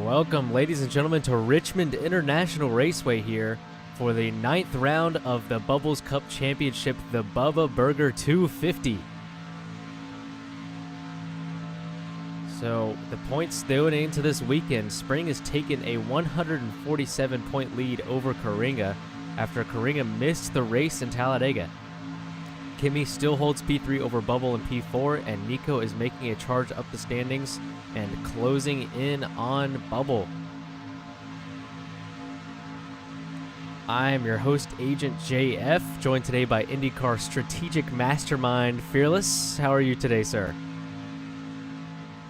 Welcome, ladies and gentlemen, to Richmond International Raceway here for the 9th round of the Bubbles Cup Championship, the BUBBA Burger 250. So, the points going into this weekend, Spring has taken a 147-point lead over Coringa after Coringa missed the race in Talladega. Kimmy still holds P3 over Bubble and P4, and Nico is making a charge up the standings and closing in on Bubble. I'm your host, Agent JF, joined today by IndyCar Strategic Mastermind Fearless. How are you today, sir?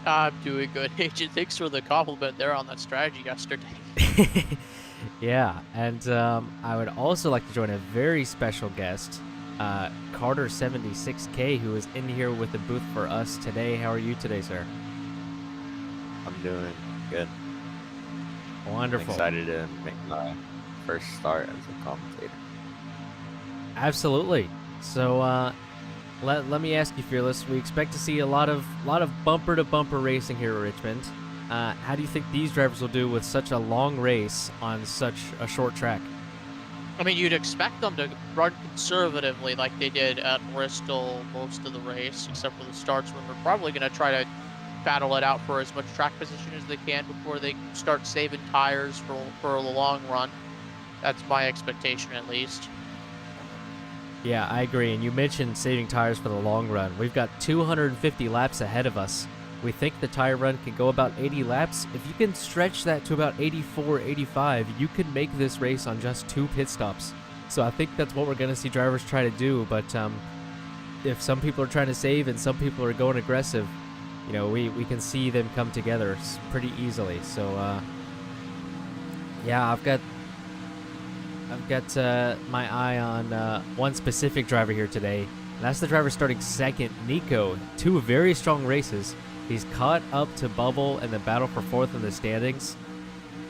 I'm doing good, Agent. Thanks for the compliment there on that strategy yesterday. Yeah, and I would also like to join a very special guest, Carter76K, who is in here with the booth for us today. How are you today, sir? I'm doing good. Wonderful. I'm excited to make my first start as a commentator. Absolutely. So let me ask you, Fearless. We expect to see a lot of bumper to bumper racing here at Richmond. How do you think these drivers will do with such a long race on such a short track? I mean, you'd expect them to run conservatively like they did at Bristol most of the race, except for the starts when they're probably going to try to battle it out for as much track position as they can before they start saving tires for the long run. That's my expectation, at least. Yeah, I agree. And you mentioned saving tires for the long run. We've got 250 laps ahead of us. We think the tire run can go about 80 laps. If you can stretch that to about 84, 85, you can make this race on just 2 pit stops. So I think that's what we're going to see drivers try to do. But if some people are trying to save and some people are going aggressive, you know, we can see them come together pretty easily. So yeah, I've got my eye on one specific driver here today. And that's the driver starting second, Nico. 2 very strong races. He's caught up to Bubble in the battle for 4th in the standings.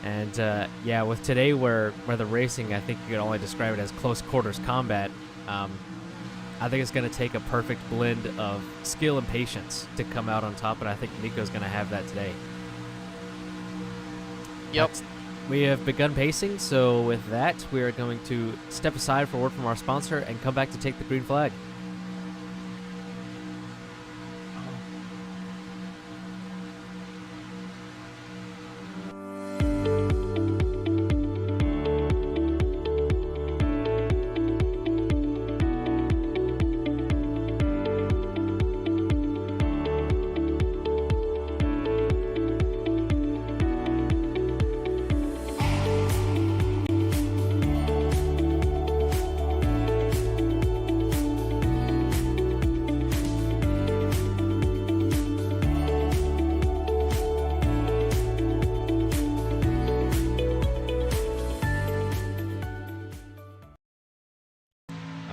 And yeah, with today where the racing, I think you could only describe it as close quarters combat, I think it's going to take a perfect blend of skill and patience to come out on top, and I think Nico's going to have that today. Yep. We have begun pacing, so with that, we are going to step aside for word from our sponsor and come back to take the green flag.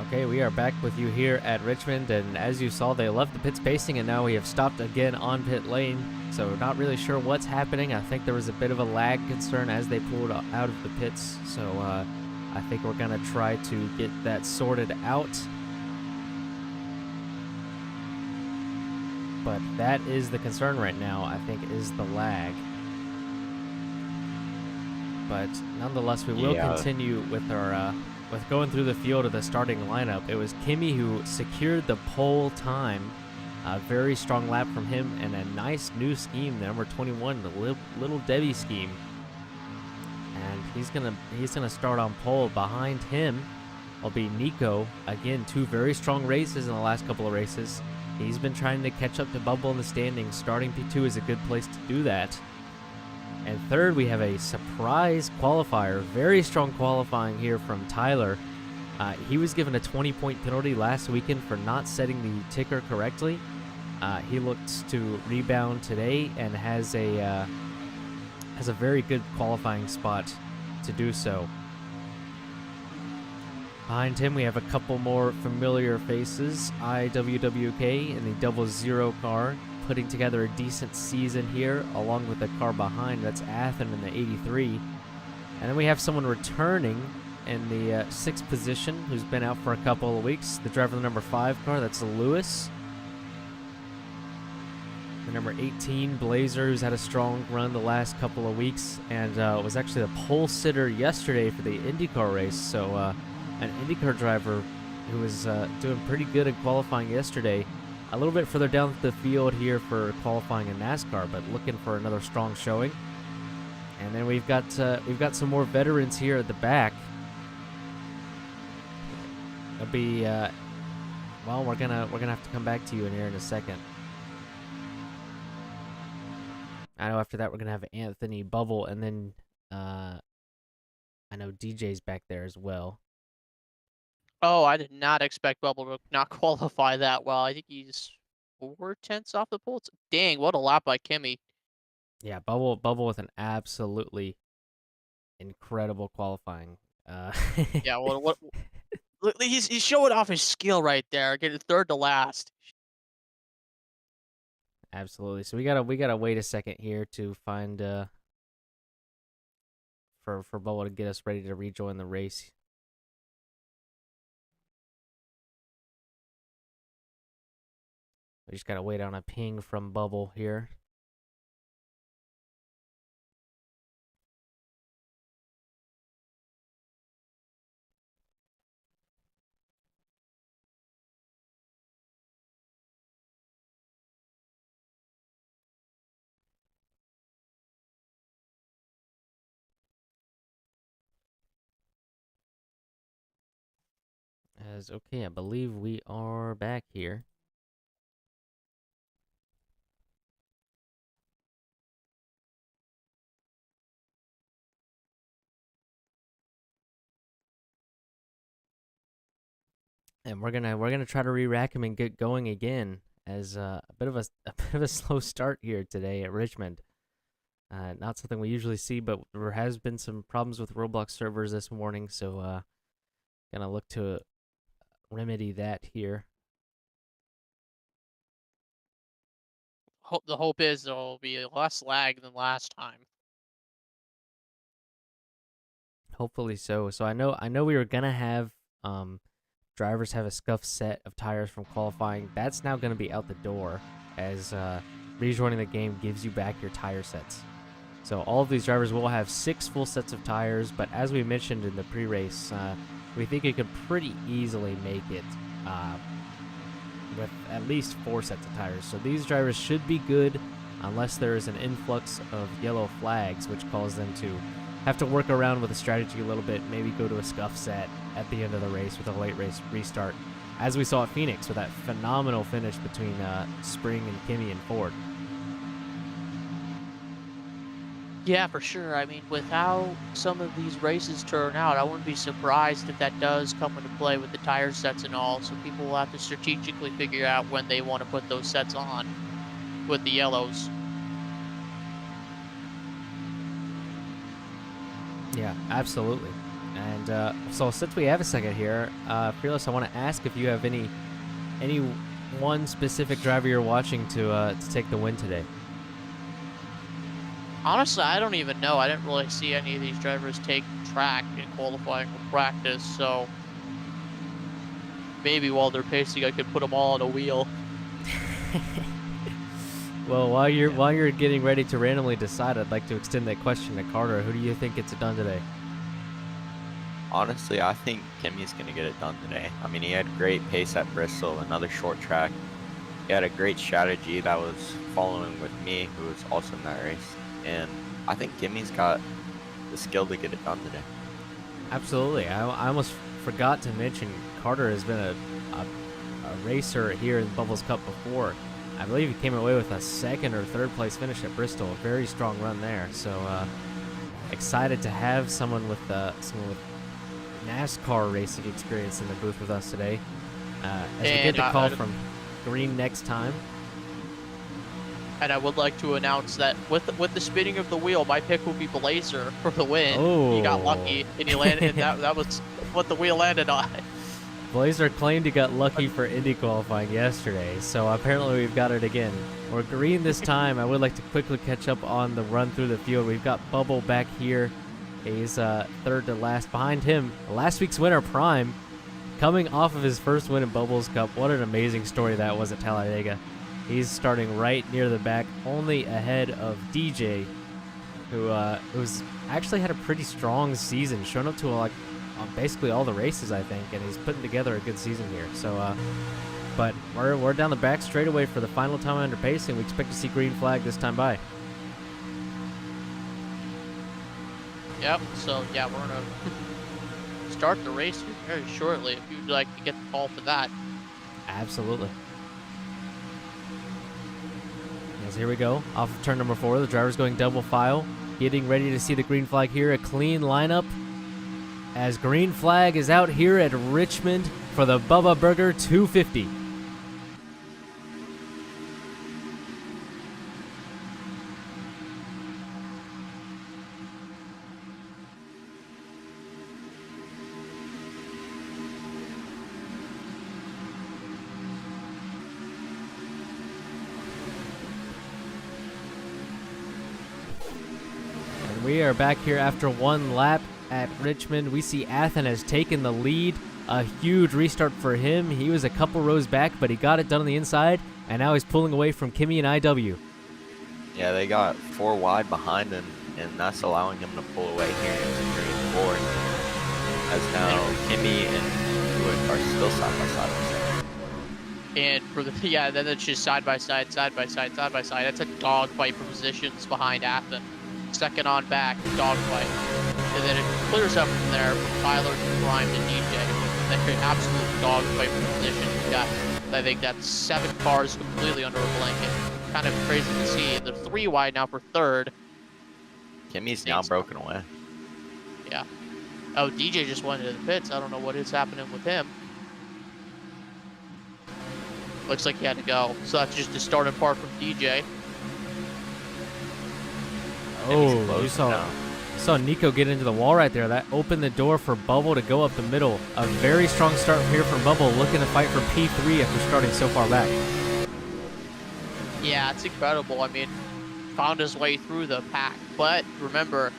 Okay, we are back with you here at Richmond, and as you saw, they left the pits pacing, and now we have stopped again on pit lane, so not really sure what's happening. I think there was a bit of a lag concern as they pulled out of the pits, so I think we're going to try to get that sorted out. But that is the concern right now, I think, is the lag. But nonetheless, we will continue with our with going through the field of the starting lineup. It was Kimmy who secured the pole time. A very strong lap from him, and a nice new scheme, the number 21, the Little Debbie scheme. And he's gonna start on pole. Behind him will be Nico. Again, 2 very strong races in the last couple of races. He's been trying to catch up to Bubble in the standings. Starting P2 is a good place to do that. And third, we have a surprise qualifier. Very strong qualifying here from Tyler. He was given a 20-point penalty last weekend for not setting the ticker correctly. He looks to rebound today and has a very good qualifying spot to do so. Behind him, we have a couple more familiar faces. IWWK in the 00 car, putting together a decent season here, along with the car behind. That's Athen in the 83. And then we have someone returning in the 6th position who's been out for a couple of weeks. The driver of the number 5 car, that's Lewis. number 18, Blazer, who's had a strong run the last couple of weeks and was actually the pole sitter yesterday for the IndyCar race. So an IndyCar driver who was doing pretty good in qualifying yesterday. A little bit further down the field here for qualifying in NASCAR, but looking for another strong showing. And then we've got some more veterans here at the back. It'll be well, we're gonna have to come back to you in here in a second. I know after that we're gonna have Anthony, Bubble, and then I know DJ's back there as well. Oh, I did not expect Bubble to not qualify that well. I think he's 4/10 off the pole. Dang, what a lap by Kimmy. Yeah, Bubble with an absolutely incredible qualifying. Yeah, what? Look, he's showing off his skill right there, getting third to last. Absolutely. So we gotta wait a second here to find for Bubble to get us ready to rejoin the race. We just gotta wait on a ping from Bubble here. Okay, I believe we are back here. And we're gonna try to re-rack him and get going again as a bit of a slow start here today at Richmond. Not something we usually see, but there has been some problems with Roblox servers this morning, so gonna look to remedy that here. The hope is there'll be less lag than last time. Hopefully so. So I know we were gonna have drivers have a scuff set of tires from qualifying. That's now gonna be out the door as rejoining the game gives you back your tire sets. So all of these drivers will have 6 full sets of tires, but as we mentioned in the pre-race, we think it could pretty easily make it with at least 4 sets of tires. So these drivers should be good unless there is an influx of yellow flags, which causes them to have to work around with a strategy a little bit, maybe go to a scuff set at the end of the race with a late race restart, as we saw at Phoenix with that phenomenal finish between Spring and Kimmy and Ford. Yeah, for sure. I mean, with how some of these races turn out, I wouldn't be surprised if that does come into play with the tire sets and all. So people will have to strategically figure out when they want to put those sets on with the yellows. Yeah, absolutely. And so since we have a second here, Fearless, I want to ask if you have any one specific driver you're watching to take the win today. Honestly, I don't even know. I didn't really see any of these drivers take track in qualifying or practice, so maybe while they're pacing, I could put them all on a wheel. Well, while you're getting ready to randomly decide, I'd like to extend that question to Carter. Who do you think gets it done today? Honestly, I think Kimmy's going to get it done today. I mean, he had great pace at Bristol, another short track. He had a great strategy that was following with me, who was also in that race. And I think Kimmy's got the skill to get it done today. Absolutely. I almost forgot to mention Carter has been a racer here in Bubbles Cup before. I believe he came away with a 2nd or 3rd place finish at Bristol. A very strong run there. So excited to have someone with NASCAR racing experience in the booth with us today. As we get the call from Green next time. And I would like to announce that with the spinning of the wheel, my pick will be Blazer for the win. Oh. He got lucky, and he landed. that was what the wheel landed on. Blazer claimed he got lucky for Indy qualifying yesterday, so apparently we've got it again. We're green this time. I would like to quickly catch up on the run through the field. We've got Bubble back here. He's 3rd to last. Behind him, last week's winner, Prime, coming off of his first win in Bubbles Cup. What an amazing story that was at Talladega. He's starting right near the back, only ahead of DJ, who's actually had a pretty strong season, shown up to like basically all the races, I think, and he's putting together a good season here. So, but we're down the back straightaway for the final time under pacing. We expect to see green flag this time by. Yep. So yeah, we're gonna start the race very shortly. If you'd like to get the call for that. Absolutely. Yes, here we go. Off of turn number 4, the driver's going double file, getting ready to see the green flag here. A clean lineup as green flag is out here at Richmond for the Bubba Burger 250. We are back here after one lap at Richmond. We see Athen has taken the lead. A huge restart for him. He was a couple rows back, but he got it done on the inside, and now he's pulling away from Kimmy and IW. Yeah, they got 4 wide behind him, and that's allowing him to pull away here into turn 4. As now Kimmy and Hewitt are still side by side. And for the then it's just side by side, side by side, side by side. That's a dogfight for positions behind Athen. Second on back, dogfight. And then it clears up from there from Tyler to Prime to DJ. That's an absolute dogfight for position. We got, I think that's 7 cars completely under a blanket. Kind of crazy to see. They're 3 wide now for third. Kimmy's now broken away. Yeah. Oh, DJ just went into the pits. I don't know what is happening with him. Looks like he had to go. So that's just the starting part from DJ. Oh, you saw Nico get into the wall right there. That opened the door for Bubble to go up the middle. A very strong start here from Bubble, looking to fight for P3 after starting so far back. Yeah, it's incredible. I mean, found his way through the pack. But remember,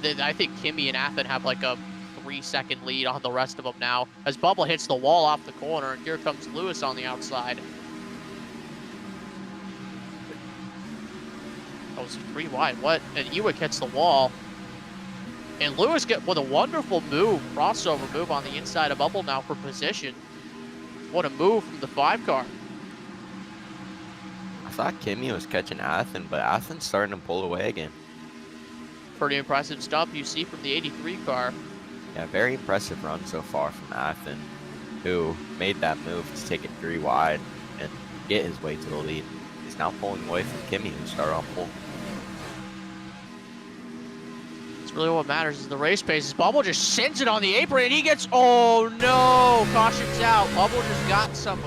I think Kimmy and Athen have like a 3-second lead on the rest of them now. As Bubble hits the wall off the corner, and here comes Lewis on the outside. That was 3 wide. What? And Ewick hits the wall. And Lewis get with a wonderful move, crossover move on the inside of Bubble now for position. What a move from the 5 car. I thought Kimmy was catching Athen, but Athen's starting to pull away again. Pretty impressive stump you see from the 83 car. Yeah, very impressive run so far from Athen, who made that move to take it 3 wide and get his way to the lead. He's now pulling away from Kimmy, who started on pole. Really what matters is the race pace. Bubble just sends it on the apron and he gets, oh no, caution's out. Bubble just got some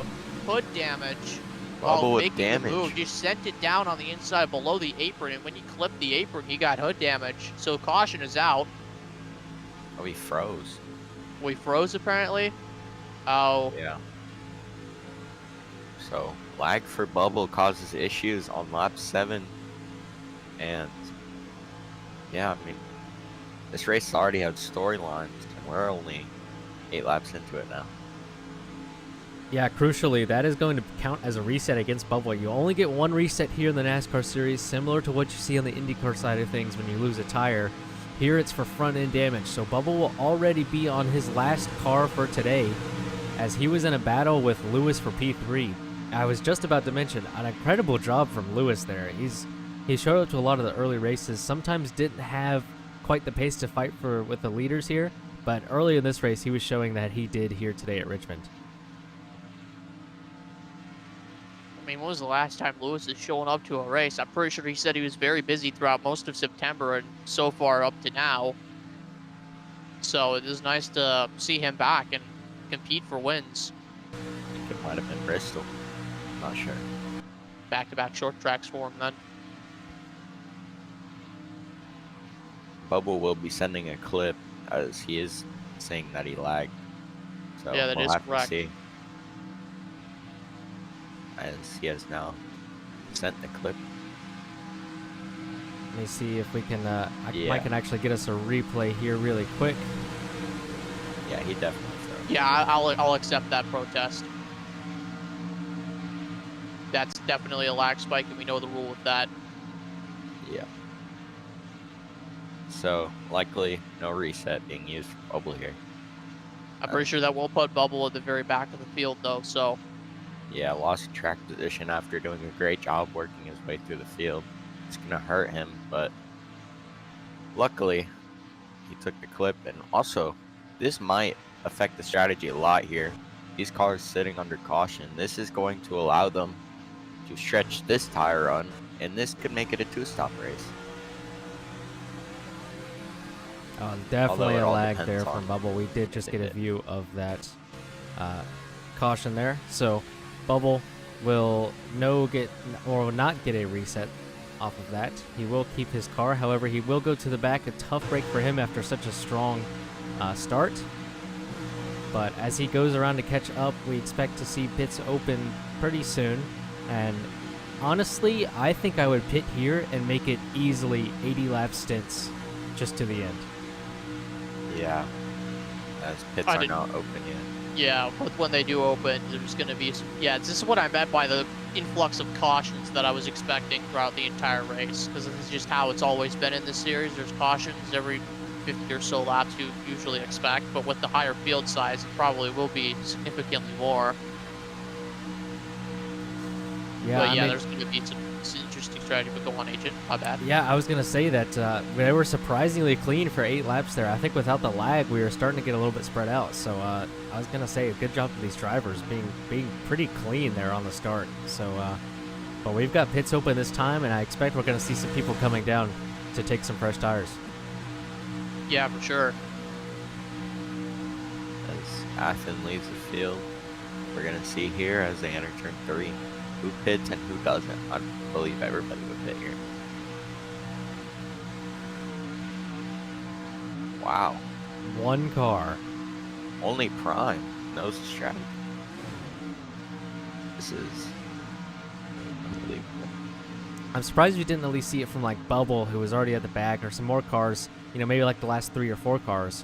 hood damage. Bubble with damage. Move. Just sent it down on the inside below the apron, and when he clipped the apron, he got hood damage. So caution is out. Oh, he froze. We froze apparently. Oh. Yeah. So lag for Bubble causes issues on lap 7. And yeah, I mean, this race has already had storylines, and we're only 8 laps into it now. Yeah, crucially, that is going to count as a reset against Bubble. You only get 1 reset here in the NASCAR series, similar to what you see on the IndyCar side of things when you lose a tire. Here it's for front-end damage, so Bubble will already be on his last car for today, as he was in a battle with Lewis for P3. I was just about to mention an incredible job from Lewis there. He showed up to a lot of the early races, sometimes didn't have quite the pace to fight for with the leaders here, but early in this race he was showing that he did here today at Richmond. I mean, when was the last time Lewis is showing up to a race? I'm pretty sure he said he was very busy throughout most of September and so far up to now. So it is nice to see him back and compete for wins. I think it might have been Bristol. I'm not sure. Back-to-back short tracks for him then. Bubble will be sending a clip, as he is saying that he lagged. So yeah, that we'll is have correct. to see. As he has now sent the clip. Let me see if we can, Yeah. Mike can actually get us a replay here really quick. Yeah, he definitely froze. Yeah, I'll accept that protest. that's definitely a lag spike, and we know the rule with that. Yeah. So, likely no reset being used for Bubble here. I'm pretty sure that will put Bubble at the very back of the field, though, so. Yeah, lost track position after doing a great job working his way through the field. It's going to hurt him, but luckily he took the clip. And also, this might affect the strategy a lot here. These cars sitting under caution, this is going to allow them to stretch this tire run, and this could make it a 2-stop race. Definitely a lag there from Bubble. We did just get a view of that caution there. So Bubble will not get a reset off of that. He will keep his car. However, he will go to the back. A tough break for him after such a strong start. But as he goes around to catch up, we expect to see pits open pretty soon. And honestly, I think I would pit here and make it easily 80 lap stints just to the end. Yeah, as pits are not open yet. Yeah, but when they do open, there's going to be some, yeah, this is what I meant by the influx of cautions that I was expecting throughout the entire race, because this is just how it's always been in this series. There's cautions every 50 or so laps you usually expect, but with the higher field size, it probably will be significantly more. Yeah, but yeah, there's going to be some interesting strategy, but go on, Agent. My bad. Yeah, I was going to say that they were surprisingly clean for 8 laps there. I think without the lag, we were starting to get a little bit spread out. So I was going to say a good job to these drivers being pretty clean there on the start. So, but we've got pits open this time, and I expect we're going to see some people coming down to take some fresh tires. Yeah, for sure. As Athen leaves the field, we're going to see here as they enter turn 3. Who pits and who doesn't. I believe everybody would pit here. Wow. One car. Only Prime knows the strategy. This is unbelievable. I'm surprised we didn't at least see it from like Bubble, who was already at the back, or some more cars, maybe like the last 3 or 4 cars.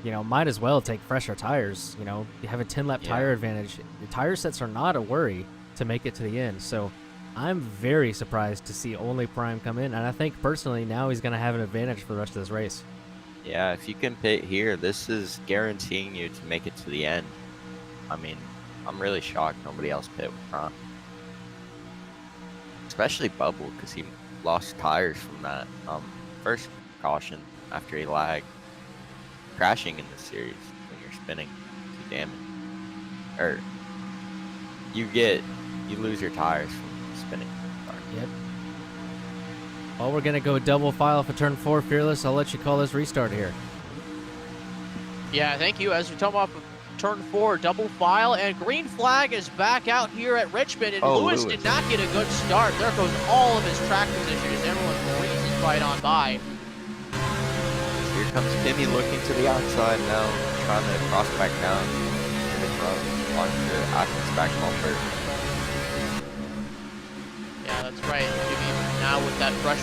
Might as well take fresher tires. You have a 10-lap tire advantage. The tire sets are not a worry to make it to the end. So I'm very surprised to see only Prime come in, and I think personally now he's going to have an advantage for the rest of this race. Yeah, if you can pit here, this is guaranteeing you to make it to the end. I mean, I'm really shocked nobody else pit with Prime. Especially Bubble, because he lost tires from that first caution after he lagged. Crashing in this series when you're spinning too damage. Or you lose your tires from spinning. Yep. Well, we're going to go double file for turn 4, Fearless. I'll let you call this restart here. Yeah, thank you. As we come off of turn 4, double file, and green flag is back out here at Richmond, and Lewis did not get a good start. There goes all of his track position as everyone breezes right on by. Here comes Timmy looking to the outside now, trying to cross back down in the front onto Athens back bumper. Yeah, that's right. Timmy now with that fresh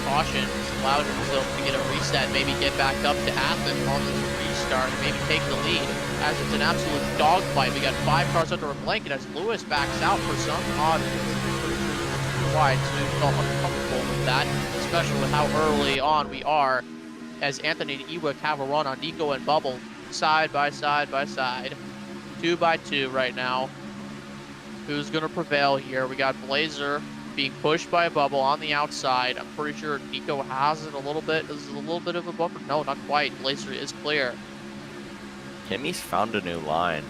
caution has allowed himself to get a reset, maybe get back up to Athens on this restart, and maybe take the lead. As it's an absolute dogfight, we got 5 cars under a blanket as Lewis backs out for some odd wide, so we felt uncomfortable with that, especially with how early on we are, as Anthony and Ewick have a run on Nico and Bubble side by side by side, 2 by 2 right now. Who's going to prevail here? We got Blazer being pushed by a Bubble on the outside. I'm pretty sure Nico has it a little bit. This is a little bit of a bumper. No, not quite. Blazer is clear. Kimmy's found a new line.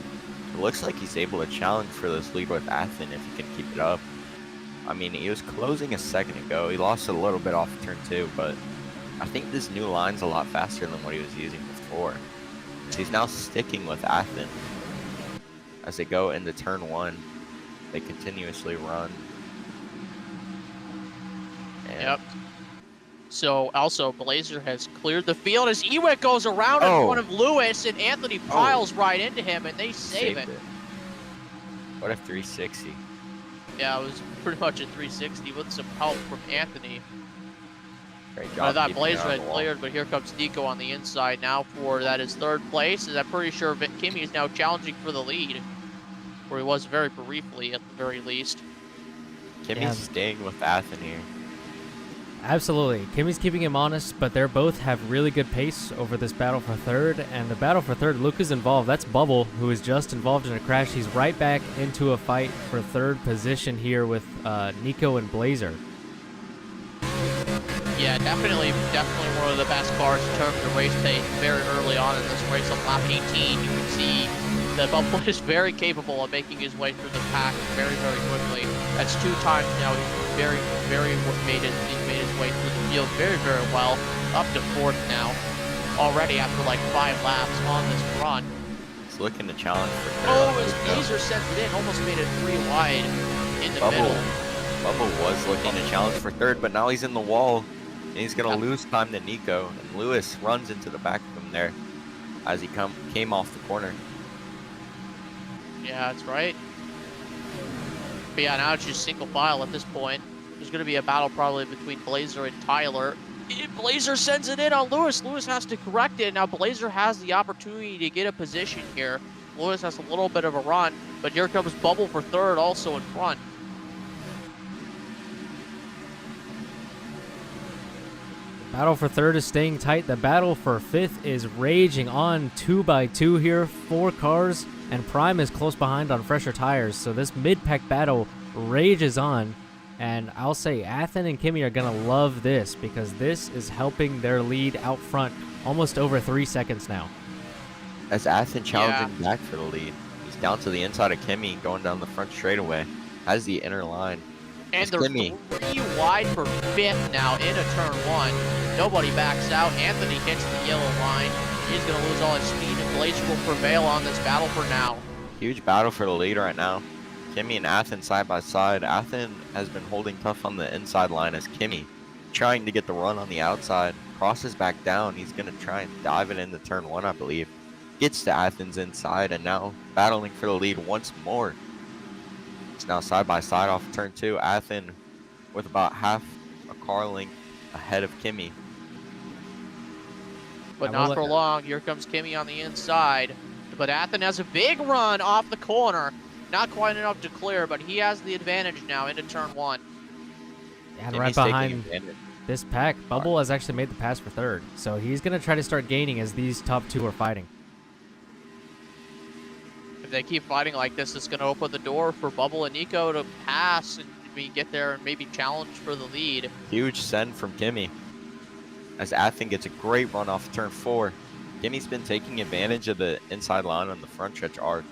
It looks like he's able to challenge for this lead with Athen if he can keep it up. I mean, he was closing a second ago. He lost a little bit off turn 2, but I think this new line's a lot faster than what he was using before. He's now sticking with Athen. As they go into turn 1, they continuously run. And yep. So also Blazer has cleared the field as Ewick goes around in front of Lewis, and Anthony piles right into him, and they save it. What a 360. Yeah, it was pretty much a 360 with some help from Anthony. Great job. I thought Blazer had cleared, but here comes Nico on the inside now for that is 3rd place, as I'm pretty sure Kimmy is now challenging for the lead, where he was very briefly at the very least. Kimmy's staying with Athen here. Absolutely. Kimmy's keeping him honest, but they both have really good pace over this battle for third. And the battle for third, Luke is involved. That's Bubble, who is just involved in a crash. He's right back into a fight for third position here with Nico and Blazer. Yeah, definitely one of the best cars in terms of race pace very early on in this race. On lap 18, you can see that Bubble is very capable of making his way through the pack very, very quickly. That's 2 times now. He's made his way through the field very, very well. Up to 4th now, already after like 5 laps on this run. He's looking to challenge for third. Oh, his Blazer sends it in, almost made it 3 wide in the middle. Bubba was looking to challenge for third, but now he's in the wall. And he's going to lose time to Nico. And Lewis runs into the back of him there as he came off the corner. Yeah, that's right. But yeah, now it's just single file at this point. There's going to be a battle probably between Blazer and Tyler. Blazer sends it in on Lewis. Lewis has to correct it. Now Blazer has the opportunity to get a position here. Lewis has a little bit of a run, but here comes Bubble for third, also in front. Battle for third is staying tight. The battle for fifth is raging on 2 by 2 here. 4 cars, and Prime is close behind on fresher tires. So this mid-pack battle rages on. And I'll say Athen and Kimmy are going to love this because this is helping their lead out front almost over 3 seconds now. As Athen challenging back for the lead. He's down to the inside of Kimmy, going down the front straightaway. Has the inner line. And they're 3 wide for 5th now into turn 1. Nobody backs out. Anthony hits the yellow line. He's going to lose all his speed, and Blazer will prevail on this battle for now. Huge battle for the lead right now. Kimmy and Athen side by side. Athen has been holding tough on the inside line as Kimmy trying to get the run on the outside. Crosses back down. He's going to try and dive it into turn 1, I believe. Gets to Athen's inside, and now battling for the lead once more. It's now side by side off turn 2. Athen with about half a car length ahead of Kimmy. But not for long. Here comes Kimmy on the inside. But Athen has a big run off the corner. Not quite enough to clear, but he has the advantage now into turn 1. And right behind this pack, Bubble has actually made the pass for third. So he's going to try to start gaining as these top 2 are fighting. If they keep fighting like this, it's going to open the door for Bubble and Nico to pass and get there and maybe challenge for the lead. Huge send from Kimmy as Athen gets a great run off turn 4. Kimmy's been taking advantage of the inside line on the front stretch arc,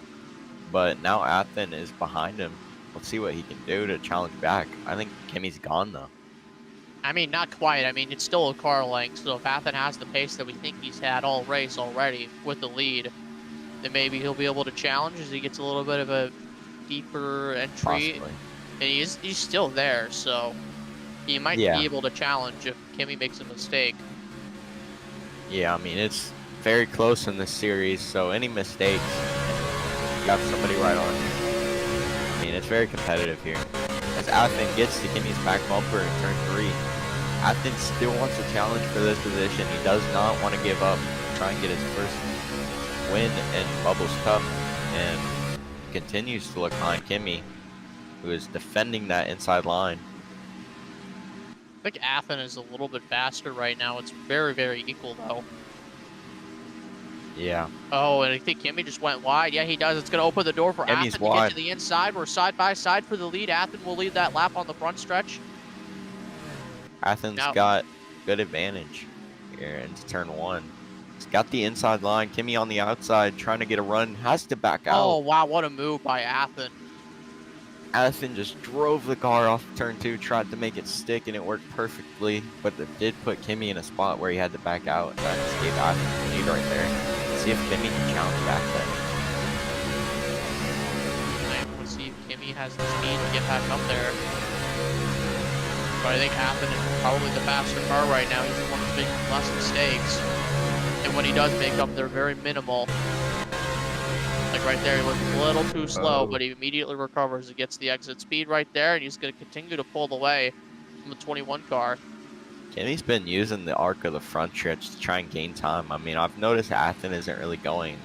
but now Athen is behind him. Let's see what he can do to challenge back. I think Kimmy's gone though. I mean, not quite. I mean, it's still a car length, so if Athen has the pace that we think he's had all race already with the lead, then maybe he'll be able to challenge as he gets a little bit of a deeper entry. Possibly. And he's still there, so he might be able to challenge if Kimmy makes a mistake. Yeah, I mean, it's very close in this series, so any mistakes, you have somebody right on you. I mean, it's very competitive here. As Athen gets to Kimmy's back bumper in turn 3, Athen still wants to challenge for this position. He does not want to give up, try and get his first win in Bubble's Cup, and continues to look behind Kimmy, who is defending that inside line. I think Athen is a little bit faster right now. It's very, very equal, though. Yeah. Oh, and I think Kimmy just went wide. Yeah, he does. It's going to open the door for Athen to get to the inside. We're side by side for the lead. Athen will lead that lap on the front stretch. Athen's got good advantage here into turn 1. He's got the inside line. Kimmy on the outside trying to get a run. Has to back out. Oh, wow. What a move by Athen. Athen just drove the car off turn 2, tried to make it stick, and it worked perfectly. But it did put Kimmy in a spot where he had to back out. That just gave Athen the lead right there. Let's see if Kimmy can challenge back then. We'll see if Kimmy has the speed to get back up there. But I think Athen is probably the faster car right now. He's the one who's making less mistakes. And when he does make up, they're very minimal. Like right there, he was a little too slow, but he immediately recovers. He gets the exit speed right there, and he's going to continue to pull away from the 21 car. Kimmy's been using the arc of the front stretch to try and gain time. I mean, I've noticed Athen isn't really going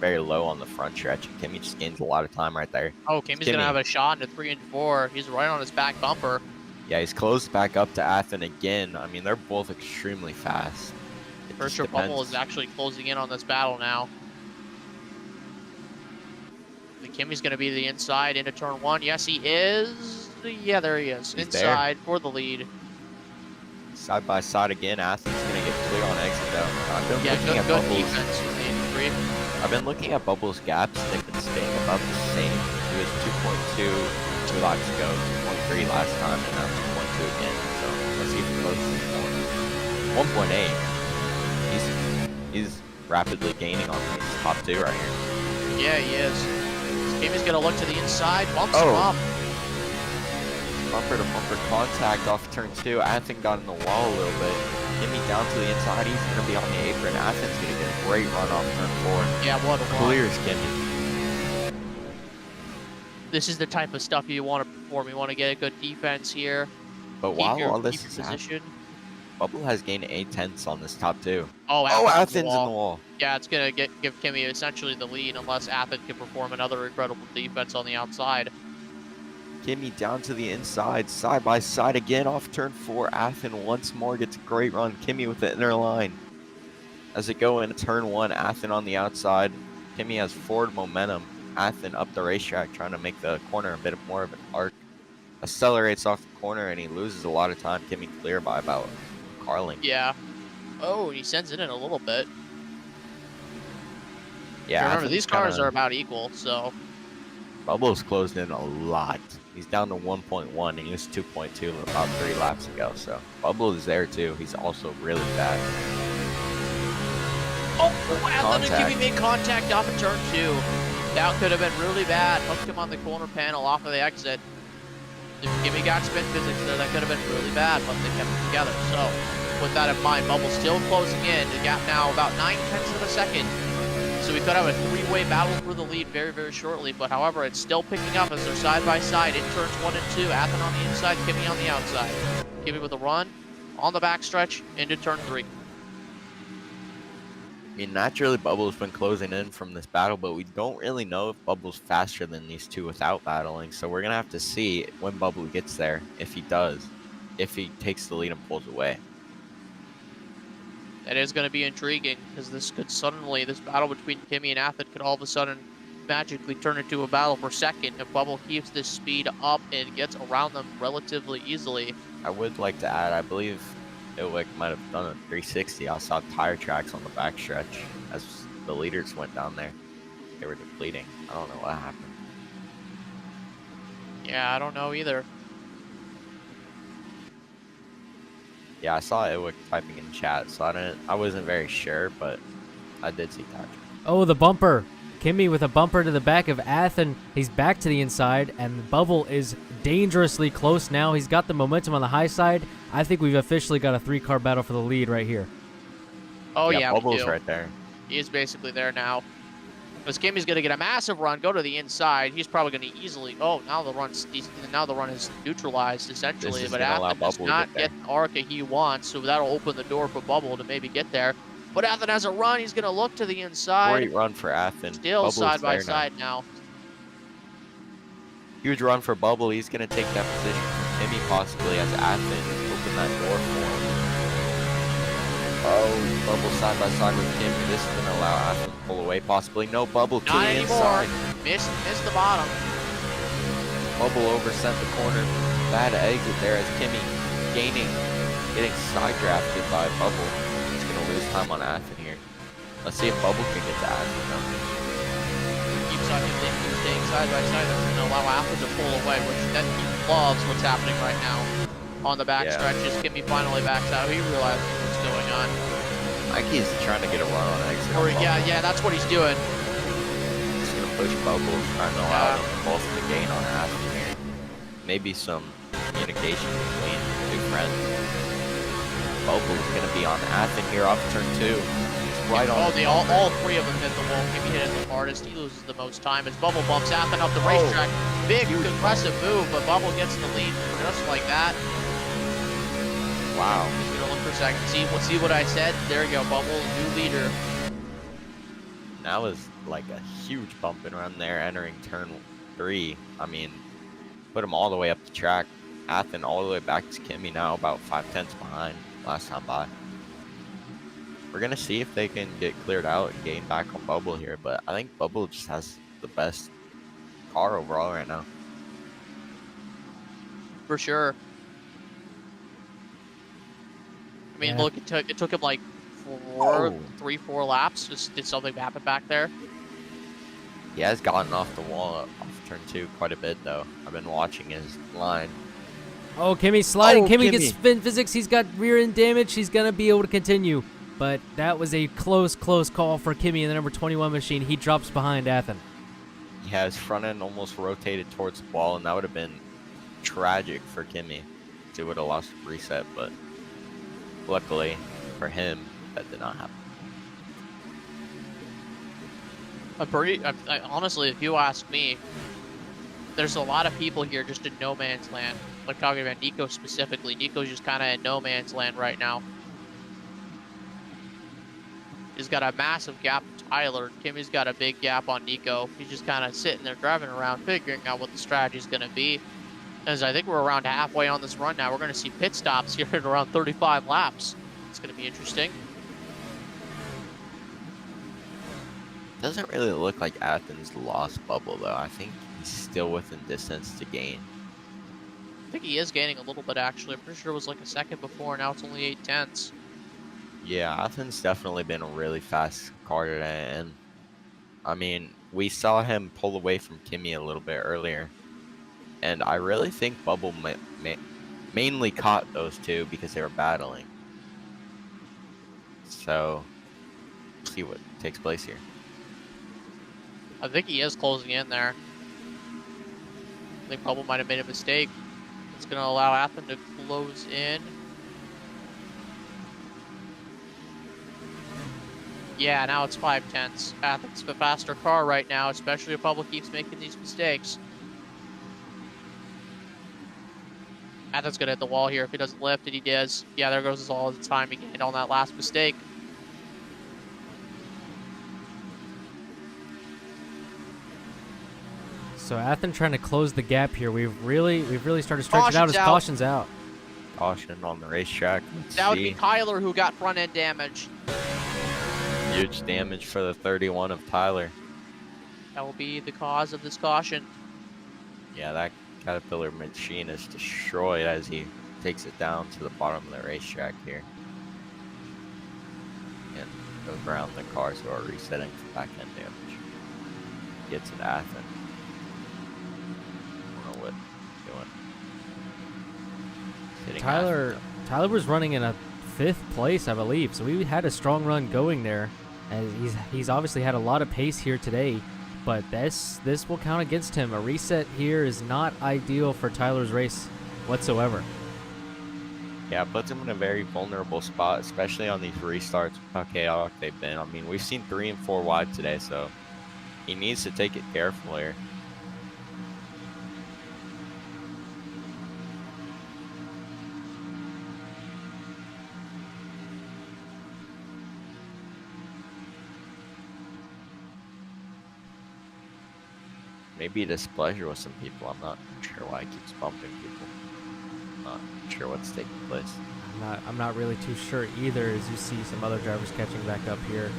very low on the front stretch. And Kimmy just gains a lot of time right there. Oh, Kimmy's going to have a shot into 3 and 4. He's right on his back bumper. Yeah, he's closed back up to Athen again. I mean, they're both extremely fast. For sure, Bubble is actually closing in on this battle now. Kimmy's going to be the inside into turn 1. Yes, he is. Yeah, there he is. He's inside there for the lead. Side by side again. Athens going to get clear on exit though. Good defense from the entry. I've been looking at Bubble's gaps. They've been staying about the same. He was 2.2 2 laps ago, 2.3 last time, and now 2.2 again. So let's see if he closes 1.8. He's rapidly gaining on these top 2 right here. Yeah, he is. Kimmy's going to look to the inside. Bumps him up. Bumper to bumper contact off turn 2. Athen got in the wall a little bit. Kimmy down to the inside. He's going to be on the apron. Athen's going to get a great run off turn 4. Yeah, what a run. Clears Kimmy. This is the type of stuff you want to perform. You want to get a good defense here. But while all this is happening, Bubble has gained 8 tenths on this top 2. Oh, Athen's in the wall. Yeah, it's going to give Kimmy essentially the lead unless Athen can perform another incredible defense on the outside. Kimmy down to the inside, side by side again off turn 4. Athen once more gets a great run. Kimmy with the inner line. As it go into turn 1, Athen on the outside. Kimmy has forward momentum. Athen up the racetrack trying to make the corner a bit more of an arc. Accelerates off the corner and he loses a lot of time. Kimmy clear by about a car length. Yeah. Oh, he sends it in a little bit. Yeah. Remember, these cars are about equal, so. Bubble's closed in a lot. He's down to 1.1 and he was 2.2 about 3 laps ago. So Bubble is there too. He's also really fast. Oh, Athen and Kimmy made contact off of turn 2. That could have been really bad. Hooked him on the corner panel off of the exit. If Kimmy got spin physics there, that could have been really bad, but they kept it together. So, with that in mind, Bubble still closing in. The gap now about 9/10 of a second. So we could have a 3-way battle for the lead very, very shortly. But however, it's still picking up as they're side by side in turns 1 and 2. Athen on the inside, Kimmy on the outside. Kimmy with a run on the backstretch into turn 3. I mean, naturally, Bubble's been closing in from this battle, but we don't really know if Bubble's faster than these two without battling. So we're going to have to see when Bubble gets there, if he does, if he takes the lead and pulls away. That is going to be intriguing, because this battle between Kimmy and Athen could all of a sudden magically turn into a battle for second if Bubble keeps this speed up and gets around them relatively easily. I would like to add, I believe Ilwick might have done a 360. I saw tire tracks on the backstretch as the leaders went down there. They were depleting. I don't know what happened. Yeah, I don't know either. Yeah, I saw Ilwick typing in chat, so I wasn't very sure, but I did see tire tracks. Oh, the bumper. Kimmy with a bumper to the back of Athen. He's back to the inside, and Bubble is dangerously close now. He's got the momentum on the high side. I think we've officially got a 3-car battle for the lead right here. Oh, yeah, Bubble's right there. He is basically there now. Because Kimmy's going to get a massive run, go to the inside. He's probably going to easily... Oh, now the run is neutralized, essentially. But Athen does not get the arc that he wants, so that'll open the door for Bubble to maybe get there. But Athen has a run. He's going to look to the inside. Great run for Athen. Still Bubble's side by side now. Huge run for Bubble. He's going to take that position from Kimmy possibly as Athen open that door for him. Oh, Bubble side by side with Kimmy. This is going to allow Athen to pull away possibly. No, Bubble to the inside. Missed the bottom. Bubble oversent the corner. Bad exit there as Kimmy getting side drafted by Bubble. Lose time on Athen here. Let's see if Bubble can get to Athen. Keeps on staying side by side. That's going to allow Athen to pull away, which then he loves what's happening right now on the back stretches. Kimmy finally backs out. He realizes what's going on. I think he's trying to get a run on exit. Yeah, that's what he's doing. He's going to push Bubble, trying to allow them both to gain on Athen here. Maybe some communication between the two friends. Bubble's going to be on Athen here off turn 2. He's right on. All three of them hit the wall. Kimmy hit it the hardest. He loses the most time as Bubble bumps Athen up the racetrack. Big, impressive move, but Bubble gets the lead just like that. Wow. He's going to look for a second. See what I said? There you go, Bubble, new leader. that was like a huge bump and run there entering turn 3. I mean, put him all the way up the track. Athen all the way back to Kimmy now, about 5/10 behind last time by. We're going to see if they can get cleared out and gain back on Bubble here, but I think Bubble just has the best car overall right now. For sure. I mean, Yeah. look, it took him like 3-4 laps. Just did something happen back there? He has gotten off the wall off turn 2 quite a bit, though. I've been watching his line. Oh, Kimmy's sliding. Oh, Kimmy Kimmy. gets spin physics. He's got rear end damage. He's going to be able to continue. But that was a close call for Kimmy in the number 21 machine. He drops behind Athen. Yeah, his front end almost rotated towards the wall, and that would have been tragic for Kimmy. He would have lost the reset, but luckily for him, that did not happen. Honestly, if you ask me, there's a lot of people here just in no man's land. Like talking about Nico specifically. Nico's just kind of in no man's land right now. He's got a massive gap to Tyler. Kimmy's got a big gap on Nico. He's just kind of sitting there driving around, figuring out what the strategy's going to be. As I think we're around halfway on this run now, we're going to see pit stops here at around 35 laps. It's going to be interesting. Doesn't really look like Athens lost Bubble, though. I think he's still within distance to gain. I think he is gaining a little bit, actually. I'm pretty sure it was like a second before, now it's only 8/10. Yeah, Athens definitely been a really fast car today, and I mean, we saw him pull away from Kimmy a little bit earlier, and I really think Bubble mainly caught those two because they were battling. So, see what takes place here. I think he is closing in there. I think Bubble might have made a mistake. It's going to allow Athen to close in. Yeah, now it's 5/10. Athen's the faster car right now, especially if Bubble keeps making these mistakes. Athen's going to hit the wall here if he doesn't lift, and he does. Yeah, there goes all the time he gained on that last mistake. So Athen trying to close the gap here. We've really started stretching out his cautions out. Caution on the racetrack. That would be Tyler who got front end damage. Huge damage for the 31 of Tyler. That will be the cause of this caution. Yeah, that Caterpillar machine is destroyed as he takes it down to the bottom of the racetrack here. And goes around the cars who are resetting for back end damage. Gets it Athen. I don't know what he's doing. Hitting Tyler was running in a 5th place, I believe. So we had a strong run going there. As he's obviously had a lot of pace here today, but this will count against him. A reset here is not ideal for Tyler's race whatsoever. Yeah, it puts him in a very vulnerable spot, especially on these restarts with how chaotic they've been. I mean, we've seen 3 and 4 wide today, so he needs to take it careful here. Maybe displeasure with some people. I'm not sure why he keeps bumping people. I'm not sure what's taking place. I'm not really too sure either, as you see some other drivers catching back up here.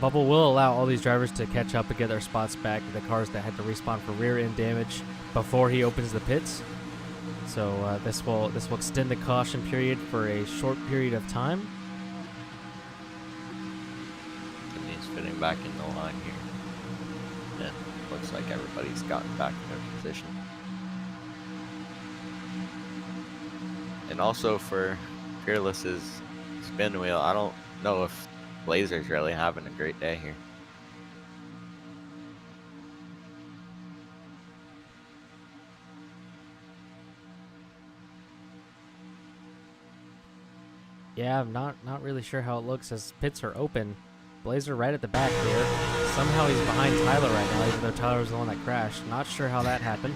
Bubble will allow all these drivers to catch up and get their spots back, the cars that had to respawn for rear end damage before he opens the pits. So this will extend the caution period for a short period of time. And he's fitting back in the line here. And looks like everybody's gotten back in their position. And also for Fearless's spin wheel, I don't know if Blazer's really having a great day here. Yeah, I'm not really sure how it looks as pits are open. Blazer right at the back here. Somehow he's behind Tyler right now, even though Tyler was the one that crashed. Not sure how that happened.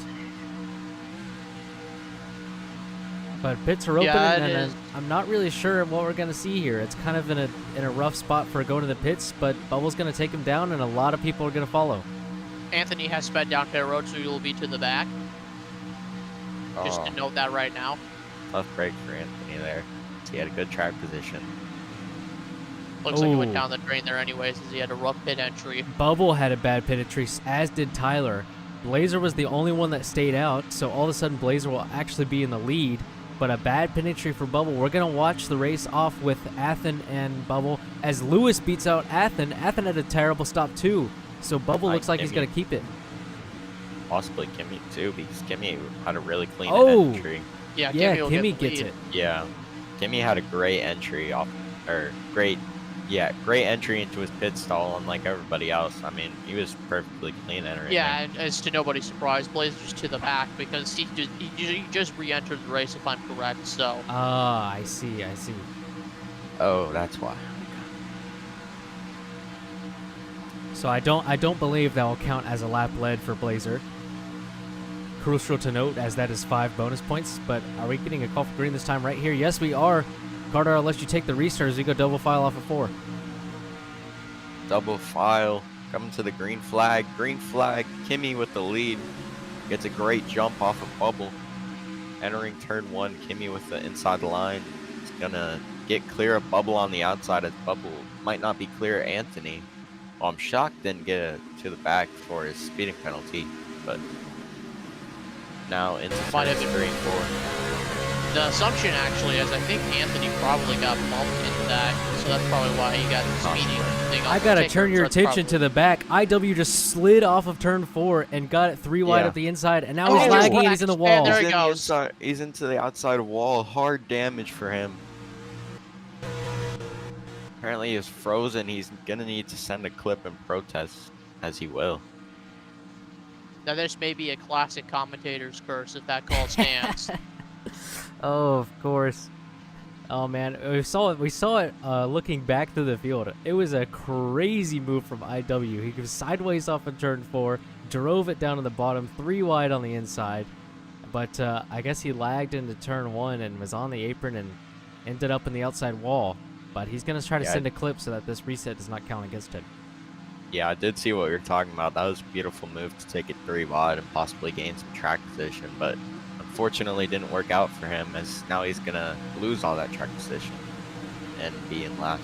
But pits are open, Yeah, it and is. I'm not really sure what we're gonna see here. It's kind of in a rough spot for going to the pits, but Bubble's gonna take him down, and a lot of people are gonna follow. Anthony has sped down pit road, so he will be to the back. Just to note that right now. Tough break for Anthony there. He had a good track position. Looks like he went down the drain there anyways, as he had a rough pit entry. Bubble had a bad pit entry, as did Tyler. Blazer was the only one that stayed out, so all of a sudden Blazer will actually be in the lead. But a bad pit entry for Bubble. We're going to watch the race off with Athen and Bubble as Lewis beats out Athen. Athen had a terrible stop too, so Bubble looks like he's going to keep it. Possibly Kimmy too, because Kimmy had a really clean entry. Yeah, Kimmy gets it. Yeah, Kimmy had a great entry off, or great entry into his pit stall, unlike everybody else. I mean, he was perfectly clean entering. Yeah, and as to nobody's surprise, Blazer's to the back because he just re-entered the race, if I'm correct. So. Ah, I see. Oh, that's why. So I don't believe that will count as a lap led for Blazer. Crucial to note, as that is 5 bonus points. But are we getting a call for green this time right here? Yes, we are. Carter, I'll let you take the restart as we go double file off of 4. Double file, coming to the green flag. Green flag, Kimmy with the lead. Gets a great jump off of Bubble. Entering turn 1, Kimmy with the inside line. He's gonna get clear of Bubble on the outside, as Bubble might not be clear of Anthony. Well, I'm shocked didn't get it to the back for his speeding penalty, but now into turn 3 and 4. The assumption actually is I think Anthony probably got bumped into that, so that's probably why he got the speeding thing. I gotta turn your attention to the back. IW just slid off of turn 4 and got it 3 wide at the inside, and now he's lagging and he's in the wall. There he goes. He's into the outside wall. Hard damage for him. Apparently he's frozen. He's gonna need to send a clip and protest, as he will. Now this may be a classic commentator's curse if that call stands. Oh, of course. Oh man, we saw it looking back through the field. It was a crazy move from IW. He goes sideways off of turn 4, drove it down to the bottom, 3 wide on the inside. But I guess he lagged into turn 1 and was on the apron and ended up in the outside wall. But he's going to try to send a clip so that this reset does not count against him. Yeah, I did see what you're talking about. That was a beautiful move to take it 3 wide and possibly gain some track position, but unfortunately didn't work out for him, as now he's going to lose all that track position and be in last.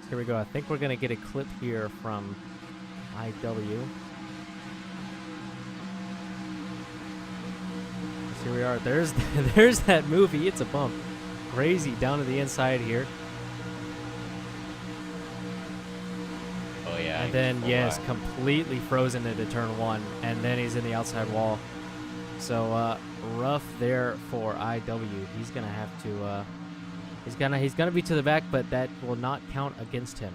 Here we go. I think we're going to get a clip here from IW. Here we are. There's that movie. It's a bump. Crazy down to the inside here. Oh yeah. And then yes, completely frozen into turn 1, and then he's in the outside wall. So rough there for IW. He's gonna have to. He's gonna be to the back, but that will not count against him.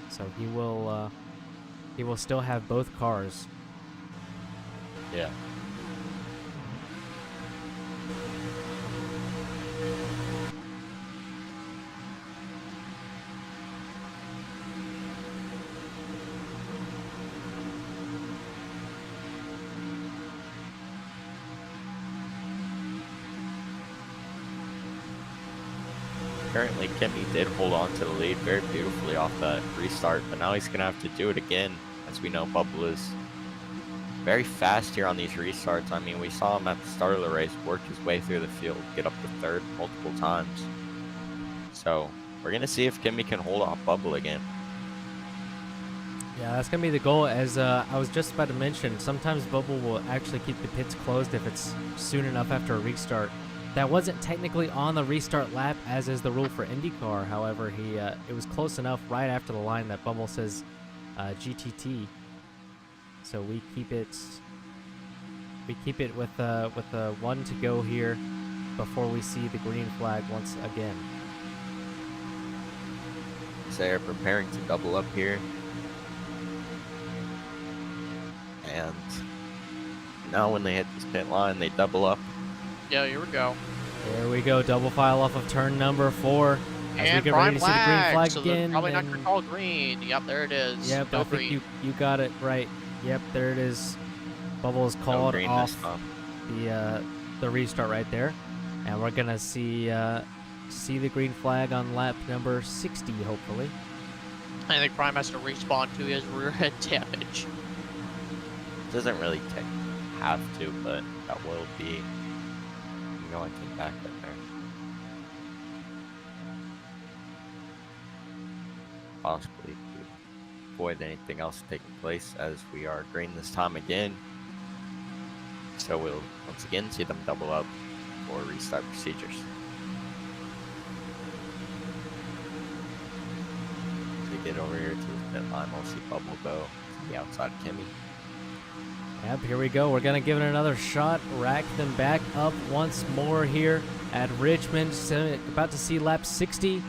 So he will still have both cars. Yeah. Currently, Kimmy did hold on to the lead very beautifully off that restart, but now he's going to have to do it again. As we know, Bubble is very fast here on these restarts. I mean, we saw him at the start of the race work his way through the field, get up to 3rd multiple times. So we're going to see if Kimmy can hold off Bubble again. Yeah, that's going to be the goal. As I was just about to mention, sometimes Bubble will actually keep the pits closed if it's soon enough after a restart. That wasn't technically on the restart lap, as is the rule for IndyCar. However, it was close enough right after the line that Bubble says GTT. So we keep it with the 1 to go here before we see the green flag once again. So they're preparing to double up here. And Now when they hit this pit line, they double up. Yeah, here we go. There we go. Double file off of turn number 4. As we And get prime ready to see the green flag so again. they're probably not and- going to call green. Yep, there it is. Yep, No I green. think you got it right. Yep, there it is. Bubble is No called green off this time. the restart right there, and we're gonna see the green flag on lap number 60, hopefully. I think Prime has to respawn to his rear end damage. Doesn't really have to, but that will be going to back up there. Possibly to avoid anything else taking place, as we are green this time again. So we'll once again see them double up for restart procedures. As we get over here to the pit line, we'll see Bubble go to the outside of Kimmy. Yep, here we go. We're going to give it another shot. Rack them back up once more here at Richmond. About to see lap 60.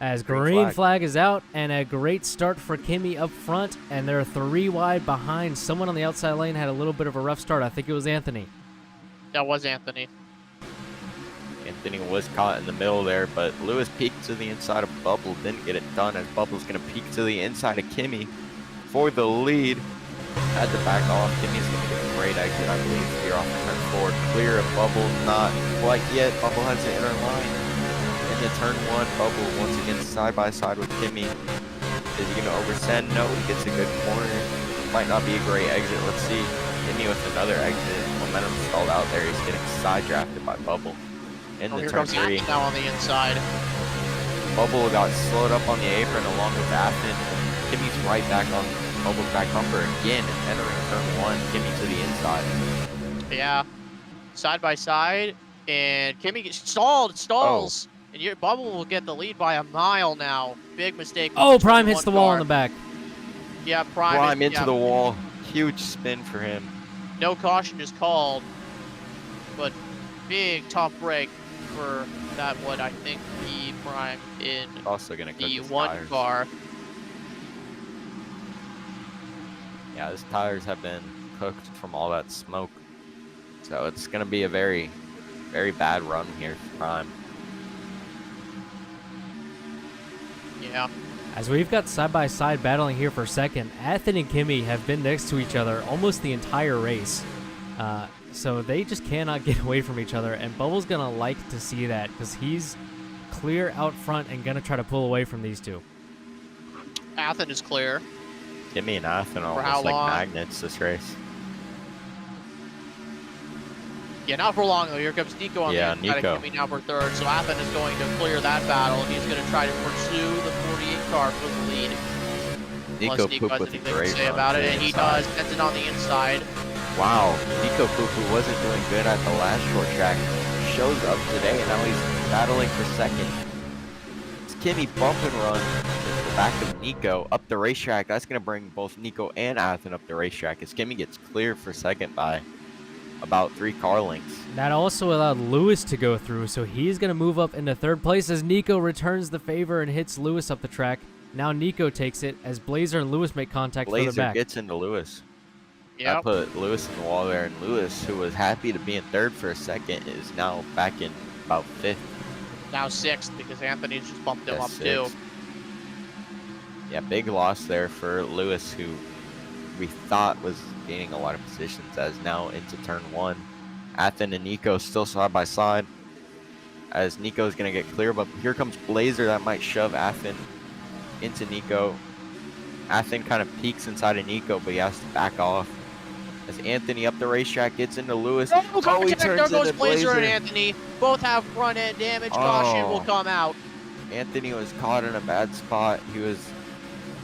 As green flag is out, and a great start for Kimmy up front, and they're 3 wide behind. Someone on the outside lane had a little bit of a rough start. I think it was Anthony. That was Anthony. Anthony was caught in the middle there, but Lewis peeked to the inside of Bubble, didn't get it done, as Bubble's going to peek to the inside of Kimmy for the lead. Had to back off. Kimmy's going to get a great exit, I believe, here off the turn 4. Clear of Bubble, not quite yet. Bubble has the inner line. Into turn 1, Bubble once again side by side with Kimmy. Is he going to oversend? No, he gets a good corner. Might not be a great exit. Let's see. Kimmy with another exit. Momentum stalled out there. He's getting side drafted by Bubble. Into Here turn comes 3. Athen now on the inside. Bubble got slowed up on the apron along with Athen. Kimmy's right back on Bubble's back bumper again, entering turn 1. Kimmy to the inside. Yeah. Side by side. And Kimmy gets stalls. Oh. And your Bubble will get the lead by a mile now. Big mistake. Oh, Prime hits the wall in the back. Yeah, Prime. Prime into the wall. Huge spin for him. No caution is called. But big top break for that would, I think, be Prime in Also going to cook the his one tires. car. Yeah, his tires have been cooked from all that smoke. So it's going to be a very, very bad run here for Prime. Yeah. As we've got side-by-side battling here for second, Athen and Kimmy have been next to each other almost the entire race. So they just cannot get away from each other, and Bubble's going to like to see that because he's clear out front and going to try to pull away from these two. Athen is clear. Kimmy and Athen are For how almost like long? magnets this race. Yeah, not for long though. Here comes Nico on the inside Nico. of Kimmy now for third. So Athen is going to clear that battle, and he's going to try to pursue the 48 car for the lead. Nico Unless Nico Poop has with a anything to great say run about to it, the and he inside. does. Gets it on the inside. Wow, Nico Poop, who wasn't doing good at the last short track, shows up today, and now he's battling for second. It's Kimmy bump and run to the back of Nico up the racetrack. That's going to bring both Nico and Athen up the racetrack as Kimmy gets clear for second by about 3 car lengths. That also allowed Lewis to go through, so he's going to move up into third place as Nico returns the favor and hits Lewis up the track. Now Nico takes it as Blazer and Lewis make contact further Blazer back. gets into Lewis. Yep. That put Lewis in the wall there, and Lewis, who was happy to be in third for a second, is now back in about 5th. Now 6th because Anthony just bumped him Yeah, up too. 6th. Yeah, big loss there for Lewis, who we thought was gaining a lot of positions as now into turn 1. Athen and Nico still side by side as Nico's going to get clear, but here comes Blazer that might shove Athen into Nico. Athen kind of peeks inside of Nico, but he has to back off. As Anthony up the racetrack gets into Lewis. Oh, he contact. There turns goes into Blazer and Blazer. Anthony. Both have front end damage. Caution will come out. Anthony was caught in a bad spot. He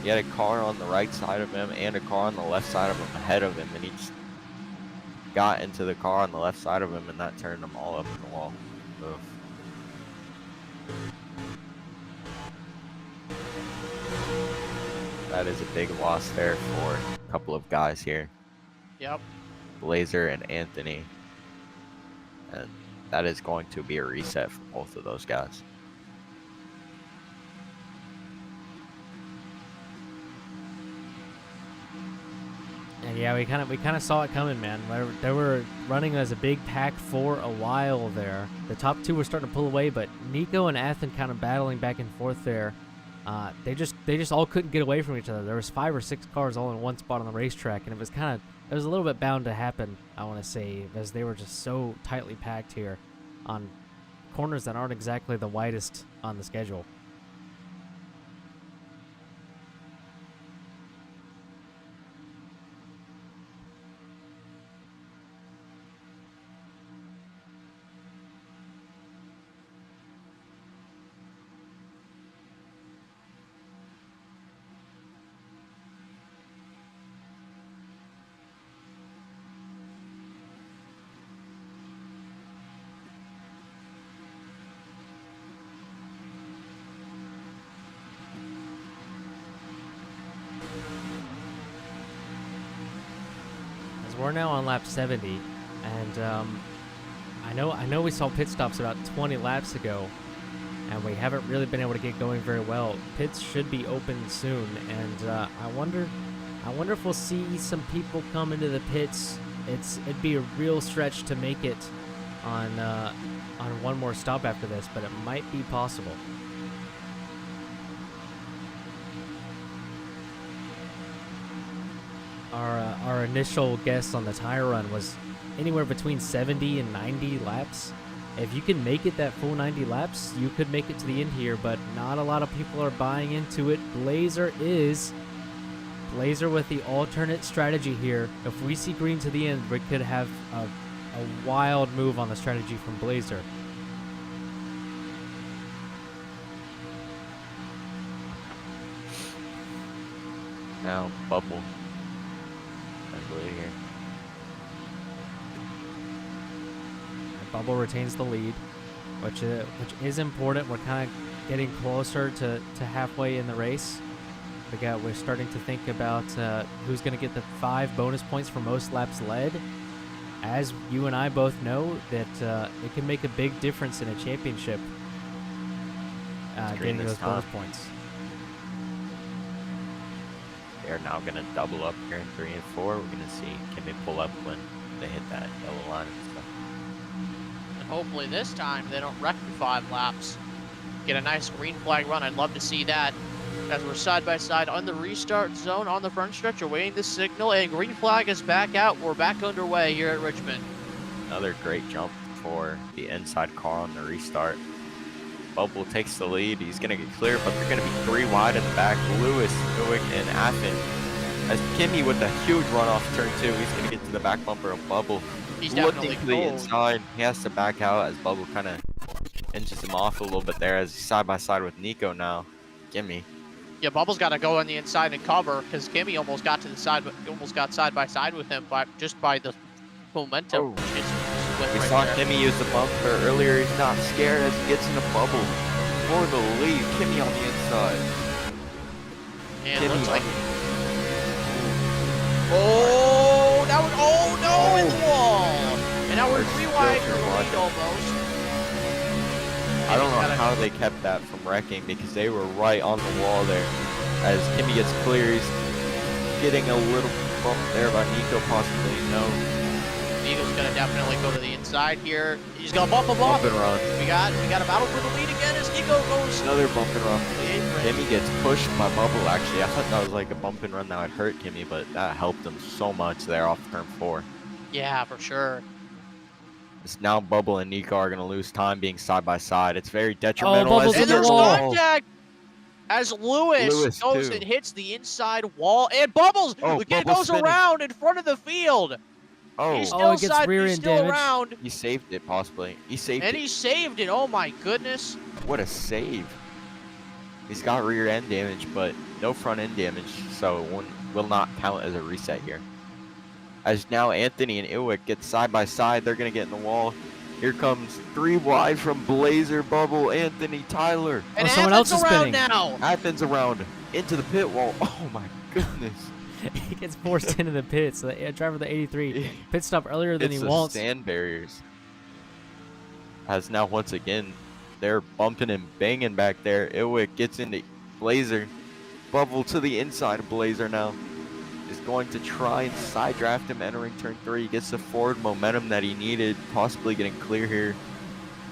had a car on the right side of him and a car on the left side of him ahead of him, and he just got into the car on the left side of him, and that turned them all up in the wall. Oof. That is a big loss there for a couple of guys here, Yep. Blazer and Anthony, and that is going to be a reset for both of those guys. And Yeah, we kind of saw it coming, man. They were running as a big pack for a while there. The top two were starting to pull away, but Nico and Athen kind of battling back and forth there. They just all couldn't get away from each other. There was 5 or 6 cars all in one spot on the racetrack, and it was a little bit bound to happen, I want to say, as they were just so tightly packed here on corners that aren't exactly the widest on the schedule. We're now on lap 70, and I know we saw pit stops about 20 laps ago, and we haven't really been able to get going very well. Pits should be open soon, and I wonder if we'll see some people come into the pits. It'd be a real stretch to make it on one more stop after this, but it might be possible. Our initial guess on the tire run was anywhere between 70 and 90 laps. If you can make it that full 90 laps, you could make it to the end here, but not a lot of people are buying into it. Blazer with the alternate strategy here. If we see green to the end, we could have a wild move on the strategy from Blazer. Now, Bubble. Here. Bubble retains the lead, which is important. We're kind of getting closer to halfway in the race. We're starting to think about who's going to get the 5 bonus points for most laps led. As you and I both know, that it can make a big difference in a championship. Getting those bonus points. They're now going to double up here in 3 and 4. We're going to see, can they pull up when they hit that yellow line and stuff. And hopefully this time they don't wreck the 5 laps. Get a nice green flag run. I'd love to see that. As we're side by side on the restart zone on the front stretch, awaiting the signal, and green flag is back out. We're back underway here at Richmond. Another great jump for the inside car on the restart. Bubble takes the lead. He's going to get clear, but they're going to be 3 wide in the back. Lewis, Uwick, and Athen. As Kimmy with a huge run off turn 2, he's going to get to the back bumper of Bubble. He's looking definitely to the inside. He has to back out as Bubble kind of inches him off a little bit there as he's side by side with Nico now. Kimmy. Yeah, Bubble's got to go on the inside and cover because Kimmy almost got to the side, but almost got side by side with him, but just by the momentum. We saw Kimmy use the bumper earlier. He's not scared as he gets in a Bubble for the lead. Kimmy on the inside. And Kimmy looks like... Oh, that was... Oh, no, in the wall. And now we're 3 wide for the lead almost. I don't know how they kept that from wrecking because they were right on the wall there. As Kimmy gets clear, he's getting a little bump there by Nico possibly. No. Nico's gonna definitely go to the inside here. He's gonna bump him off. Bump and run. We got a battle for the lead again as Nico goes. Another bump and run. Kimmy gets pushed by Bubble actually. I thought that was like a bump and run that would hurt Kimmy, but that helped him so much there off turn 4. Yeah, for sure. It's now Bubble and Nico are gonna lose time being side by side. It's very detrimental. Bubble's And there's wall. contact as Lewis goes and hits the inside wall, and Bubbles goes around in front of the field. He's still it gets rear end damage. around. He saved it possibly. He saved it. And he saved it. Oh my goodness. What a save. He's got rear end damage, but no front end damage, so it will not count as a reset here. As now Anthony and Iwick get side by side, they're going to get in the wall. Here comes 3 wide from Blazer, Bubble, Anthony, Tyler. And someone else is around spinning. now. Athens around into the pit wall. Oh my goodness. He gets forced into the pits. The driver of the 83 pit stop earlier than It's he the wants. stand barriers. As now once again, they're bumping and banging back there. Iwick gets into Blazer. Bubble to the inside of Blazer now. is going to try and side draft him entering turn 3. He gets the forward momentum that he needed, possibly getting clear here.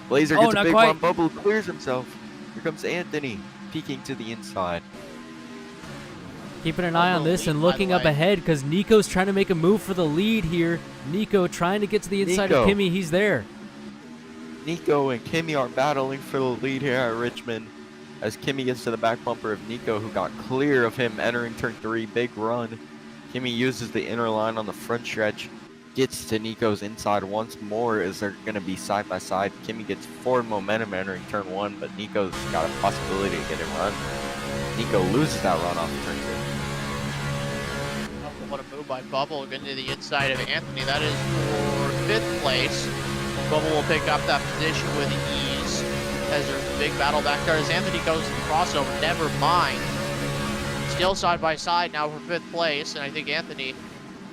Blazer gets a big run. Bubba clears himself. Here comes Anthony, peeking to the inside. Keeping an eye on this and looking up ahead because Nico's trying to make a move for the lead here. Nico trying to get to the inside of Kimi. He's there. Nico and Kimi are battling for the lead here at Richmond as Kimi gets to the back bumper of Nico, who got clear of him entering turn 3. Big run. Kimi uses the inner line on the front stretch, gets to Nico's inside once more as they're going to be side by side. Kimi gets forward momentum entering turn 1, but Nico's got a possibility to get a run. Nico loses that run off turn 2. What a move by Bubba, getting to the inside of Anthony. That is for 5th place. Bubba will pick up that position with ease as there's a big battle back there as Anthony goes to the crossover. Never mind. Still side by side now for 5th place, and I think Anthony,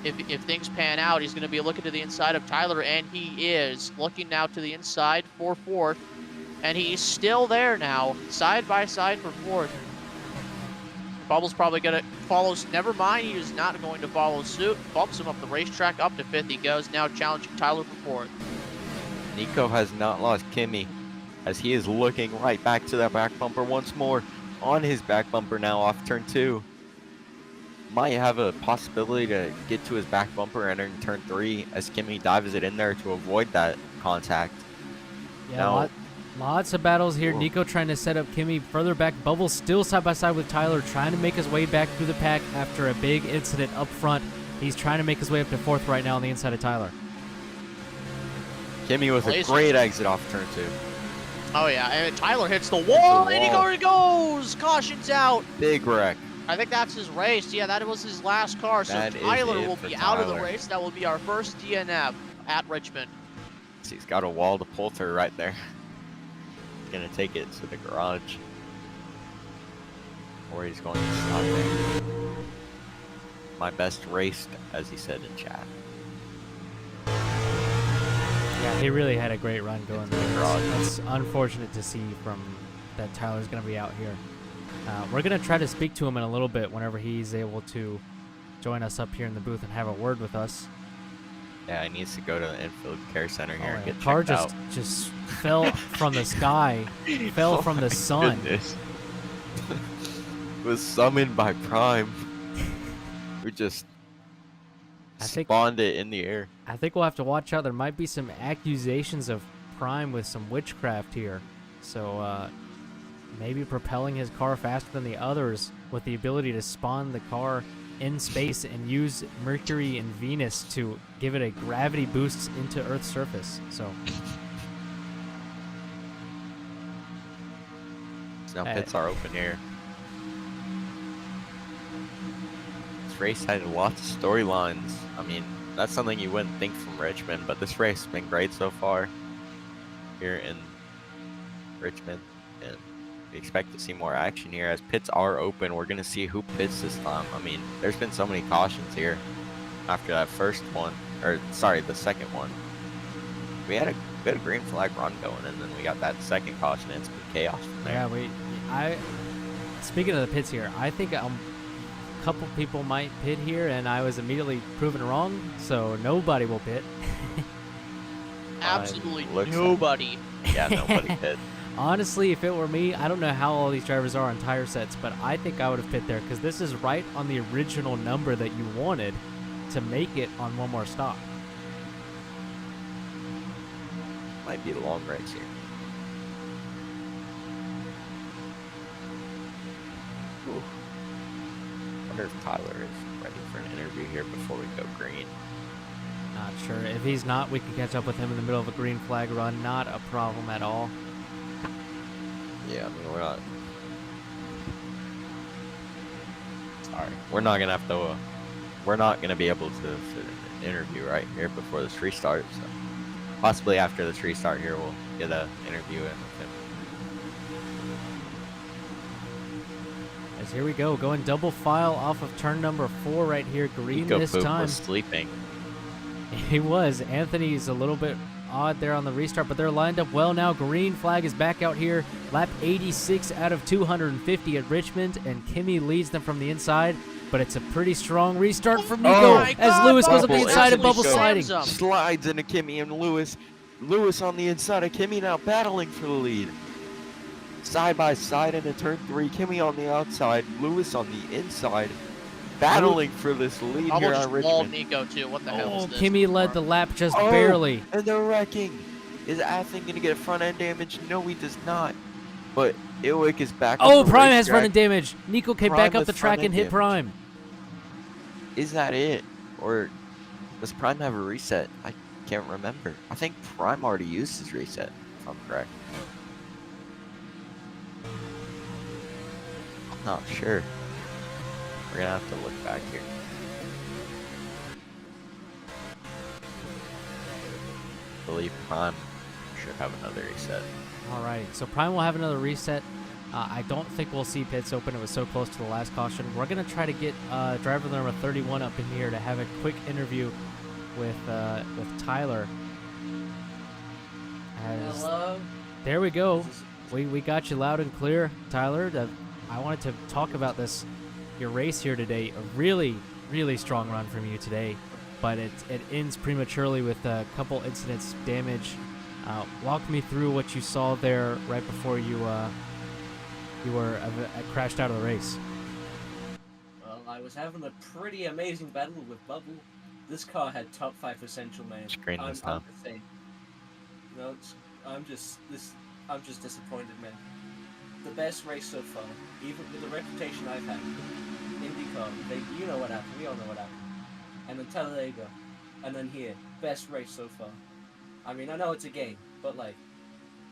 if things pan out, he's going to be looking to the inside of Tyler, and he is looking now to the inside for 4th, and he's still there now, side by side for 4th. Bubble's probably going to follow. Never mind, he is not going to follow suit. Bumps him up the racetrack up to 5th. He goes now challenging Tyler for 4th. Nico has not lost Kimi as he is looking right back to that back bumper once more. On his back bumper now off turn 2. Might have a possibility to get to his back bumper entering turn 3 as Kimi dives it in there to avoid that contact. Yeah, now, lots of battles here. Nico trying to set up Kimi further back. Bubble still side by side with Tyler, trying to make his way back through the pack after a big incident up front. He's trying to make his way up to 4th right now on the inside of Tyler. Kimi with a great exit off turn 2. Oh yeah, and Tyler hits the wall, and he goes! Caution's out. Big wreck. I think that's his race. Yeah, that was his last car. So Tyler will be out of the race. That will be our first DNF at Richmond. He's got a wall to pull through right there. He's going to take it to the garage. Or he's going to stop there. My best race, as he said in chat. Yeah, he really had a great run going there. That's unfortunate to see from that Tyler's going to be out here. We're going to try to speak to him in a little bit whenever he's able to join us up here in the booth and have a word with us. Yeah, he needs to go to the infield care center here and get car checked out. just fell from the sky, fell from the sun. Goodness. Was summoned by Prime. We just spawned it in the air. I think we'll have to watch out. There might be some accusations of Prime with some witchcraft here. So maybe propelling his car faster than the others with the ability to spawn the car in space and use Mercury and Venus to give it a gravity boost into Earth's surface. So now pits are open here. This race had lots of storylines. I mean, that's something you wouldn't think from Richmond, but this race has been great so far here in Richmond, and we expect to see more action here as pits are open. We're going to see who pits this time. I mean, there's been so many cautions here after that first one, or sorry, the second one. We had a green flag run going, and then we got that second caution, and it's been chaos from there. Yeah, speaking of the pits here, I think a couple people might pit here, and I was immediately proven wrong, so nobody will pit. Absolutely nobody. Yeah, nobody pit. Honestly, if it were me, I don't know how all these drivers are on tire sets, but I think I would have pit there because this is right on the original number that you wanted to make it on one more stop. Might be a long race here. Ooh. Wonder if Tyler is ready for an interview here before we go green. Not sure. If he's not, we can catch up with him in the middle of a green flag run. Not a problem at all. Yeah, I mean, we're not. Sorry, we're not gonna have to. We're not gonna be able to fit an interview right here before this restart. So possibly after this restart here, we'll get an interview in with him. As here we go, going double file off of turn number 4 right here. Green this time. Was sleeping. He was. Anthony's a little bit odd there on the restart, but they're lined up well now. Green flag is back out here. Lap 86 out of 250 at Richmond, and Kimi leads them from the inside. but it's a pretty strong restart from Oh Nico my as Lewis goes up the Bubble inside and actually Bubble sliding. slams him. Slides into Kimmy and Lewis. Lewis on the inside of Kimmy now battling for the lead. Side by side into turn 3. Kimmy on the outside. Lewis on the inside. Battling for this lead Bubble here just on walled Richmond. Nico too. What the hell Oh, is this? Kimmy led the lap just Oh, barely. And they're wrecking. Is Athen going to get front end damage? No, he does not. But Ilwick is back. Oh, on the Prime has racetrack. front-end damage. Nico came Prime back up with the track and front-end hit damage. Prime. Is that it? Or does Prime have a reset? I can't remember. I think Prime already used his reset, if I'm correct. I'm not sure. We're going to have to look back here. I believe Prime should have another reset. All right, so Prime will have another reset. I don't think we'll see pits open. It was so close to the last caution. We're going to try to get driver number 31 up in here to have a quick interview with Tyler. Hello. There we go. We got you loud and clear, Tyler. I wanted to talk about your race here today. A really, really strong run from you today, but it ends prematurely with a couple incidents, damage. Walk me through what you saw there right before you were crashed out of the race. Well, I was having a pretty amazing battle with Bubble. This car had top 5 essential, man. Screen this time. I'm just saying. No, I'm just disappointed, man. The best race so far, even with the reputation I've had. IndyCar, you know what happened. We all know what happened. And then Talladega, and then here, best race so far. I mean, I know it's a game, but like,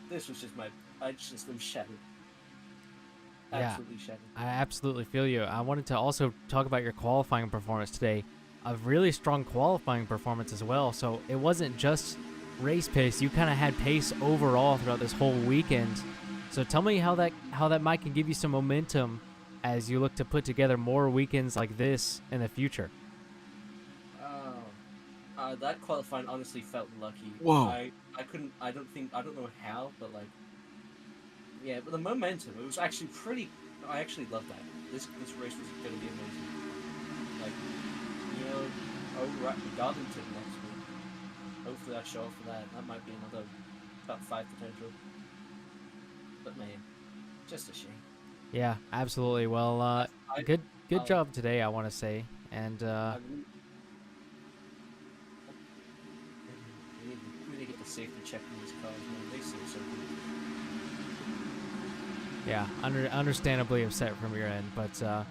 this was just I just am shattered. Absolutely shattered. I absolutely feel you. I wanted to also talk about your qualifying performance today. A really strong qualifying performance as well. So it wasn't just race pace. You kind of had pace overall throughout this whole weekend. So tell me how that might can give you some momentum as you look to put together more weekends like this in the future. That qualifying honestly felt lucky. Whoa. I don't know how, but like, yeah, but the momentum, it was actually pretty. I actually loved that. This race was going to be amazing. Like, you know, over at Darlington next week. Hopefully I show up for that. That might be another top 5 potential. But man, just a shame. Yeah, absolutely. Well, good job today, I want to say. And we need to get the safety check in these cars, man. They seem so good. yeah, understandably upset from your end, but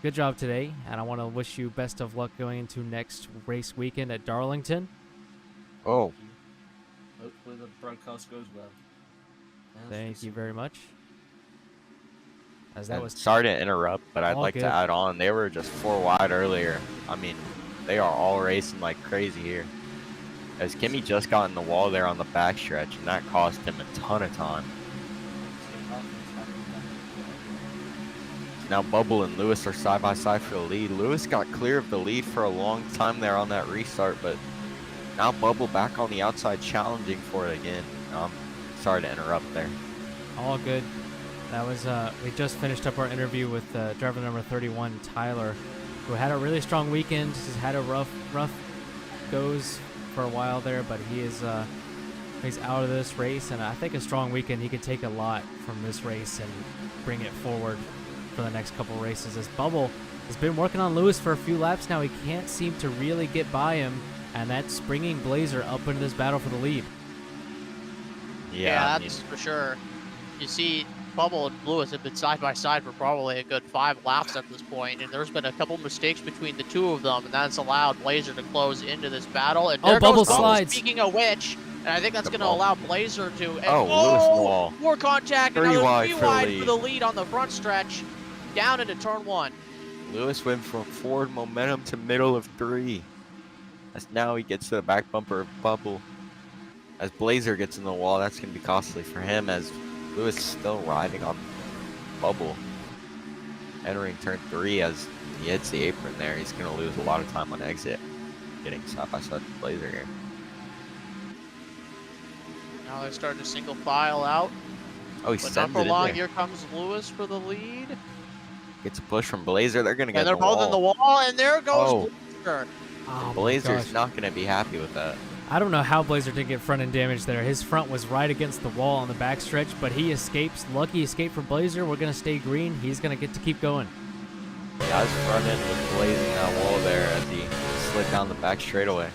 good job today, and I want to wish you best of luck going into next race weekend at Darlington. Oh. Hopefully the broadcast goes well. Thank you very much. As that was Sorry to interrupt, but I'd all like good. to add on. They were just 4 wide earlier. I mean, they are all racing like crazy here. As Kimmy just got in the wall there on the backstretch, and that cost him a ton of time. Now Bubble and Lewis are side by side for the lead. Lewis got clear of the lead for a long time there on that restart, but now Bubble back on the outside challenging for it again. Sorry to interrupt there. all good. That was we just finished up our interview with driver number 31, Tyler, who had a really strong weekend. He's had a rough goes for a while there, but he's out of this race, and I think a strong weekend. He could take a lot from this race and bring it forward for the next couple races. As Bubble has been working on Lewis for a few laps now, he can't seem to really get by him, and that's bringing Blazer up into this battle for the lead. Yeah, that's for sure. You see, Bubble and Lewis have been side by side for probably a good 5 laps at this point, and there's been a couple mistakes between the two of them, and that's allowed Blazer to close into this battle. And there Bubble goes Bubble, slides. speaking of which, and I think that's going to allow Blazer to. And, Lewis in the wall. More contact, 3 another wide 3 for wide lead. for the lead on the front stretch, down into turn 1. Lewis went from forward momentum to middle of 3. As now he gets to the back bumper of Bubble. As Blazer gets in the wall, that's going to be costly for him, as Lewis is still riding on Bubble. Entering turn 3, as he hits the apron there, he's going to lose a lot of time on exit. Getting side by side with Blazer here. Now they're starting to single file out. Oh, he But not sends for it in long. there. Here comes Lewis for the lead. Gets a push from Blazer. They're going to get And they're in the both wall. in the wall, and there goes Blazer. Oh, Blazer's not going to be happy with that. I don't know how Blazer didn't get front end damage there. His front was right against the wall on the backstretch, but he escapes. Lucky escape for Blazer. We're going to stay green. He's going to get to keep going. Yeah, his front end was blazing that wall there as he slid down the back straightaway.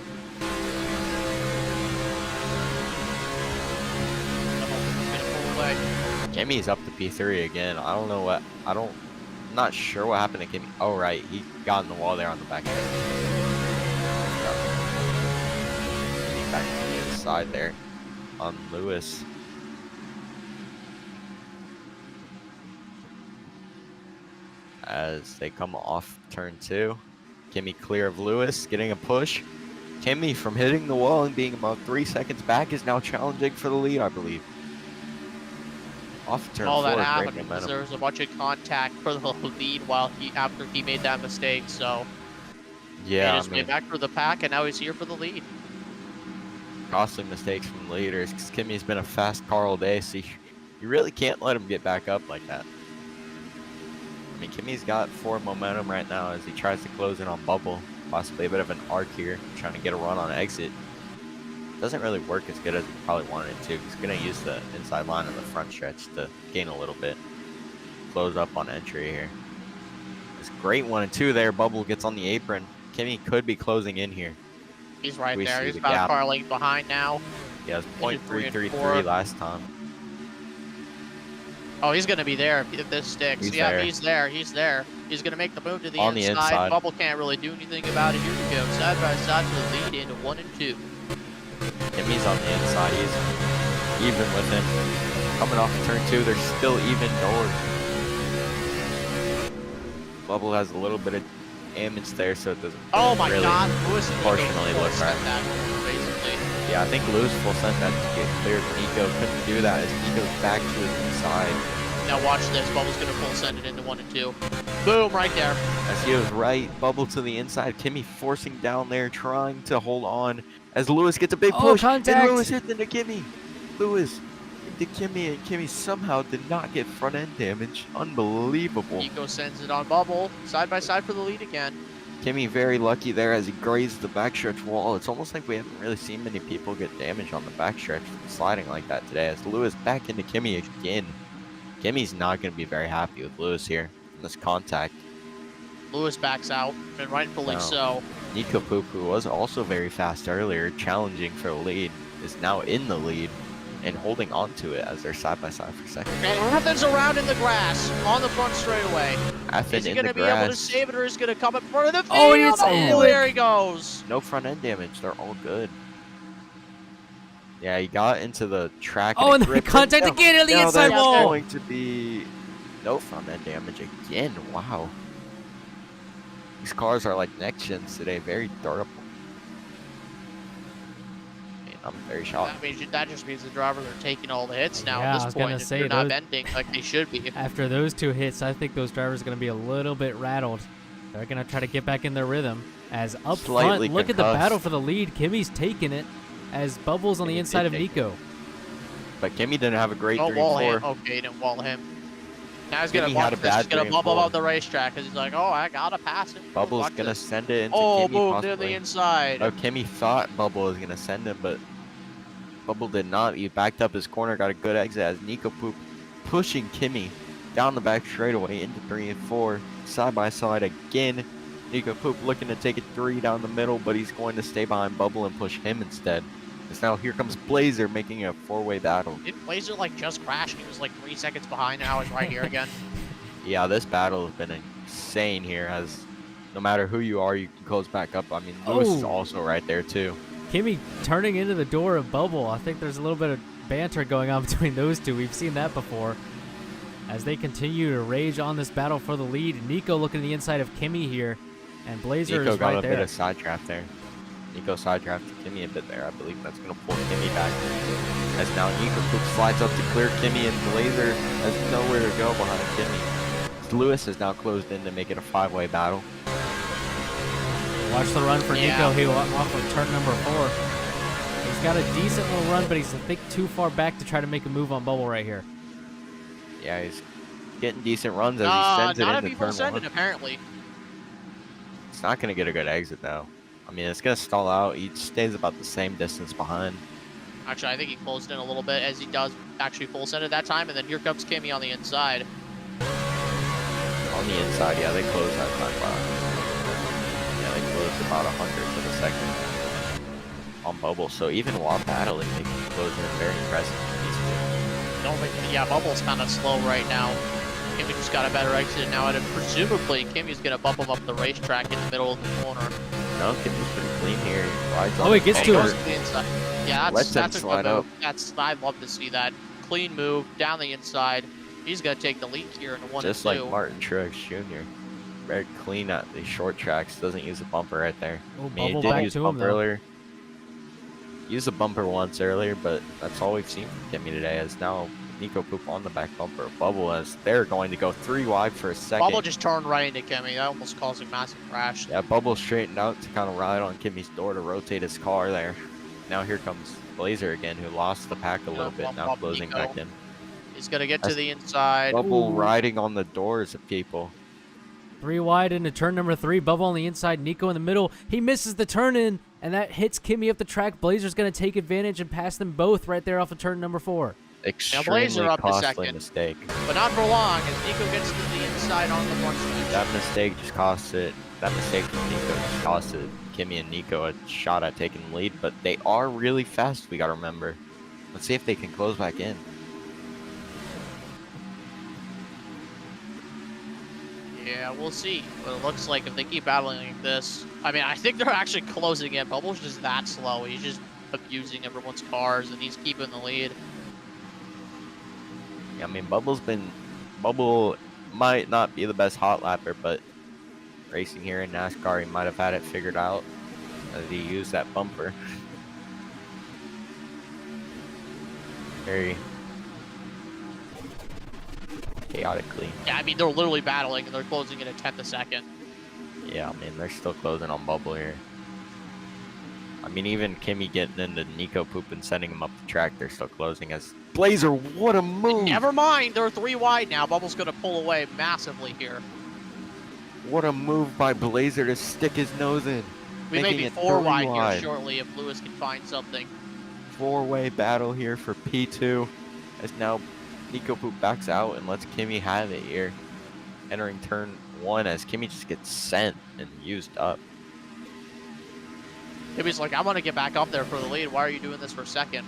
Kimmy's up to P3 again. I don't know what. I'm not sure what happened to Kimmy. Oh, right. He got in the wall there on the back stretch. Back to the inside there on Lewis. As they come off turn 2. Kimmy clear of Lewis, getting a push. Kimmy, from hitting the wall and being about 3 seconds back, is now challenging for the lead, I believe. Off turn 4, that great happened because momentum. there was a bunch of contact for the lead after he made that mistake. So Yeah, he just made back for the pack, and now he's here for the lead. Costly mistakes from leaders, because Kimmy's been a fast car all day, so you really can't let him get back up like that. I mean, Kimmy's got forward momentum right now as he tries to close in on Bubble. Possibly a bit of an arc here, trying to get a run on exit. Doesn't really work as good as he probably wanted it to. He's going to use the inside line in the front stretch to gain a little bit. Close up on entry here. It's great 1 and 2 there. Bubble gets on the apron. Kimmy could be closing in here. He's right We there. see He's the about gap. a car length behind now. He has Into 3 and 4. .333 last time. Oh, he's going to be there if this sticks. He's Yeah, there. he's there. He's there. He's going to make the move to the On the inside. Bubble can't really do anything about it. Here we go. Side by side to the lead into 1 and 2. Kimmy's on the inside. He's even with him. Coming off of turn 2, they're still even doors. Bubble has a little bit of damage there, so it doesn't Oh my really God. Lewis and Nico proportionally look forced right. that, basically. Yeah, I think Lewis full sent that to get cleared. Nico couldn't do that as Nico's back to his inside. Now watch this. Bubble's going to full send it into 1 and 2. Boom, right there. As he was right, Bubble to the inside. Kimmy forcing down there, trying to hold on. As Lewis gets a big push, contact. and Lewis hits into Kimmy. Lewis into Kimmy, and Kimmy somehow did not get front end damage. Unbelievable. Nico sends it on Bubble. Side by side for the lead again. Kimmy very lucky there as he grazed the backstretch wall. It's almost like we haven't really seen many people get damage on the backstretch sliding like that today. As Lewis back into Kimmy again. Kimmy's not going to be very happy with Lewis here in this contact. Lewis backs out, and rightfully No. so. Nico Poop, who was also very fast earlier, challenging for the lead, is now in the lead and holding on to it as they're side by side for second. And Athen's around in the grass on the front straightaway. Athen Is he in going the to be able to grass. save it, or is he going to come in front of the field? Oh, and it's Oh, there he goes. No front end damage. They're all good. Yeah, he got into the track. Oh, and then gripped it. contact No, again in the no, inside there's wall. going to be no front end damage again. Wow. These cars are like next gens today. Very durable. Man, I'm very shocked. That just means the drivers are taking all the hits now Yeah, I at was this gonna point. If say they're not those- bending like they should be. After those 2 hits, I think those drivers are going to be a little bit rattled. They're going to try to get back in their rhythm. As up Slightly front, look at the concussed. battle for the lead. Kimmy's taking it as Bubble's on the Kimmy inside did of take Nico. But Kimmy didn't have a great Don't 3 wall and 4. him. Okay, he didn't wall him. Now he's going Kimmy to had a bad he's going 3 to and bubble 4. out the racetrack because he's like, oh, I got to pass him. Bubble's Watch going to this. send it into Oh, Kimmy boom, near the possibly. inside. Oh, Kimmy thought Bubble was going to send him, but Bubble did not. He backed up his corner, got a good exit as Nico Poop pushing Kimmy down the back straightaway into 3 and 4. Side by side again. Nico Poop looking to take a 3 down the middle, but he's going to stay behind Bubble and push him instead. As now here comes Blazer making a 4-way battle. Didn't Blazer like just crash? He was like 3 seconds behind. Now he's right here again. Yeah, this battle has been insane here as no matter who you are, you can close back up. I mean, Lewis is Oh. also right there too. Kimmy turning into the door of Bubble. I think there's a little bit of banter going on between those two. We've seen that before. As they continue to rage on this battle for the lead. Nico looking to the inside of Kimmy here. And Blazer Nico is got right a there. bit of side draft there. Nico side drafted Kimmy a bit there. I believe that's going to pull Kimmy back. As now Nico Poop slides up to clear Kimmy, and Blazer has nowhere to go behind Kimmy. Lewis has now closed in to make it a 5-way battle. Watch the run for Yeah. Nico. He off of turn number 4. He's got a decent little run, but he's I think too far back to try to make a move on Bubble right here. Yeah, he's getting decent runs as he sends it not if into he full turn send it, one. apparently. It's not going to get a good exit, though. I mean, it's going to stall out. He stays about the same distance behind. Actually, I think he closed in a little bit as he does actually full send it that time, and then here comes Kimmy on the inside. On the inside, yeah, they closed that time by. Yeah, they closed about 100 to the second on Bubble. So even while battling, they can close in very impressive for these two. Don't think, yeah, Bubble's kind of slow right now. Kimmy just got a better exit now, and presumably Kimmy's gonna bump him up the racetrack in the middle of the corner. No, Kimmy's pretty clean here. He rides Oh, on he the gets to bumper. it. The inside. Yeah, Lets him that's a slide good move. up. I'd love to see that. Clean move down the inside. He's gonna take the lead here in a 1 Just and like 2. Martin Truex Jr. Very clean at the short tracks. Doesn't use a bumper right there. Oh, I mean, he Bubble did back use to him, bumper though. earlier. Used a bumper once earlier, but that's all we've seen from Kimmy today. Is now Nico Poop on the back bumper. Bubble as they're going to go 3 wide for a second. Bubble just turned right into Kimmy. That almost caused a massive crash. Yeah, Bubble straightened out to kind of ride on Kimmy's door to rotate his car there. Now here comes Blazer again, who lost the pack a little bit, bump now up closing Nico. back in. He's gonna get to That's the inside. Bubble Ooh. riding on the doors of people. 3 wide into turn number 3. Bubble on the inside. Nico in the middle. He misses the turn in, and that hits Kimmy up the track. Blazer's going to take advantage and pass them both right there off of turn number 4. Extremely Blazer up to costly second. mistake. But not for long, as Nico gets to the inside on the front stretch. That mistake just cost it. That mistake from Nico just costed Kimmy and Nico a shot at taking the lead, but they are really fast, we got to remember. Let's see if they can close back in. Yeah, we'll see. But it looks like if they keep battling like this, I mean, I think they're actually closing in. Bubble's just that slow. He's just abusing everyone's cars, and he's keeping the lead. Yeah, I mean, Bubble might not be the best hot lapper, but racing here in NASCAR, he might have had it figured out as he used that bumper. Very chaotically. Yeah, I mean, they're literally battling, and they're closing in a 10th a second. Yeah, I mean, they're still closing on Bubble here. I mean, even Kimmy getting into Nico Poop and sending him up the track, they're still closing as Blazer. What a move! Never mind, they're 3 wide now. Bubble's going to pull away massively here. What a move by Blazer to stick his nose in. We may making be it 4 3 wide wide. here shortly if Lewis can find something. 4-way battle here for P2 as now Nico Poop backs out and lets Kimmy have it here. Entering turn 1 as Kimmy just gets sent and used up. Kimmy's like, I want to get back up there for the lead. Why are you doing this for second?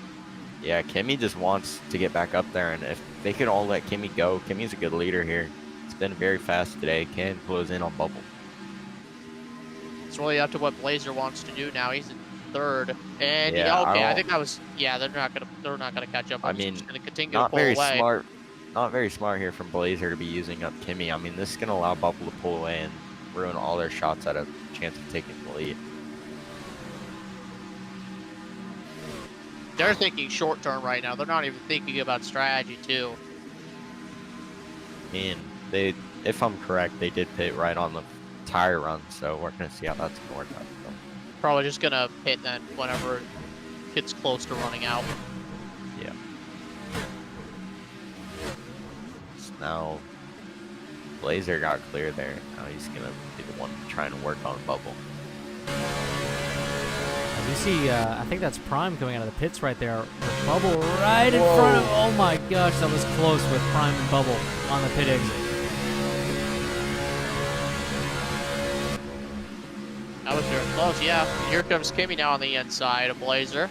Yeah, Kimmy just wants to get back up there, and if they could all let Kimmy go, Kimmy's a good leader here. It's been very fast today. Can close in on Bubble. It's really up to what Blazer wants to do now. He's in 3rd, and Yeah, okay, I I think that was they're not gonna catch up. I Bubble's mean, just gonna continue to Not pull very away. smart. Not very smart here from Blazer to be using up Kimmy. I mean, this is going to allow Bubble to pull away and ruin all their shots at a chance of taking the lead. They're thinking short term right now. They're not even thinking about strategy too. I mean, if I'm correct, they did pit right on the tire run, so we're going to see how that's going to work out. So, Probably just gonna hit then whenever it gets close to running out. yeah. So now, Blazer got clear there. Now he's going to be the one trying to work on Bubble. As you see, I think that's Prime coming out of the pits right there. With Bubble right in front of. Oh my gosh, that was close with Prime and Bubble on the pit exit. That was very close, yeah. Here comes Kimmy now on the inside of Blazer.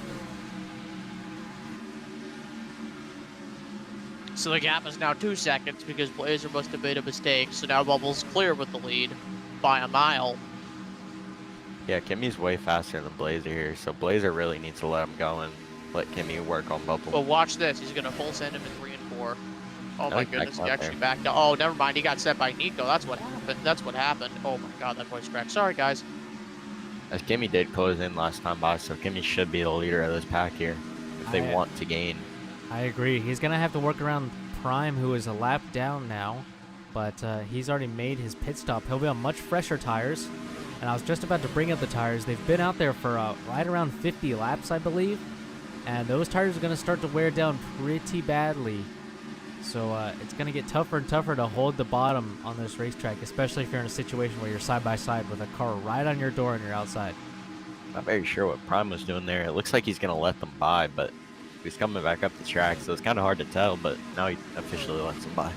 So the gap is now 2 seconds because Blazer must have made a mistake. So now Bubble's clear with the lead by a mile. Yeah, Kimmy's way faster than Blazer here, so Blazer really needs to let him go and let Kimmy work on Bubble. But watch this. He's going to full send him in 3 and 4. Oh No, my he backed goodness, he out actually there. backed out. Oh, never mind. He got set by Nico. That's what happened. That's what happened. Oh my god, that voice cracked. Sorry, guys. As Kimmy did close in last time by, so Kimmy should be the leader of this pack here if they want to gain. I agree. He's going to have to work around Prime, who is a lap down now, but he's already made his pit stop. He'll be on much fresher tires, and I was just about to bring up the tires. They've been out there for right around 50 laps, I believe, and those tires are going to start to wear down pretty badly So it's going to get tougher and tougher to hold the bottom on this racetrack, especially if you're in a situation where you're side by side with a car right on your door and you're outside. Not very sure what Prime was doing there. It looks like he's going to let them by, but he's coming back up the track, so it's kind of hard to tell, but now he officially lets them by.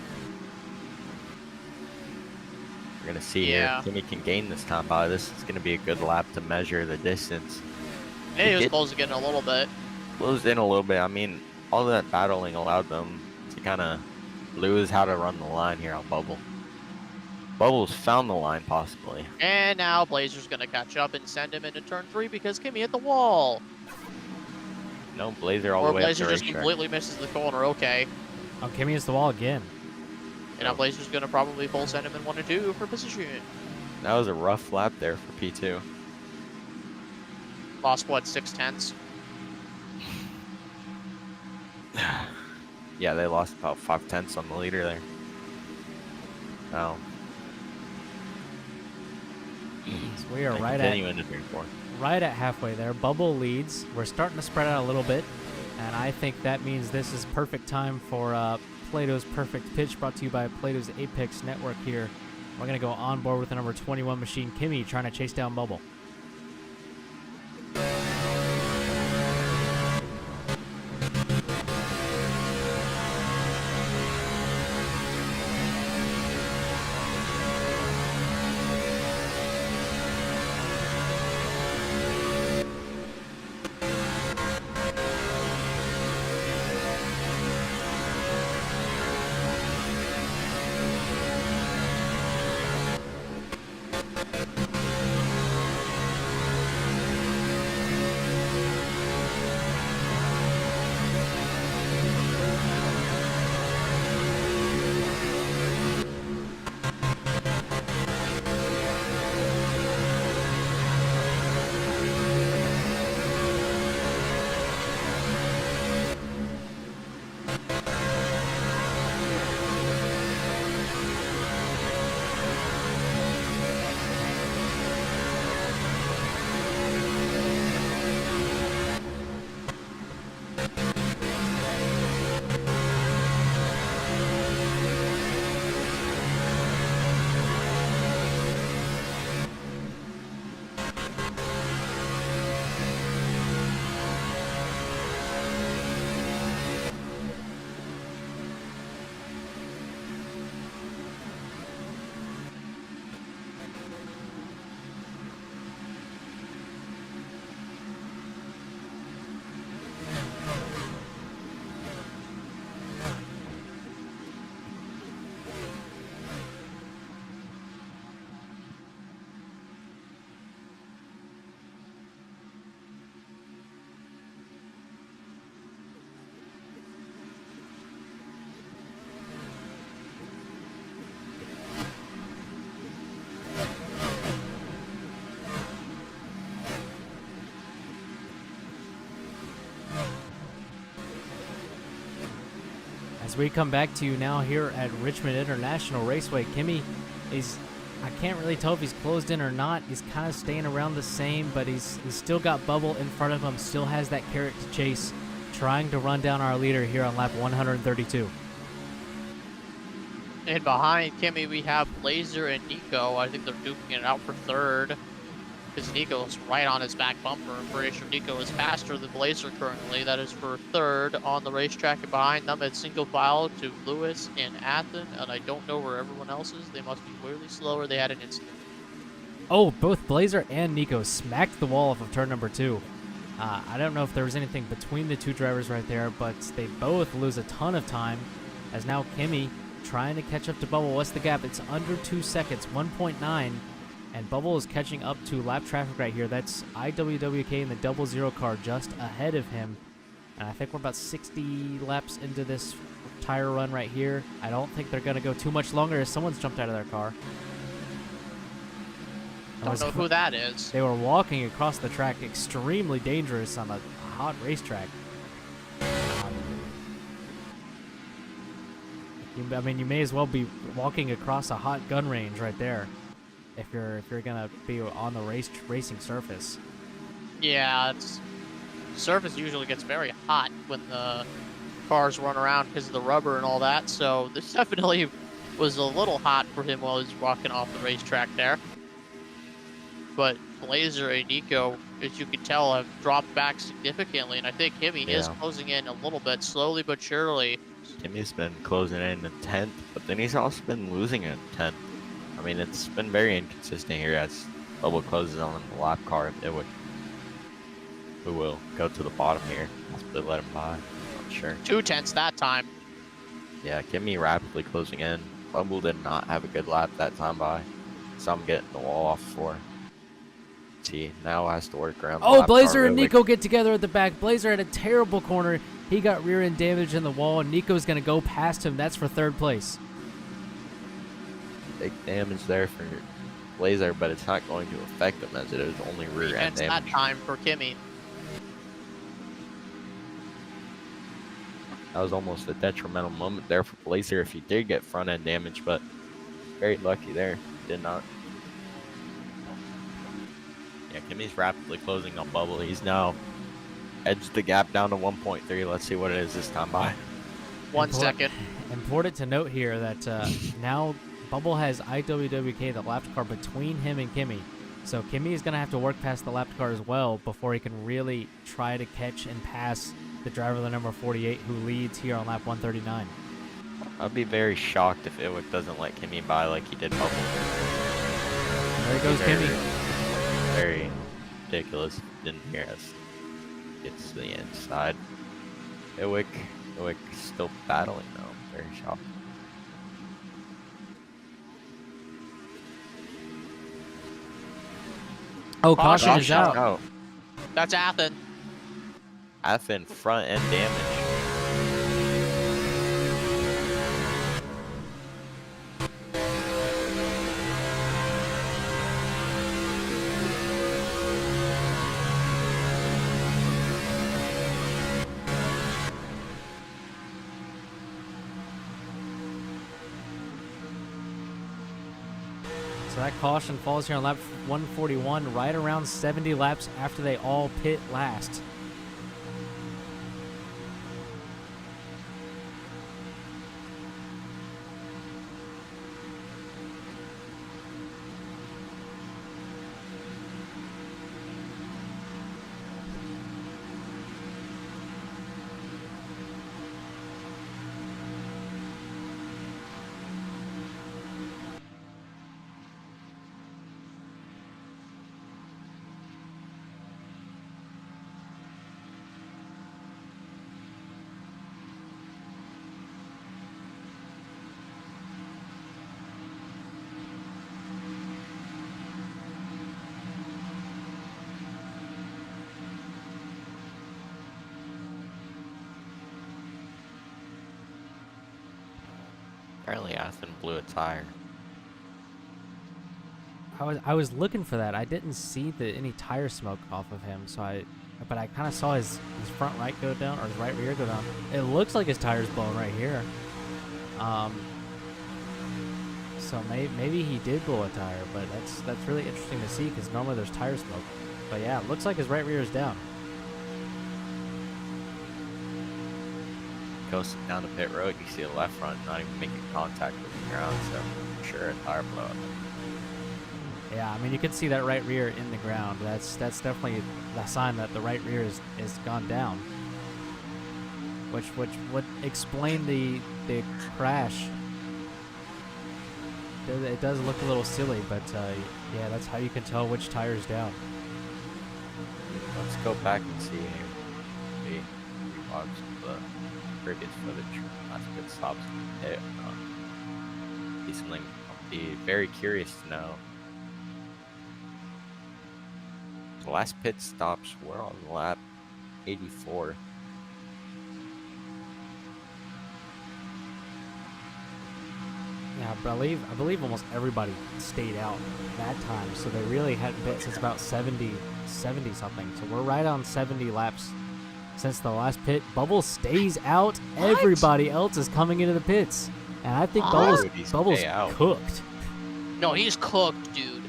We're going to see here if Kimmy can gain this time by. This is going to be a good lap to measure the distance. Maybe he was closing in a little bit. Closed in a little bit. I mean, all that battling allowed them to kind of lose how to run the line here on Bubble. Bubble's found the line, possibly. And now Blazer's going to catch up and send him into turn 3 because Kimmy hit the wall. No, Blazer all the way up the Blazer just racetrack. completely misses the corner. Okay. Oh, Kimmy hits the wall again. And now Blazer's going to probably full send him in 1 and 2 for position. That was a rough lap there for P2. Lost, what, 6/10? Yeah, they lost about 5/10 on the leader there. Oh. So we are right at halfway there. Bubble leads. We're starting to spread out a little bit, and I think that means this is perfect time for Plato's Perfect Pitch, brought to you by Plato's Apex Network here. We're going to go on board with the number 21 machine, Kimmy, trying to chase down Bubble. As we come back to you now here at Richmond International Raceway, Kimmy is, I can't really tell if he's closed in or not. He's kind of staying around the same, but he's still got Bubble in front of him, still has that carrot to chase, trying to run down our leader here on lap 132. And behind Kimmy, we have Blazer and Nico. I think they're duking it out for third because Nico's right on his back bumper. I'm pretty sure Nico is faster than Blazer currently. That is for third on the racetrack. And behind them, it's single file to Lewis and Athen. And I don't know where everyone else is. They must be clearly slower. They had an incident. Oh, both Blazer and Nico smacked the wall off of turn number 2. I don't know if there was anything between the two drivers right there, but they both lose a ton of time as now Kimmy trying to catch up to Bubble. What's the gap? It's under 2 seconds, 1.9. And Bubble is catching up to lap traffic right here. That's IWWK in the 00 car just ahead of him. And I think we're about 60 laps into this tire run right here. I don't think they're going to go too much longer as someone's jumped out of their car. Don't know who that is. They were walking across the track, extremely dangerous on a hot racetrack. I mean, you may as well be walking across a hot gun range right there. If you're gonna be on the racing surface. Yeah, the surface usually gets very hot when the cars run around because of the rubber and all that. So this definitely was a little hot for him while he was walking off the racetrack there. But Blazer and Nico, as you can tell, have dropped back significantly, and I think Kimmy is closing in a little bit, slowly but surely. Kimmy's been closing in 10th, but then he's also been losing in 10th. I mean, it's been very inconsistent here as Bubba closes on the lap car of Iwick, who will go to the bottom here. Possibly let him by. Not sure. 2/10 that time. Yeah, Kimmy rapidly closing in. Bumble did not have a good lap that time by. So I'm getting the wall off for. He now has to work around the Oh, lap Blazer car and really Nico get together at the back. Blazer had a terrible corner. He got rear end damage in the wall, and Nico's going to go past him. That's for 3rd place. big damage there for Blazer, but it's not going to affect him as it is only rear end damage. That time for Kimmy. That was almost a detrimental moment there for Blazer if he did get front end damage, but very lucky there. Did not. Yeah, Kimmy's rapidly closing on Bubble. He's now edged the gap down to 1.3. Let's see what it is this time by. 1 second. Important to note here that now Bubble has IWWK, the lapped car, between him and Kimmy. So Kimmy is going to have to work past the lapped car as well before he can really try to catch and pass the driver, the number 48, who leads here on lap 139. I'd be very shocked if Iwick doesn't let Kimmy by like he did Bubble. There goes Kimmy. Very ridiculous. Didn't hear us. Gets to the inside. Iwick still battling though. Very shocked. Oh, caution is out. Oh, That's Athen. Athen front end damage. So that caution falls here on lap 141, right around 70 laps after they all pit last. Apparently Athen blew a tire. I was looking for that. I didn't see any tire smoke off of him, but I kind of saw his front right go down, or his right rear go down. It looks like his tire's blown right here. So maybe he did blow a tire, but that's really interesting to see because normally there's tire smoke. But yeah, it looks like his right rear is down. Goes down the pit road, you see the left front not even making contact with the ground, so I'm sure a tire blow up. Yeah, I mean you can see that right rear in the ground. That's definitely a sign that the right rear is gone down. Which would explain the crash. It does look a little silly, but yeah, that's how you can tell which tire's down. Let's go back and see the relogs of the previous footage. Last pit stops. Be something I'll be very curious to know. The last pit stops were on lap 84. Yeah, but I believe almost everybody stayed out that time, so they really hadn't been since about 70 something. So we're right on 70 laps since the last pit. Bubble stays out. What? Everybody else is coming into the pits, and I think Bubbles cooked. No, he's cooked, dude.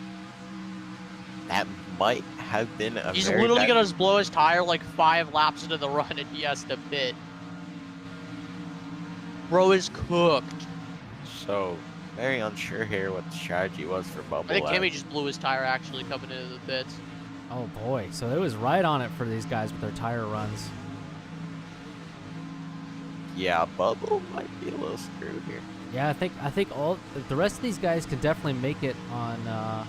That might have been He's literally gonna blow his tire like 5 laps into the run, and he has to pit. Bro is cooked. So, very unsure here what the strategy was for Bubble. I think Kimmy just blew his tire actually coming into the pits. Oh boy, so it was right on it for these guys with their tire runs. Yeah, Bubble might be a little screwed here. Yeah, I think all the rest of these guys can definitely make it on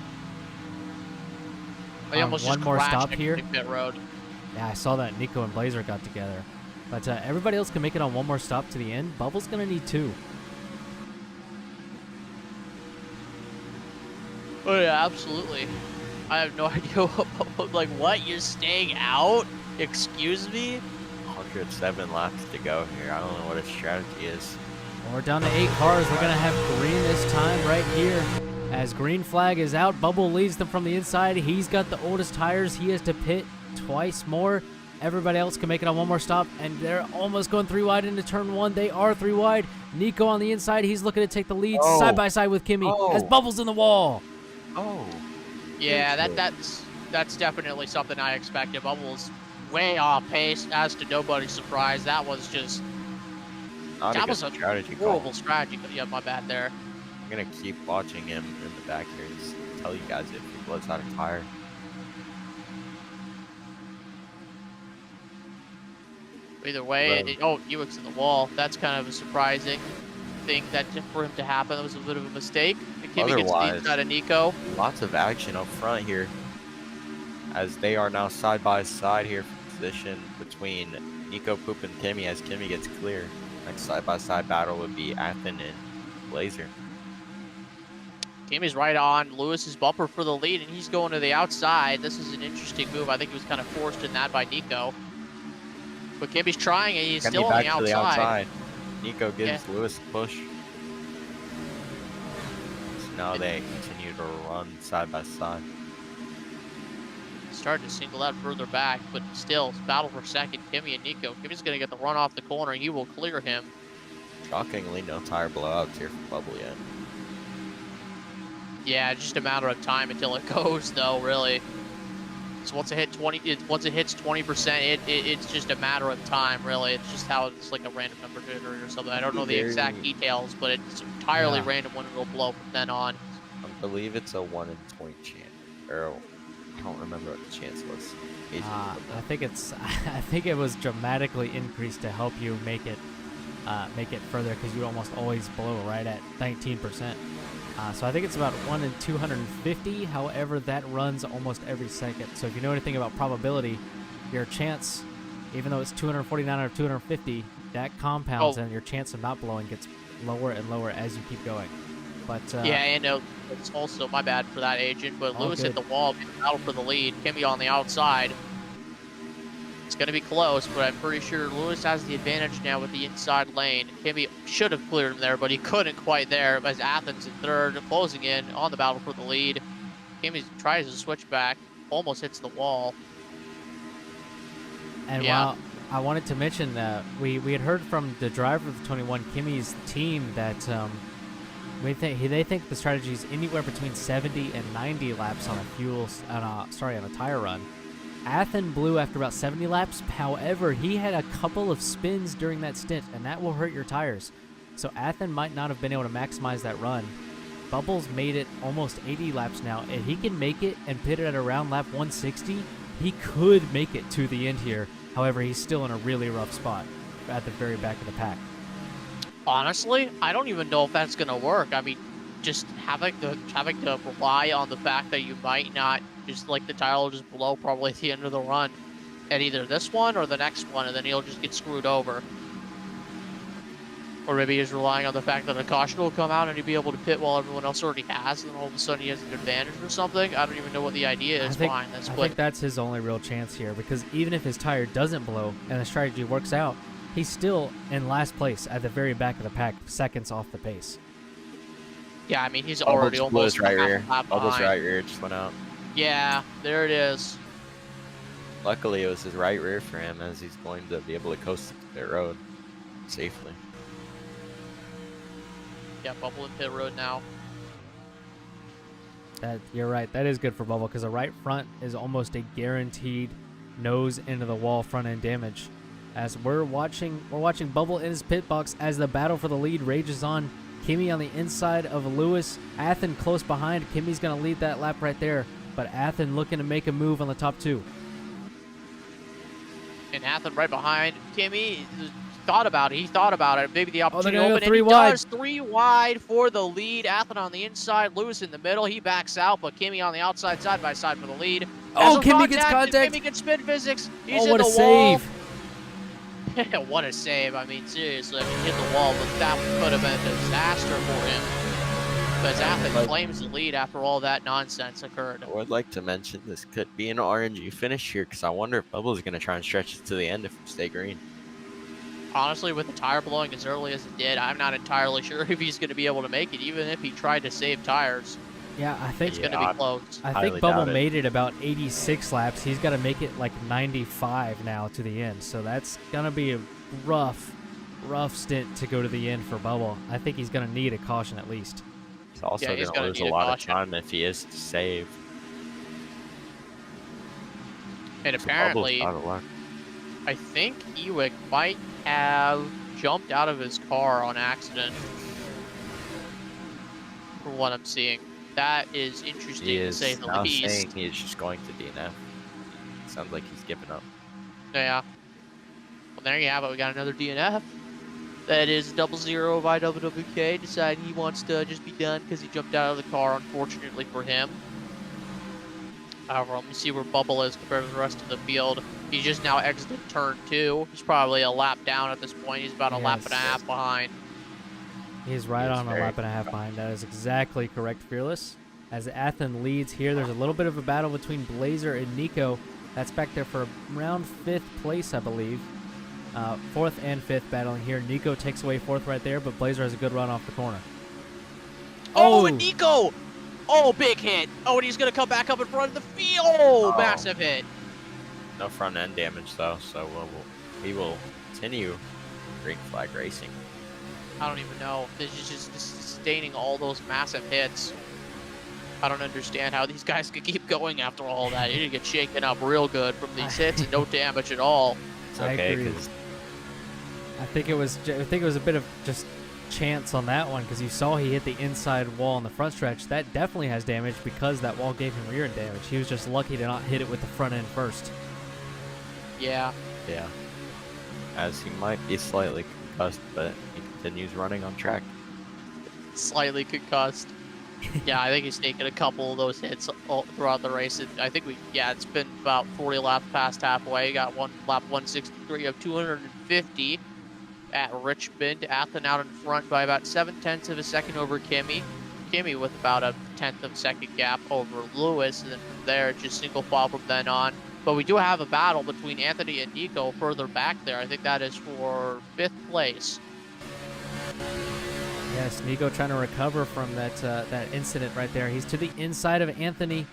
They almost one just more crashed stop next here. to pit road. Yeah, I saw that Nico and Blazer got together. But everybody else can make it on one more stop to the end. Bubble's going to need 2. Oh yeah, absolutely. I have no idea like what, you're staying out? Excuse me? 107 laps to go here. I don't know what his strategy is. We're down to 8 cars. We're going to have green this time right here. As green flag is out, Bubble leads them from the inside. He's got the oldest tires. He has to pit twice more. Everybody else can make it on one more stop, and they're almost going 3 wide into turn 1. They are 3 wide. Nico on the inside. He's looking to take the lead side by side with Kimmy as Bubble's in the wall. Oh. Yeah, that's definitely something I expected. Bubble's way off pace, as to nobody's surprise. That was just That was a strategy horrible strategy. Yeah, my bad there. I'm gonna keep watching him in the back here and just tell you guys if he blows out a tire. Either way, Ewick's in the wall. That's kind of a surprising thing that for him to happen. That was a bit of a mistake. Kimmy gets the inside of Nico. Lots of action up front here, as they are now side by side here for position between Nico, Poop, and Kimmy as Kimmy gets clear. Next side by side battle would be Athen and Blazer. Kimmy's right on Lewis's bumper for the lead, and he's going to the outside. This is an interesting move. I think he was kind of forced in that by Nico. But Kimmy's trying, and he's Kimmy still on back the to the outside. Nico gives Lewis a push. So now they continue to run side by side. Starting to single out further back, but still, it's battle for second. Kimmy and Nico. Kimmy's going to get the run off the corner, and he will clear him. Shockingly, no tire blowouts here for Bubble yet. Yeah, just a matter of time until it goes, though, really. So once it hits 20%, it's just a matter of time, really. It's just how it's like a random number generator or something. I don't know the exact details, but it's entirely random when it'll blow from then on. I believe it's a 1 in 20 chance, or I don't remember what the chance was. I think it was dramatically increased to help you make it further, because you almost always blow right at 19%. So I think it's about 1 in 250. However, that runs almost every second. So if you know anything about probability, your chance, even though it's 249 out of 250, that compounds, and your chance of not blowing gets lower and lower as you keep going. But yeah, and it's also my bad for that, agent. But Lewis hit the wall, battle for the lead. Kimmy on the outside. It's going to be close, but I'm pretty sure Lewis has the advantage now with the inside lane. Kimmy should have cleared him there, but he couldn't quite there, as Athens in third, closing in on the battle for the lead. Kimmy tries to switch back, almost hits the wall. And while I wanted to mention that we had heard from the driver of the 21, Kimmy's team, that they think the strategy is anywhere between 70 and 90 laps on a tire run. Athen blew after about 70 laps. However, he had a couple of spins during that stint, and that will hurt your tires. So Athen might not have been able to maximize that run. Bubbles made it almost 80 laps now. If he can make it and pit it at around lap 160, he could make it to the end here. However, he's still in a really rough spot at the very back of the pack. Honestly, I don't even know if that's going to work. I mean, just having to rely on the fact that you might not, just like the tire will just blow probably at the end of the run at either this one or the next one, and then he'll just get screwed over. Or maybe he's relying on the fact that a caution will come out and he'll be able to pit while everyone else already has, and then all of a sudden he has an advantage or something. I don't even know what the idea is behind this. I think that's his only real chance here, because even if his tire doesn't blow and the strategy works out, he's still in last place at the very back of the pack, seconds off the pace. Yeah, I mean, he's already almost right rear. Bubbles right rear just went out. Yeah, there it is. Luckily, it was his right rear for him, as he's going to be able to coast the pit road safely. Yeah, Bubble in pit road now. You're right. That is good for Bubble, because the right front is almost a guaranteed nose into the wall front end damage. as we're watching Bubble in his pit box as the battle for the lead rages on. Kimi on the inside of Lewis. Athen close behind. Kimi's going to lead that lap right there, but Athen looking to make a move on the top 2. And Athen right behind Kimi. Thought about it. He thought about it. Maybe the opportunity they're open. gonna go 3 and he wide. does 3 wide for the lead. Athen on the inside. Lewis in the middle. He backs out, but Kimi on the outside, side by side for the lead. Oh, Kimi gets contact. Kimi gets spin physics. He's Oh, in what the a wall. save. What a save. I mean, seriously. I mean, hit the wall, but that could have been a disaster for him. Because Athen claims the lead after all that nonsense occurred. I would like to mention this could be an RNG finish here, because I wonder if Bubba's going to try and stretch it to the end if we stay green. Honestly, with the tire blowing as early as it did, I'm not entirely sure if he's going to be able to make it, even if he tried to save tires. Yeah, I think It's going to be close. I highly think Bubble doubt it. made it about 86 laps. He's got to make it like 95 now to the end. So that's going to be a rough stint to go to the end for Bubble. I think he's going to need a caution at least. He's also he's going to gonna lose a need a lot caution. of time if he is to save. And So apparently, Bubba's out of luck. I think Ewick might have jumped out of his car on accident. For what I'm seeing. That is interesting He to is say the now least. saying he is just going to DNF. Sounds like he's giving up. Yeah. Well, there you have it. We got another DNF. That is 00 by WWK deciding he wants to just be done because he jumped out of the car, unfortunately for him. However, let me see where Bubble is compared to the rest of the field. He's just now exited turn 2. He's probably a lap down at this point. He's about a lap and a half behind. He's right He is on a very lap and a half behind. That is exactly correct, Fearless. As Athen leads here, there's a little bit of a battle between Blazer and Nico. That's back there for around 5th place, I believe. 4th and 5th battling here. Nico takes away 4th right there, but Blazer has a good run off the corner. Oh, and Nico! Oh, big hit. Oh, and he's going to come back up in front of the field. Oh, massive hit. No front end damage though, so we will continue green flag racing. I don't even know. This is just sustaining all those massive hits. I don't understand how these guys could keep going after all that. You need to get shaken up real good from these hits and no damage at all. It's I okay agree. because I think it was a bit of just chance on that one because you saw he hit the inside wall on the front stretch. That definitely has damage because that wall gave him rear end damage. He was just lucky to not hit it with the front end first. Yeah. yeah, as he might be slightly concussed, but he continues running on track. Slightly concussed. Yeah, I think he's taken a couple of those hits all throughout the race. I think it's been about 40 laps past halfway. Got one lap 163 of 250 at Richmond. Athen out in front by about 7/10 of a second over Kimi. Kimi with about a 1/10 of a second gap over Lewis, and then from there just single file from then on. But we do have a battle between Anthony and Nico further back there. I think that is for 5th place. Yes, Nico trying to recover from that incident right there. He's to the inside of Anthony,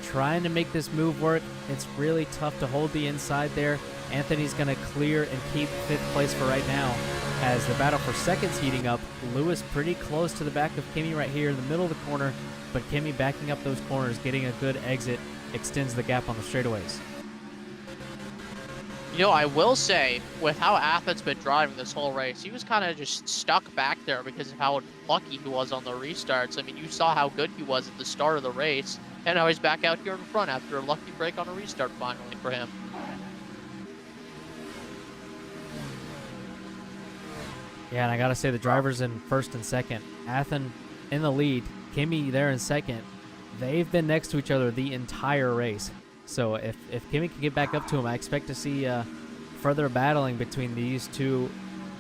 trying to make this move work. It's really tough to hold the inside there. Anthony's going to clear and keep 5th place for right now as the battle for second's heating up. Lewis pretty close to the back of Kimi right here in the middle of the corner, but Kimi backing up those corners, getting a good exit, extends the gap on the straightaways. You know, I will say, with how Athen's been driving this whole race, he was kind of just stuck back there because of how lucky he was on the restarts. I mean, you saw how good he was at the start of the race, and now he's back out here in front after a lucky break on a restart finally for him. Yeah, and I got to say the drivers in 1st and 2nd. Athen in the lead, Kimi there in 2nd. They've been next to each other the entire race. So if Kimi can get back up to him, I expect to see further battling between these two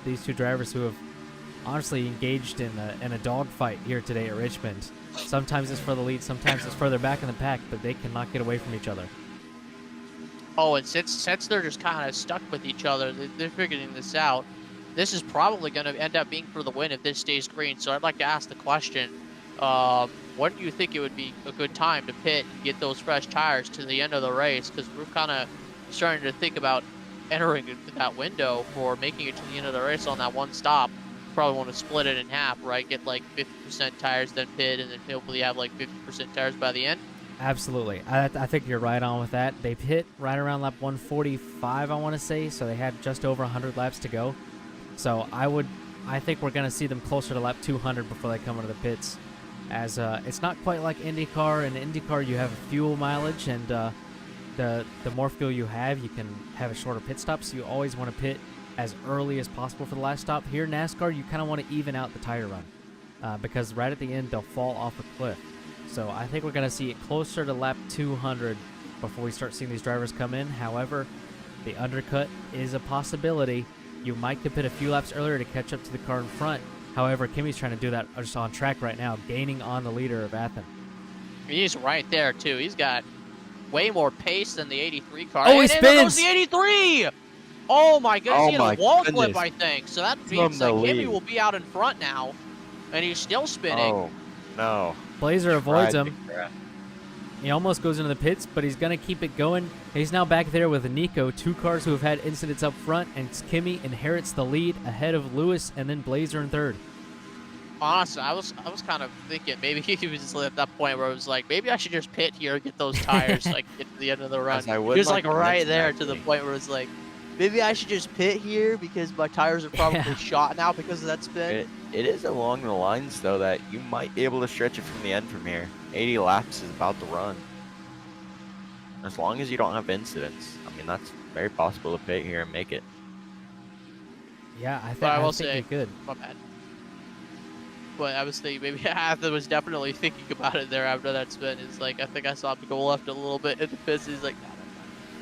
drivers who have honestly engaged in a dogfight here today at Richmond. Sometimes it's for the lead, sometimes it's further back in the pack, but they cannot get away from each other. Oh, and since they're just kind of stuck with each other, they're figuring this out. This is probably going to end up being for the win if this stays green. So I'd like to ask the question, when do you think it would be a good time to pit and get those fresh tires to the end of the race? Because we're kind of starting to think about entering that window for making it to the end of the race on that one stop. Probably want to split it in half, right? Get like 50% tires, then pit, and then hopefully have like 50% tires by the end. Absolutely. I think you're right on with that. They've hit right around lap 145, I want to say, so they had just over 100 laps to go. So I think we're going to see them closer to lap 200 before they come into the pits. As it's not quite like IndyCar. In IndyCar, you have fuel mileage, and the more fuel you have, you can have a shorter pit stop, so you always want to pit as early as possible for the last stop. Here in NASCAR, you kind of want to even out the tire run because right at the end, they'll fall off a cliff. So I think we're going to see it closer to lap 200 before we start seeing these drivers come in. However, the undercut is a possibility. You might could pit a few laps earlier to catch up to the car in front. However, Kimi's trying to do that just on track right now, gaining on the leader of Athens. He's right there, too. He's got way more pace than the 83 car. Oh, he and spins! There goes the 83! Oh, my goodness. Oh he my had a wall goodness. flip, I think. So that From means the that Kimi lead. will be out in front now. And he's still spinning. Oh, no. Blazer avoids Tried him. to grab. He almost goes into the pits, but he's going to keep it going. He's now back there with Nico, two cars who have had incidents up front, and Kimi inherits the lead ahead of Lewis and then Blazer in third. Honestly, I was kind of thinking maybe he was just at that point where it was like, maybe I should just pit here, get those tires, like get to the end of the run. As I He would was like like to right mention, there to the actually. point where it's like, maybe I should just pit here because my tires are probably Yeah. shot now because of that spin. It is along the lines, though, that you might be able to stretch it from the end from here. 80 laps is about the run. As long as you don't have incidents. I mean, that's very possible to pit here and make it. Yeah, I But I will think say- you could. My bad. But I was thinking maybe Athens was definitely thinking about it there after that spin. It's like, I think I saw him go left a little bit in the pits. He's like,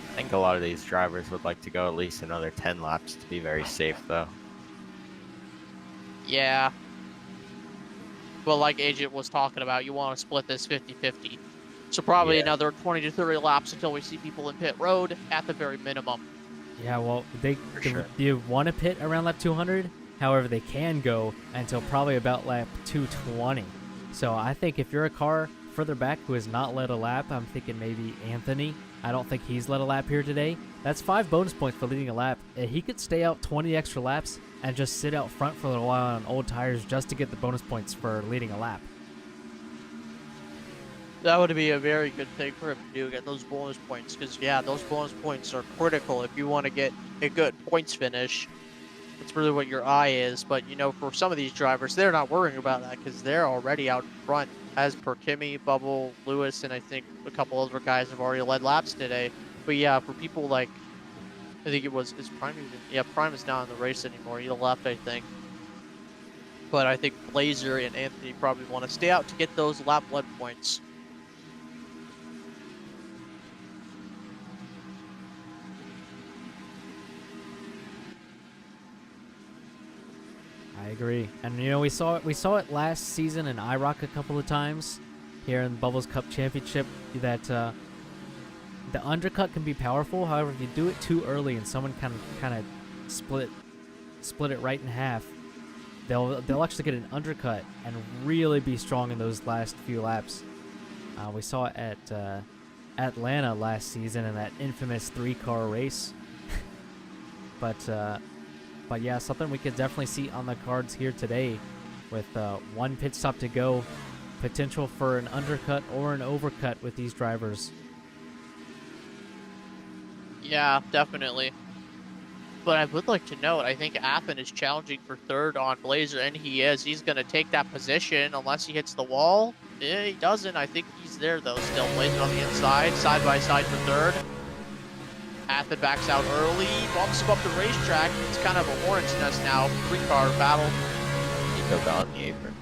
I think a lot of these drivers would like to go at least another 10 laps to be very safe, though. yeah. Well, like Agent was talking about, you want to split this 50-50. So probably Yeah. another 20 to 30 laps until we see people in pit road at the very minimum. Yeah, well, sure. you want to pit around lap 200. However, they can go until probably about lap 220. So I think if you're a car further back who has not led a lap, I'm thinking maybe Anthony. I don't think he's led a lap here today. That's 5 bonus points for leading a lap. He could stay out 20 extra laps and just sit out front for a little while on old tires just to get the bonus points for leading a lap. That would be a very good thing for him to do, get those bonus points. Because, yeah, those bonus points are critical if you want to get a good points finish. It's really what your eye is. But, you know, for some of these drivers, they're not worrying about that because they're already out in front. As per Kimi, Bubble, Lewis, and I think a couple other guys have already led laps today. But, yeah, for people like, I think it was, is Prime even? Yeah, Prime is not in the race anymore. He left, I think. But I think Blazer and Anthony probably want to stay out to get those lap lead points. I agree. And you know, we saw it last season in IROC a couple of times here in Bubbles Cup Championship that the undercut can be powerful. However, if you do it too early and someone kind of split it right in half, they'll actually get an undercut and really be strong in those last few laps. We saw it at Atlanta last season in that infamous 3-car race. But yeah, something we could definitely see on the cards here today with 1 pit stop to go. Potential for an undercut or an overcut with these drivers. Yeah, definitely. But I would like to note, I think Athens is challenging for third on Blazer, and he is. He's going to take that position unless he hits the wall. Yeah, he doesn't. I think he's there, though, still. Blazer on the inside, side by side for third. Athens backs out early, bumps him up the racetrack. It's kind of a hornet's nest now. 3-car battle. Nico got on the apron.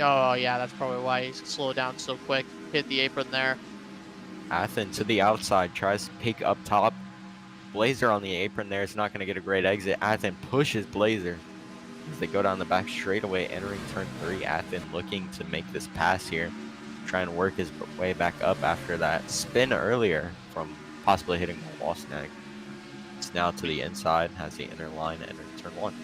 Oh, yeah, that's probably why he's slowed down so quick. Hit the apron there. Athens to the outside, tries to peek up top. Blazer on the apron there is not going to get a great exit. Athens pushes Blazer as they go down the back straightaway, entering turn 3. Athens looking to make this pass here, trying to work his way back up after that spin earlier from possibly hitting the wall snag. It's now to the inside, has the inner line entering turn 1.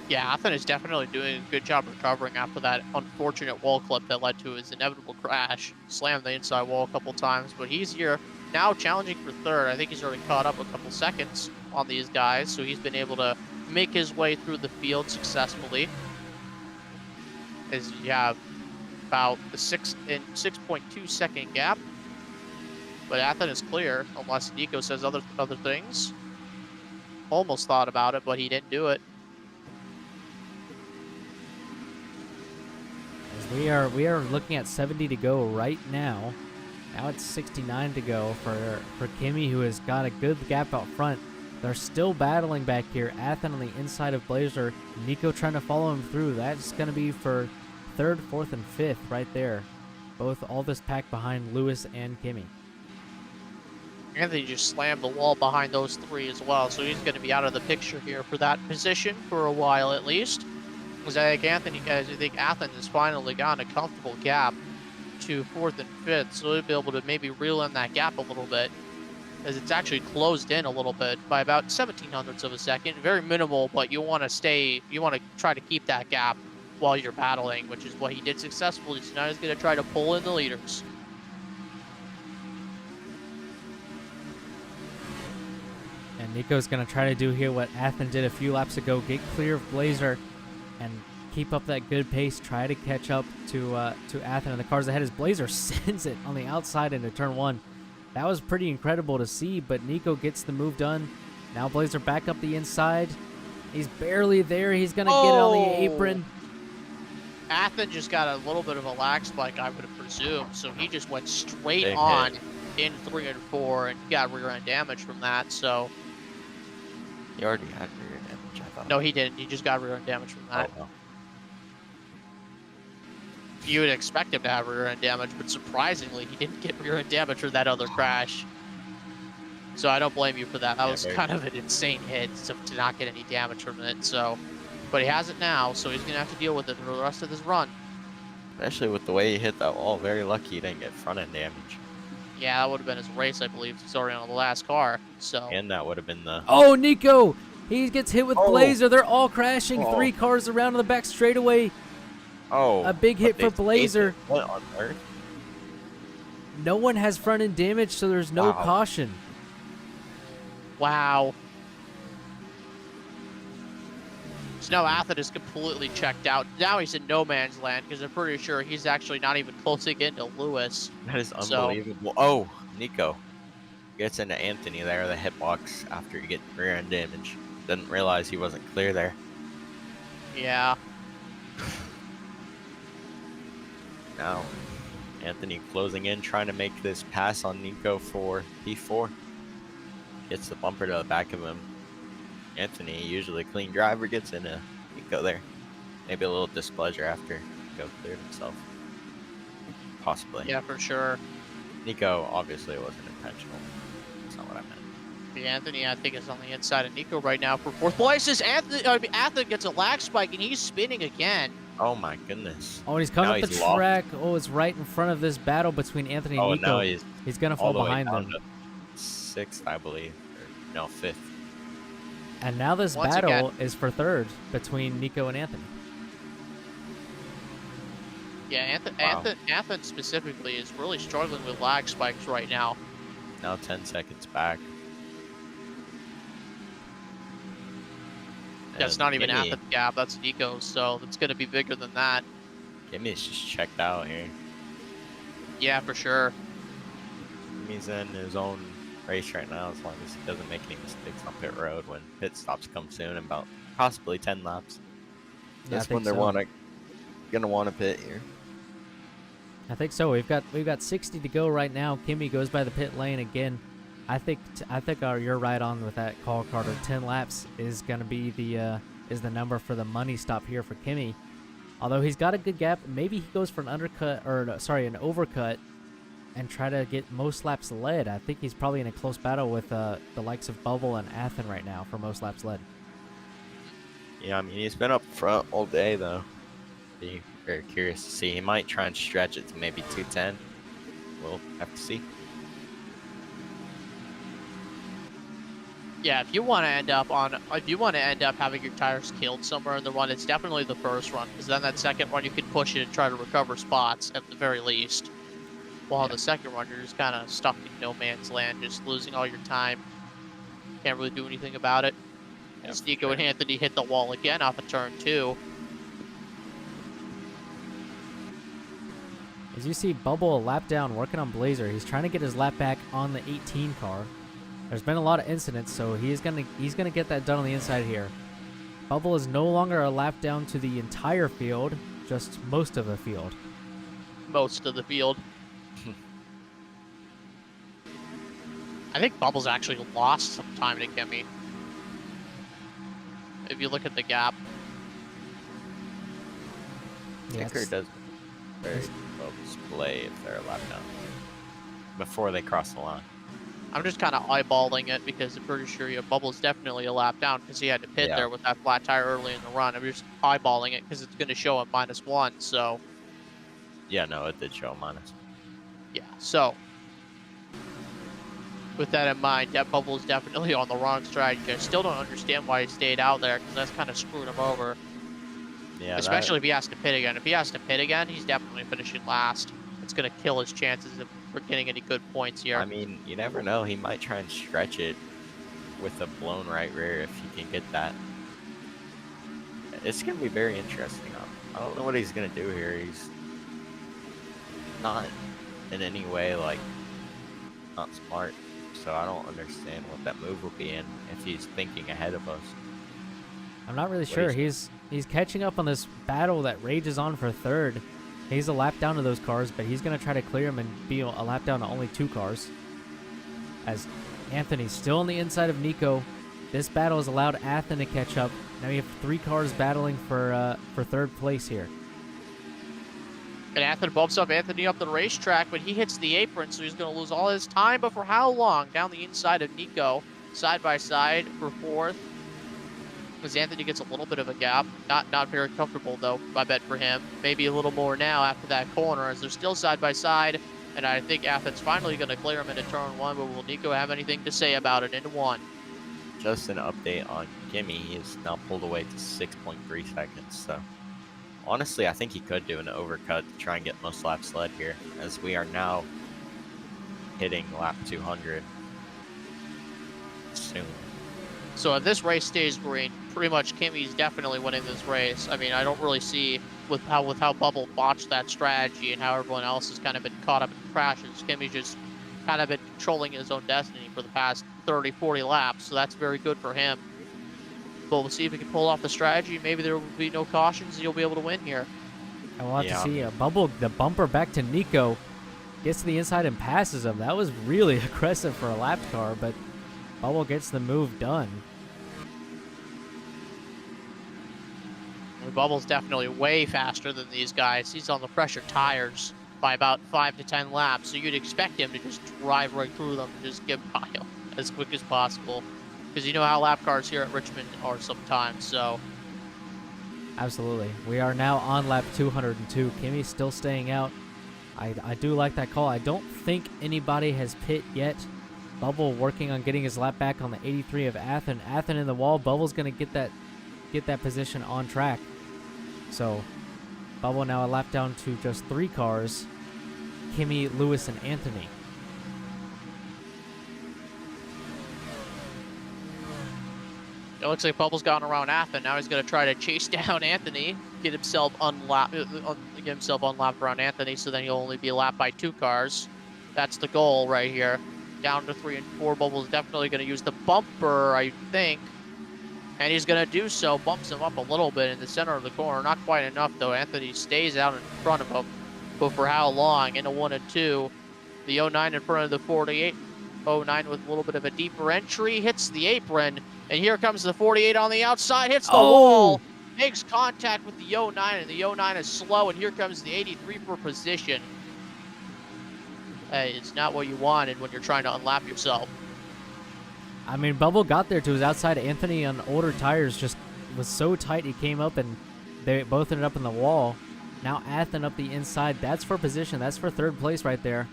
Yeah, Athens is definitely doing a good job recovering after that unfortunate wall clip that led to his inevitable crash. Slammed the inside wall a couple times, but he's here now challenging for third. I think he's already caught up a couple seconds on these guys, so he's been able to make his way through the field successfully. As you have about a 6.2 second gap But Athen is clear, unless Nico says other things. Almost thought about it, but he didn't do it. As we are looking at 70 to go right now. Now it's 69 to go for Kimmy, who has got a good gap out front. They're still battling back here. Athen on the inside of Blazer. Nico trying to follow him through. That's going to be for 3rd, 4th, and 5th right there. All this pack behind Lewis and Kimmy. Anthony just slammed the wall behind those 3 as well, so he's going to be out of the picture here for that position for a while at least. Because I think Athen has finally gotten a comfortable gap to 4th and 5th, so he'll be able to maybe reel in that gap a little bit, as it's actually closed in a little bit by about 0.17 of a second. Very minimal, but you want to try to keep that gap while you're battling, which is what he did successfully. So now he's going to try to pull in the leaders. And Nico's going to try to do here what Athen did a few laps ago, get clear of Blazer and keep up that good pace, try to catch up to Athen and the cars ahead as Blazer sends it on the outside into turn 1. That was pretty incredible to see, but Nico gets the move done. Now Blazer back up the inside. He's barely there. He's going to get it on the apron. Athen just got a little bit of a lag spike, I would have presumed, so he just went straight on in 3 and 4 and got rear end damage from that, so... He already had rear damage, I thought. No, he didn't. He just got rear end damage from that. Oh, well. You would expect him to have rear end damage, but surprisingly, he didn't get rear end damage for that other crash. So I don't blame you for that. That was kind of an insane hit to not get any damage from it. So, but he has it now, so he's gonna have to deal with it for the rest of this run. Especially with the way he hit that wall, very lucky he didn't get front end damage. Yeah, that would have been his race, I believe. He's already on the last car. So. And that would have been the. Oh, Nico! He gets hit with Blazer. They're all crashing. 3 cars around on the back straightaway. Oh. A big hit for Blazer. What on earth? No one has front end damage, so there's no caution. Wow. So now Athen is completely checked out. Now he's in no man's land because I'm pretty sure he's actually not even closing in to Lewis. That is unbelievable. Oh, Nico gets into Anthony there, the hitbox, after you get rear end damage. Didn't realize he wasn't clear there. Yeah. Now, Anthony closing in, trying to make this pass on Nico for P4. Gets the bumper to the back of him. Anthony, usually a clean driver, gets into Nico there. Maybe a little displeasure after Nico cleared himself. Possibly. Yeah, for sure. Nico, obviously, it wasn't intentional. That's not what I meant. Anthony, I think, is on the inside of Nico right now for 4th place. Athen gets a lag spike, and he's spinning again. Oh, my goodness. Oh, and he's coming up the track. Oh, it's right in front of this battle between Anthony and Nico. Now he's going to fall behind them. 6th, I believe. Or, no, 5th. And now this battle is for 3rd between Nico and Anthony. Yeah, Athen specifically is really struggling with lag spikes right now. Now 10 seconds back. That's not even Athen's gap, that's Nico's, so it's going to be bigger than that. Kimmy's just checked out here. Yeah, for sure. Kimmy's in his own race right now as long as he doesn't make any mistakes on pit road when pit stops come soon in about possibly 10 laps. Yeah, That's when they're gonna want to pit here. I think so. We've got 60 to go right now. Kimmy goes by the pit lane again. I think you're right on with that call, Carter. 10 laps is gonna be the number for the money stop here for Kimmy. Although he's got a good gap, maybe he goes for an undercut or an overcut and try to get most laps led. I think he's probably in a close battle with the likes of Bubble and Athen right now for most laps led. Yeah, I mean he's been up front all day though. Be very curious to see. He might try and stretch it to maybe 210. We'll have to see. Yeah, if you want to end up having your tires killed somewhere in the run, it's definitely the first run, because then that second run you can push it and try to recover spots at the very least. While the second run you're just kind of stuck in no man's land, just losing all your time. Can't really do anything about it. As Nico and Anthony hit the wall again off of turn 2. As you see Bubble a lap down working on Blazer, he's trying to get his lap back on the 18 car. There's been a lot of incidents, so he's gonna get that done on the inside here. Bubble is no longer a lap down to the entire field, just most of the field. Most of the field. I think Bubble's actually lost some time to Kimmy. If you look at the gap. Ticker doesn't very well display if they're a lap down before they cross the line. I'm just kind of eyeballing it because I'm pretty sure Bubble's definitely a lap down because he had to pit there with that flat tire early in the run. I'm just eyeballing it because it's going to show him -1, so. Yeah, no, it did show minus. Yeah, so. With that in mind, that Bubble is definitely on the wrong strategy. I still don't understand why he stayed out there because that's kind of screwed him over. Yeah, especially if he has to pit again. If he has to pit again, he's definitely finishing last. It's going to kill his chances of getting any good points here. I mean, you never know. He might try and stretch it with a blown right rear if he can get that. It's going to be very interesting. I don't know what he's going to do here. He's not in any way, like, not smart. So I don't understand what that move will be and if he's thinking ahead of us. I'm not really sure. He's catching up on this battle that rages on for third. He's a lap down to those cars, but he's going to try to clear him and be a lap down to only 2 cars. As Anthony's still on the inside of Nico. This battle has allowed Athen to catch up. Now we have 3 cars battling for third place here. And Athen bumps up Anthony up the racetrack, but he hits the apron, so he's going to lose all his time. But for how long? Down the inside of Nico, side by side for 4th. Because Anthony gets a little bit of a gap. Not very comfortable, though, I bet, for him. Maybe a little more now after that corner, as they're still side by side. And I think Athen's finally going to clear him into turn 1, but will Nico have anything to say about it into 1? Just an update on Kimmy. He is now pulled away to 6.3 seconds, so honestly, I think he could do an overcut to try and get most laps led here, as we are now hitting lap 200 soon. So if this race stays green, pretty much Kimmy's definitely winning this race. I mean, I don't really see with how Bubble botched that strategy and how everyone else has kind of been caught up in crashes. Kimmy's just kind of been controlling his own destiny for the past 30, 40 laps, so that's very good for him. But we'll see if he can pull off the strategy. Maybe there will be no cautions and you'll be able to win here. And we'll have to see. Bubble, the bumper back to Nico, gets to the inside and passes him. That was really aggressive for a lapped car, but Bubble gets the move done. Bubble's definitely way faster than these guys. He's on the pressure tires by about 5 to 10 laps, so you'd expect him to just drive right through them and just get by them as quick as possible. Because you know how lap cars here at Richmond are sometimes, so. Absolutely. We are now on lap 202. Kimmy's still staying out. I do like that call. I don't think anybody has pit yet. Bubble working on getting his lap back on the 83 of Athen. Athen in the wall. Bubble's going to get that position on track. So Bubble now a lap down to just 3 cars. Kimmy, Lewis, and Anthony. It looks like Bubble's gotten around Athen. Now he's going to try to chase down Anthony, get himself unlapped around Anthony, so then he'll only be lapped by 2 cars. That's the goal right here. Down to 3 and 4. Bubble's definitely going to use the bumper, I think. And he's going to do so. Bumps him up a little bit in the center of the corner. Not quite enough, though. Anthony stays out in front of him. But for how long? In a 1 and 2. The 09 in front of the 48. 09 with a little bit of a deeper entry. Hits the apron. And here comes the 48 on the outside. Hits the wall. Makes contact with the 09. And the 09 is slow. And here comes the 83 for position. Hey, it's not what you wanted when you're trying to unlap yourself. I mean, Bubble got there to his outside. Anthony on older tires just was so tight he came up and they both ended up in the wall. Now Athen up the inside. That's for position. That's for 3rd place right there.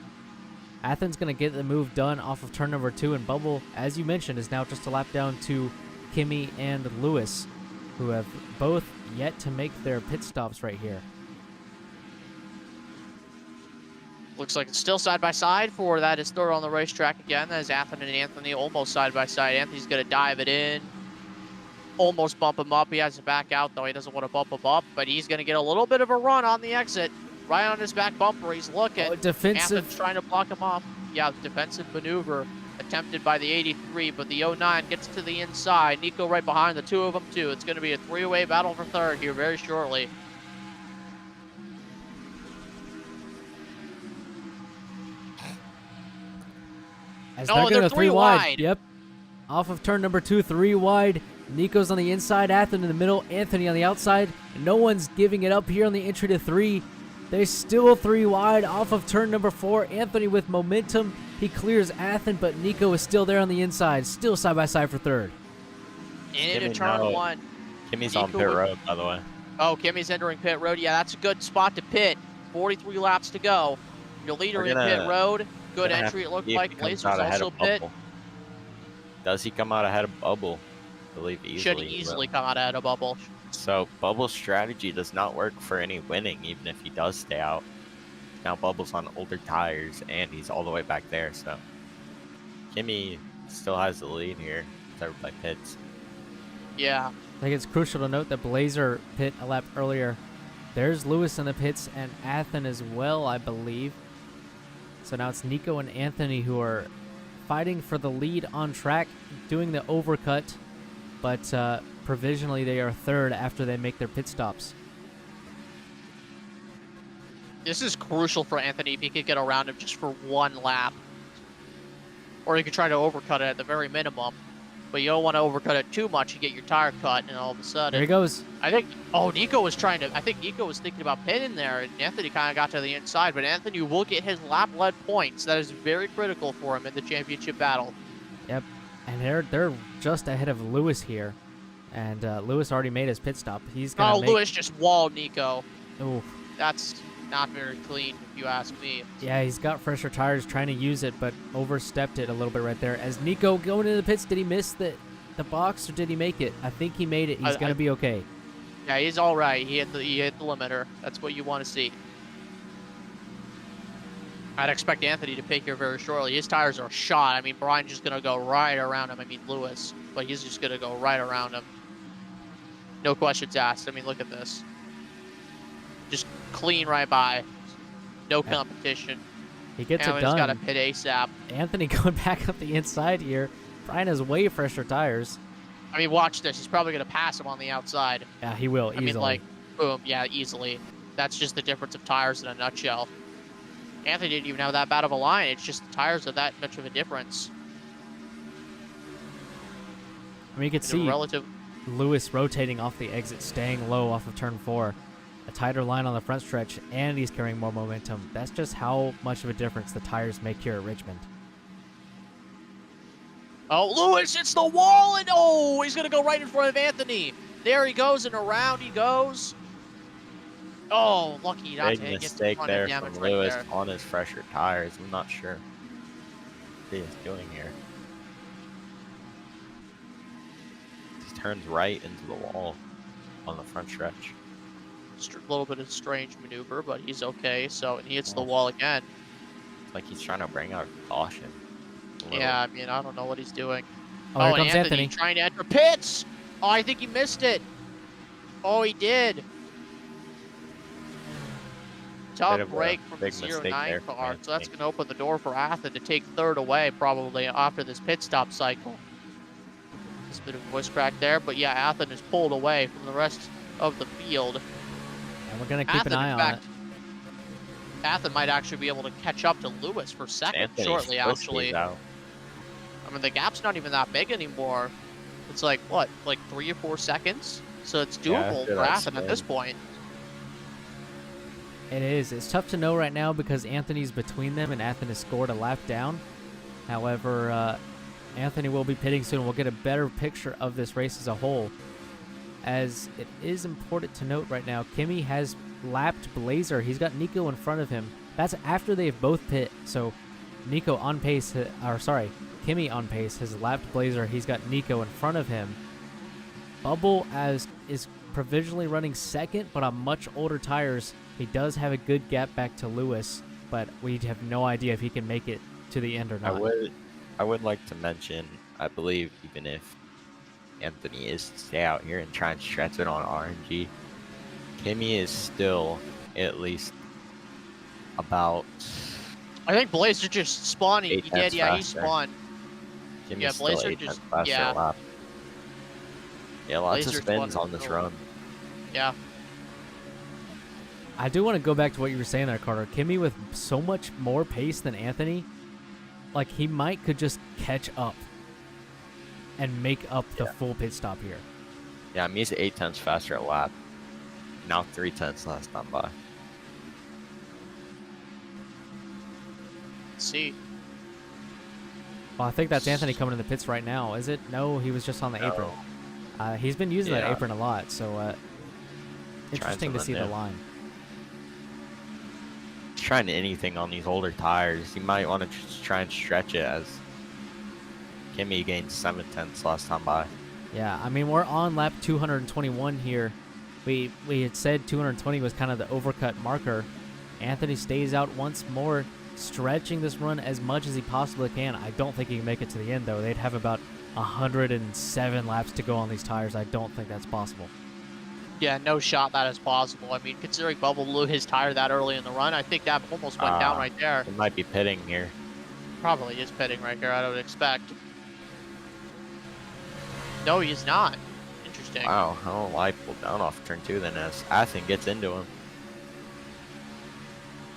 Athen's going to get the move done off of turn number 2, and Bubble, as you mentioned, is now just a lap down to Kimmy and Lewis, who have both yet to make their pit stops right here. Looks like it's still side by side for that is third on the racetrack again. That is Athen and Anthony almost side by side. Anthony's going to dive it in. Almost bump him up. He has to back out, though. He doesn't want to bump him up, but he's going to get a little bit of a run on the exit. right on his back bumper. He's looking. Oh, defensive. Anthony's trying to block him off. Yeah, defensive maneuver attempted by the 83, but the 09 gets to the inside. Nico right behind the two of them, too. It's going to be a three-way battle for third here very shortly. As Oh, they're going they're to three 3 wide. wide. Yep. Off of turn number 2, 3 wide. Nico's on the inside, Athen in the middle, Anthony on the outside. No one's giving it up here on the entry to 3. They're still 3 wide off of turn number 4. Anthony with momentum. He clears Athen, but Nico is still there on the inside, still side by side for third. Into turn 1. Kimmy's on pit road, by the way. Oh, Kimmy's entering pit road. Yeah, that's a good spot to pit. 43 laps to go. Your leader in pit road. Good entry, it looked like. Blazer's also pit. Does he come out ahead of Bubble? I believe easily. Should easily come out ahead of Bubble. So Bubble's strategy does not work for any winning, even if he does stay out. Now Bubble's on older tires, and he's all the way back there, so Kimmy still has the lead here with everybody pits. Yeah. I think it's crucial to note that Blazer pit a lap earlier. There's Lewis in the pits and Athen as well, I believe. So now it's Nico and Anthony who are fighting for the lead on track, doing the overcut, but provisionally they are third after they make their pit stops. This is crucial for Anthony if he could get around him just for one lap. Or he could try to overcut it at the very minimum. But you don't want to overcut it too much. You get your tire cut, and all of a sudden... There he goes. I think... Oh, Nico was trying to... I think Nico was thinking about pitting there, and Anthony kind of got to the inside. But Anthony will get his lap-led points. That is very critical for him in the championship battle. Yep. And they're just ahead of Lewis here. And Lewis already made his pit stop. He's gonna Lewis just walled Nico. Ooh. That's not very clean, if you ask me. Yeah, he's got fresher tires trying to use it, but overstepped it a little bit right there. As Nico going into the pits, did he miss the box or did he make it? I think he made it. He's going to be okay. Yeah, he's all right. He hit the limiter. That's what you want to see. I'd expect Anthony to pick here very shortly. His tires are shot. I mean, Brian's just going to go right around him. I mean, Lewis. But he's just going to go right around him. No questions asked. I mean, look at this. Just clean right by. No competition. He gets it done. He's got to pit ASAP. Anthony going back up the inside here. Brian has way fresher tires. I mean, watch this. He's probably going to pass him on the outside. Yeah, he will, easily. I mean, like, boom. Yeah, easily. That's just the difference of tires in a nutshell. Anthony didn't even have that bad of a line. It's just the tires are that much of a difference. I mean, you could see Lewis rotating off the exit, staying low off of turn 4. A tighter line on the front stretch, and he's carrying more momentum. That's just how much of a difference the tires make here at Richmond. Oh, Lewis hits the wall, and oh, he's going to go right in front of Anthony. There he goes, and around he goes. Oh, lucky not to big get mistake there from Lewis right there. on his fresher tires. I'm not sure what he is doing here. He turns right into the wall on the front stretch. A little bit of strange maneuver, but he's okay. So, and he hits the wall again. It's like he's trying to bring out caution. Yeah, I mean, I don't know what he's doing. Oh, here comes Anthony trying to enter pits. Oh, I think he missed it. Oh, he did. Tough break from the 09 car, so that's going to open the door for Athen to take third away probably after this pit stop cycle. There's a bit of a voice crack there, but yeah, Athen is pulled away from the rest of the field. And we're going to keep an eye on it. Athen might actually be able to catch up to Lewis for second shortly, actually. I mean, the gap's not even that big anymore. It's like, what, like 3 or 4 seconds? So it's doable for Athen at this point. It is. It's tough to know right now because Anthony's between them and Athen has scored a lap down. However, Anthony will be pitting soon. We'll get a better picture of this race as a whole. As it is important to note right now, Kimmy has lapped Blazer. He's got Nico in front of him. That's after they've both pit. So Nico on pace, Kimmy on pace has lapped Blazer. He's got Nico in front of him. Bubble is provisionally running second, but on much older tires. He does have a good gap back to Lewis, but we have no idea if he can make it to the end or not. I would like to mention, I believe even if Anthony is to stay out here and try and stretch it on RNG, Kimmy is still at least about I think Blazer just spawned. He 8 did, tenths yeah, he faster. spawned. Kimmy's Yeah, still Blazer 8 just, tenths faster yeah. a lap. Yeah, lots Blazer of spins spawned on this early. run. Yeah. I do want to go back to what you were saying there, Carter. Kimmy with so much more pace than Anthony, like he could just catch up and make up the full pit stop here. Yeah, I mean, he's 8 tenths faster a lap. Now 3 tenths last time by. Let's see. Well, I think that's Anthony coming in the pits right now. Is it? No, he was just on the apron. He's been using that apron a lot, so interesting to see the line. He's trying anything on these older tires. You might want to just try and stretch it, as Kimmy gained 7 tenths last time by. Yeah, I mean, we're on lap 221 here. We had said 220 was kind of the overcut marker. Anthony stays out once more, stretching this run as much as he possibly can. I don't think he can make it to the end, though. They'd have about 107 laps to go on these tires. I don't think that's possible. Yeah, no shot that is possible. I mean, considering Bubba blew his tire that early in the run, I think that almost went down right there. He might be pitting here. Probably is pitting right here, I would expect. No, he's not. Interesting. Wow, I don't know why he pulled down off turn 2 then as Athen gets into him.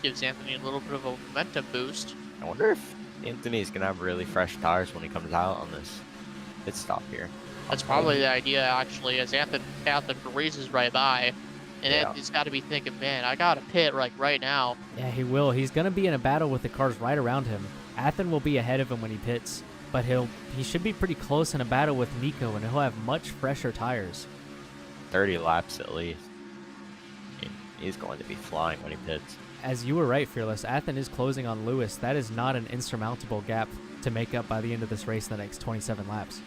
Gives Anthony a little bit of a momentum boost. I wonder if Anthony's going to have really fresh tires when he comes out on this pit stop here. That's probably the idea, actually, as Anthony races right by. And Anthony's got to be thinking, man, I got to pit right now. Yeah, he will. He's going to be in a battle with the cars right around him. Athen will be ahead of him when he pits, but he should be pretty close in a battle with Nico, and he'll have much fresher tires. 30 laps at least. I mean, he's going to be flying when he pits. As you were right, Fearless, Athen is closing on Lewis. That is not an insurmountable gap to make up by the end of this race in the next 27 laps.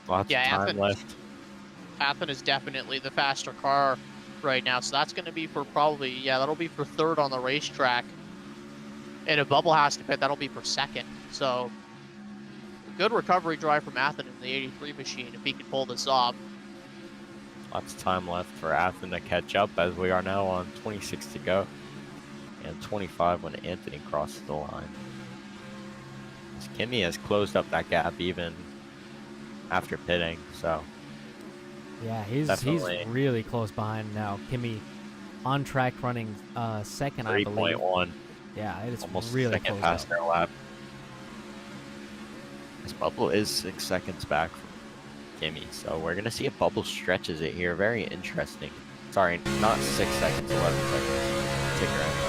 Lots of time left. Athen is definitely the faster car right now, so that's going to be for probably, that'll be for third on the racetrack. And if Bubble has to pit, that'll be for second. So, good recovery drive from Athen in the 83 machine if he can pull this off. Lots of time left for Athen to catch up, as we are now on 26 to go. And 25 when Anthony crosses the line. As Kimmy has closed up that gap even after pitting, so. Yeah, he's really close behind now. Kimmy on track running second, I believe. 3.1. Yeah, it is almost really second close faster a lap. This Bubble is 6 seconds back from Kimmy, so we're going to see if Bubble stretches it here. Very interesting. Sorry, not 6 seconds, 11 seconds. Take your hand.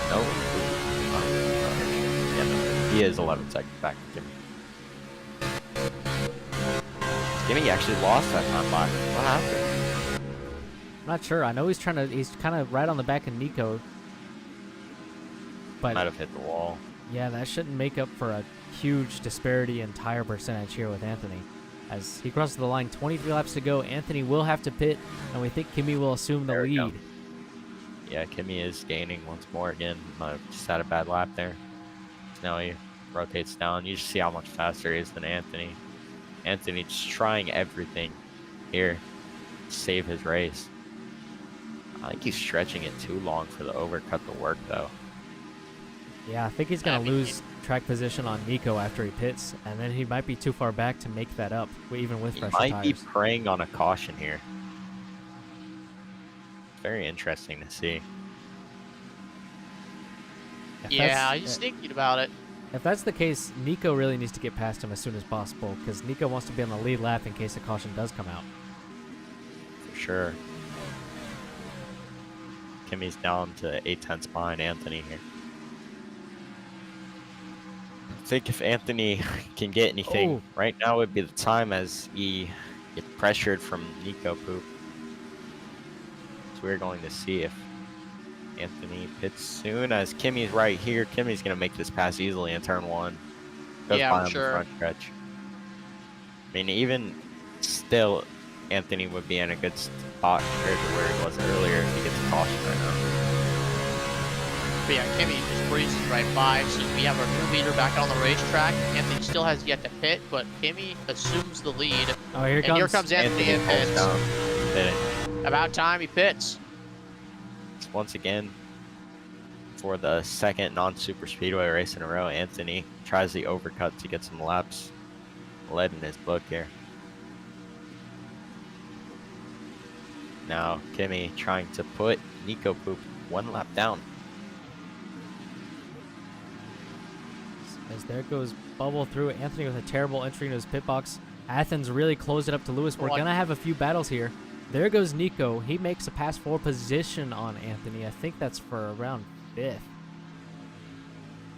No. Yeah, no. He is 11 seconds back to Kimmy. Kimmy actually lost that time by. What happened? I'm not sure. I know he's kind of right on the back of Nico. But might have hit the wall. Yeah, that shouldn't make up for a huge disparity in tire percentage here with Anthony. As he crosses the line, 23 laps to go. Anthony will have to pit, and we think Kimmy will assume the lead. Yeah, Kimmy is gaining once more again. Just had a bad lap there. Now he rotates down. You just see how much faster he is than Anthony. Anthony just trying everything here to save his race. I think he's stretching it too long for the overcut to work, though. Yeah, I think he's going to lose track position on Nico after he pits, and then he might be too far back to make that up, even with fresh tires. He might be preying on a caution here. Very interesting to see. Yeah, he's thinking about it. If that's the case, Nico really needs to get past him as soon as possible, because Nico wants to be on the lead lap in case a caution does come out. For sure. Kimmy's down to 8 tenths behind Anthony here. I think if Anthony can get anything right now would be the time, as he gets pressured from Nico poop. So we're going to see if Anthony pits soon, as Kimmy's right here. Kimmy's going to make this pass easily in turn 1. Goes by on the front stretch. I mean, even still, Anthony would be in a good spot compared to where he was earlier if he gets a caution right now. But yeah, Kimmy just breezes right by, so we have our new leader back on the racetrack. Anthony still has yet to pit, but Kimmy assumes the lead. Oh, here comes Anthony in pits. About time he pits. once again, for the second non-super speedway race in a row, Anthony tries the overcut to get some laps. Lead in his book here. Now Kimi trying to put Nico Poop 1 lap down. As there goes Bubble through. Anthony with a terrible entry into his pit box. Athens really closed it up to Lewis. We're going to have a few battles here. There goes Nico. He makes a pass forward position on Anthony. I think that's for around 5th.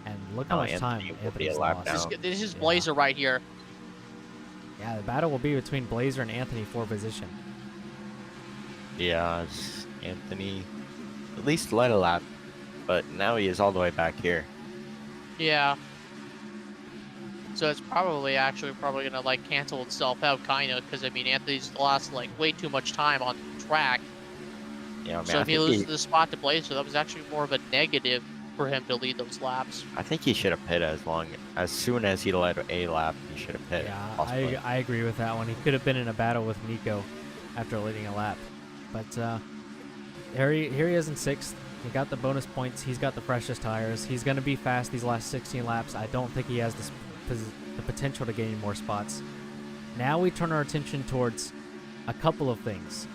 And look how much time Anthony's lost. This is Blazer right here. Yeah, the battle will be between Blazer and Anthony for position. Yeah, Anthony at least led a lap, but now he is all the way back here. Yeah. So it's probably gonna like cancel itself out, kinda, because I mean Anthony's lost like way too much time on the track. Yeah, man, so if he loses the spot to Blazer, that was actually more of a negative for him to lead those laps. I think he should have pit as soon as he led a lap. He should have pit. Yeah, I agree with that one. He could have been in a battle with Nico after leading a lap, but here he is in 6th. He got the bonus points. He's got the freshest tires. He's going to be fast these last 16 laps. I don't think he has the potential to gain more spots. Now we turn our attention towards a couple of things.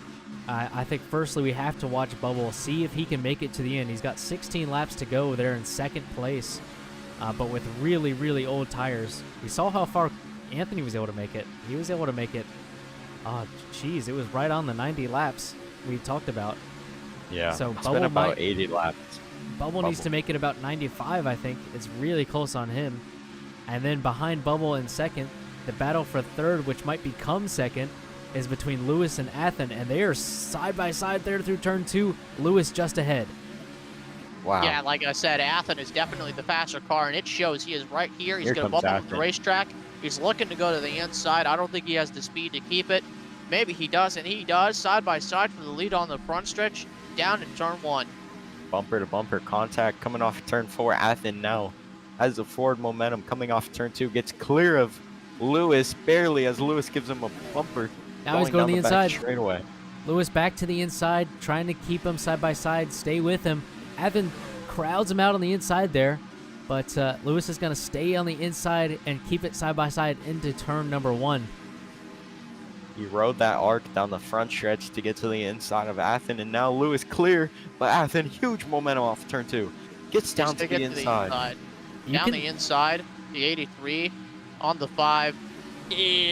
I think firstly we have to watch Bubble, see if he can make it to the end. He's got 16 laps to go there in 2nd place, but with really, really old tires. We saw how far Anthony was able to make it. He was able to make it, it was right on the 90 laps we talked about. Yeah, so it's Bubble been about 80 laps. Bubble needs to make it about 95, I think. It's really close on him. And then behind Bubble in 2nd, the battle for 3rd, which might become 2nd, is between Lewis and Athen, and they are side by side there through turn 2. Lewis just ahead. Wow. Yeah, like I said, Athen is definitely the faster car, and it shows. He is right here. He's going to bump up the racetrack. He's looking to go to the inside. I don't think he has the speed to keep it. Maybe he does, and he does. Side by side for the lead on the front stretch, down in turn 1. Bumper to bumper contact coming off turn 4. Athen now has the forward momentum coming off turn 2. Gets clear of Lewis barely as Lewis gives him a bumper. Now he's going the inside. Straight away. Lewis back to the inside, trying to keep him side by side, stay with him. Athen crowds him out on the inside there, but Lewis is going to stay on the inside and keep it side by side into turn number 1. He rode that arc down the front stretch to get to the inside of Athen, and now Lewis clear, but Athen, huge momentum off turn 2. Gets down to the inside. Down the inside, the 83, on the 5.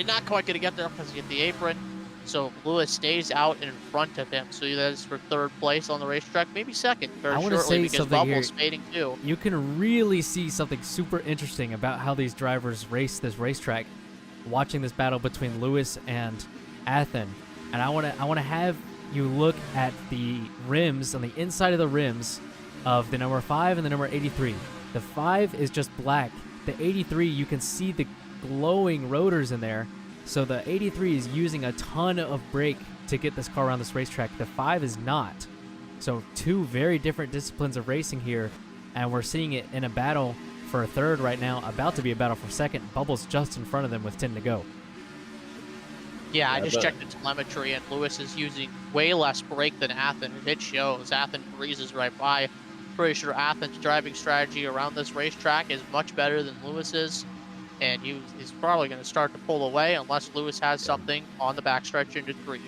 Not quite going to get there because he hit the apron. So Lewis stays out in front of him. So that is for 3rd place on the racetrack, maybe 2nd very shortly because Bubble's fading too. You can really see something super interesting about how these drivers race this racetrack, watching this battle between Lewis and Athen. And I want to have you look at the rims, on the inside of the rims of the number 5 and the number 83. The 5 is just black. The 83, you can see the glowing rotors in there. So the 83 is using a ton of brake to get this car around this racetrack. The 5 is not. So 2 very different disciplines of racing here, and we're seeing it in a battle for 3rd right now, about to be a battle for 2nd. Bubble's just in front of them with 10 to go. Yeah, I just checked the telemetry, and Lewis is using way less brake than Athen. It shows. Athen breezes right by. Pretty sure Athen's driving strategy around this racetrack is much better than Lewis's. And he's probably going to start to pull away unless Lewis has something on the backstretch into 3.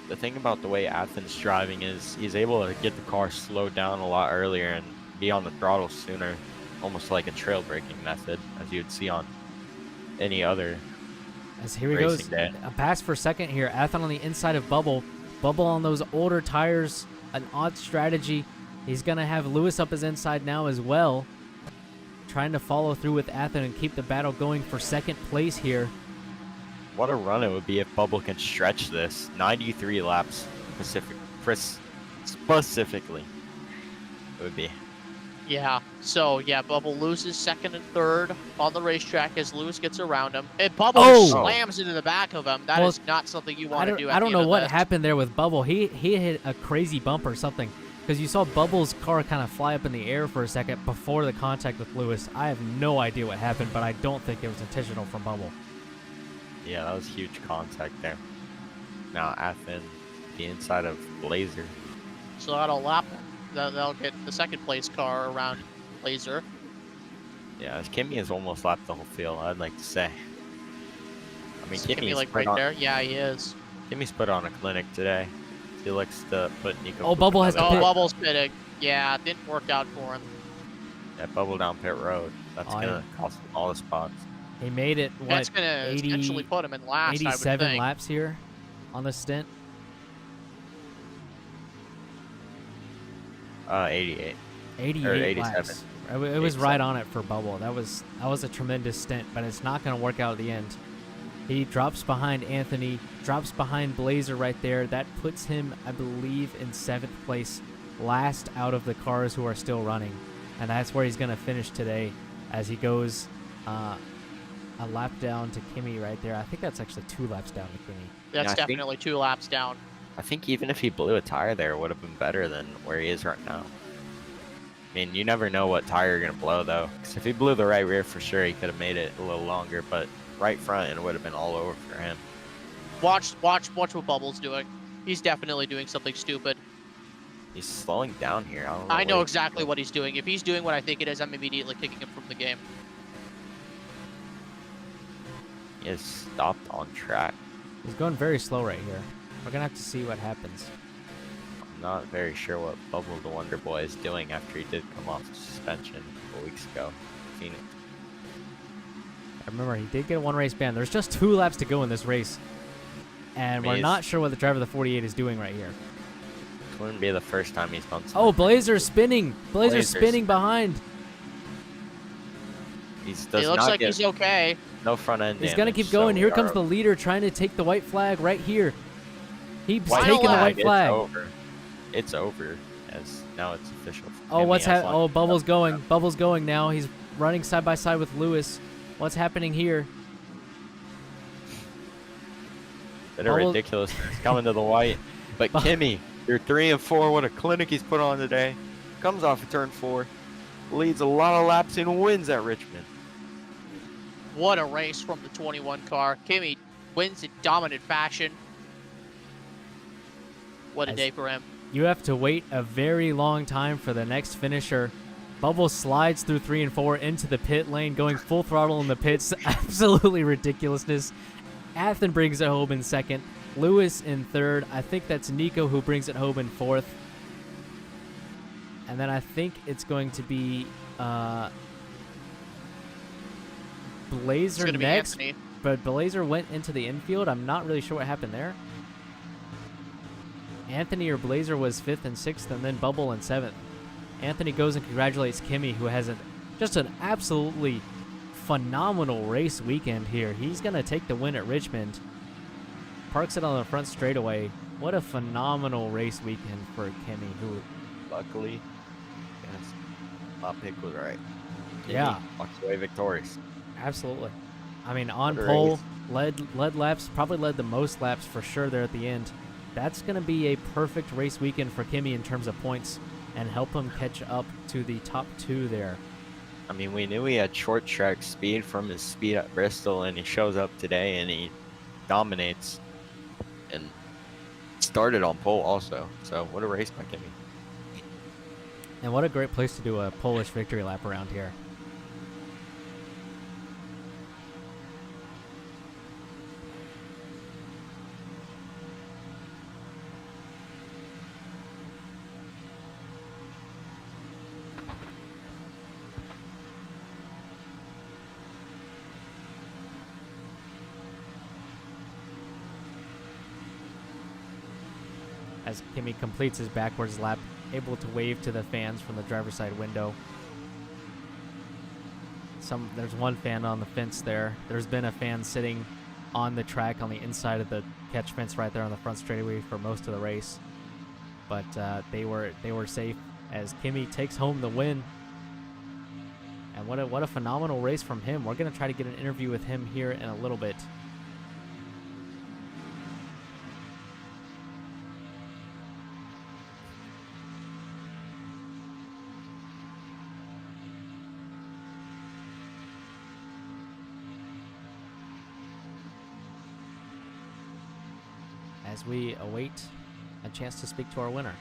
The thing about the way Athen's driving is he's able to get the car slowed down a lot earlier and be on the throttle sooner, almost like a trail braking method, as you'd see on any other As here he goes, day. A pass for 2nd here. Athen on the inside of Bubble. Bubble on those older tires, an odd strategy. He's going to have Lewis up his inside now as well, trying to follow through with Athen and keep the battle going for 2nd place here. What a run it would be if Bubble can stretch this. 93 laps specifically. It would be. Yeah, so yeah, Bubble loses 2nd and 3rd on the racetrack as Lewis gets around him. And Bubble slams into the back of him. That is not something you want to do. I don't know what happened there with Bubble. He hit a crazy bump or something, because you saw Bubble's car kind of fly up in the air for a second before the contact with Lewis. I have no idea what happened, but I don't think it was intentional from Bubble. Yeah, that was huge contact there. Now Athen, the inside of Blazer. So that'll lap They'll get the second place car around Blazer. Yeah, Kimmy has almost lapped the whole field, I'd like to say. I mean, Is Kimmy Kimmy's like put right on, there? Yeah, he is. Kimmy's put on a clinic today. He likes to put Nico. Oh, Bubble has to Oh, pit. Bubble's pitting. Yeah, it didn't work out for him. Yeah, Bubble down pit road. That's Oh, gonna cost him all the spots. He made it, what, That's gonna 80, essentially put him in last, I would 87 think. laps here on the stint? 88. 88 Or 87. laps. It was right on it for Bubble. That was a tremendous stint, but it's not going to work out at the end. He drops behind Anthony, drops behind Blazer right there. That puts him, I believe, in 7th place, last out of the cars who are still running. And that's where he's going to finish today as he goes a lap down to Kimmy right there. I think that's actually 2 laps down to Kimmy. That's Yeah, I think- definitely 2 laps down. I think even if he blew a tire there, it would have been better than where he is right now. I mean, you never know what tire you're going to blow, though. 'Cause if he blew the right rear, for sure, he could have made it a little longer. But right front, it would have been all over for him. Watch what Bubble's doing. He's definitely doing something stupid. He's slowing down here. I don't know. I know what exactly what he's doing. If he's doing what I think it is, I'm immediately kicking him from the game. he is stopped on track. He's going very slow right here. We're going to have to see what happens. I'm not very sure what Bubble the Wonder Boy is doing after he did come off suspension a couple weeks ago. Phoenix. I remember he did get a 1 race ban. There's just 2 laps to go in this race. And we're not sure what the driver of the 48 is doing right here. It wouldn't be the first time he's done something. Oh, Blazer's spinning. Blazer's spinning behind. He does He looks not like get he's okay. no front end He's going to damage, keep going. so Here we comes are- the leader trying to take the white flag right here. He's White taking the flag. white flag. It's over. It's over. As now it's official. for Oh, Kimmy what's as happening? long Oh, as- Bubble's going. Bubble's going now. He's running side by side with Lewis. What's happening here? Bit Bubble- ridiculous. He's coming to the white. But Kimmy, you're 3 and 4. What a clinic he's put on today. Comes off of turn 4. Leads a lot of laps and wins at Richmond. What a race from the 21 car. Kimmy wins in dominant fashion. What a As- day for him. You have to wait a very long time for the next finisher. Bubble slides through 3 and 4 into the pit lane, going full throttle in the pits. Absolutely ridiculousness. Athen brings it home in 2nd. Lewis in 3rd. I think that's Nico who brings it home in 4th. And then I think it's going to be It's Blazer going to be next. Anthony. But Blazer went into the infield. I'm not really sure what happened there. Anthony or Blazer was 5th and 6th, and then Bubble in 7th. Anthony goes and congratulates Kimmy, who has just an absolutely phenomenal race weekend here. He's going to take the win at Richmond. Parks it on the front straightaway. What a phenomenal race weekend for Kimmy, who... Luckily, yes, my pick was right. Kimmy Yeah. walks away victorious. Absolutely. I mean, on What a pole, race. led laps, probably led the most laps for sure there at the end. That's going to be a perfect race weekend for Kimmy in terms of points and help him catch up to the top 2 there. I mean, we knew he had short track speed from his speed at Bristol, and he shows up today and he dominates and started on pole also. So what a race by Kimmy. And what a great place to do a Polish victory lap around here. As Kimmy completes his backwards lap, able to wave to the fans from the driver's side window. There's one fan on the fence there. There's been a fan sitting on the track on the inside of the catch fence right there on the front straightaway for most of the race. But they were safe as Kimmy takes home the win. And what a phenomenal race from him. We're gonna try to get an interview with him here in a little bit. As we await a chance to speak to our winner.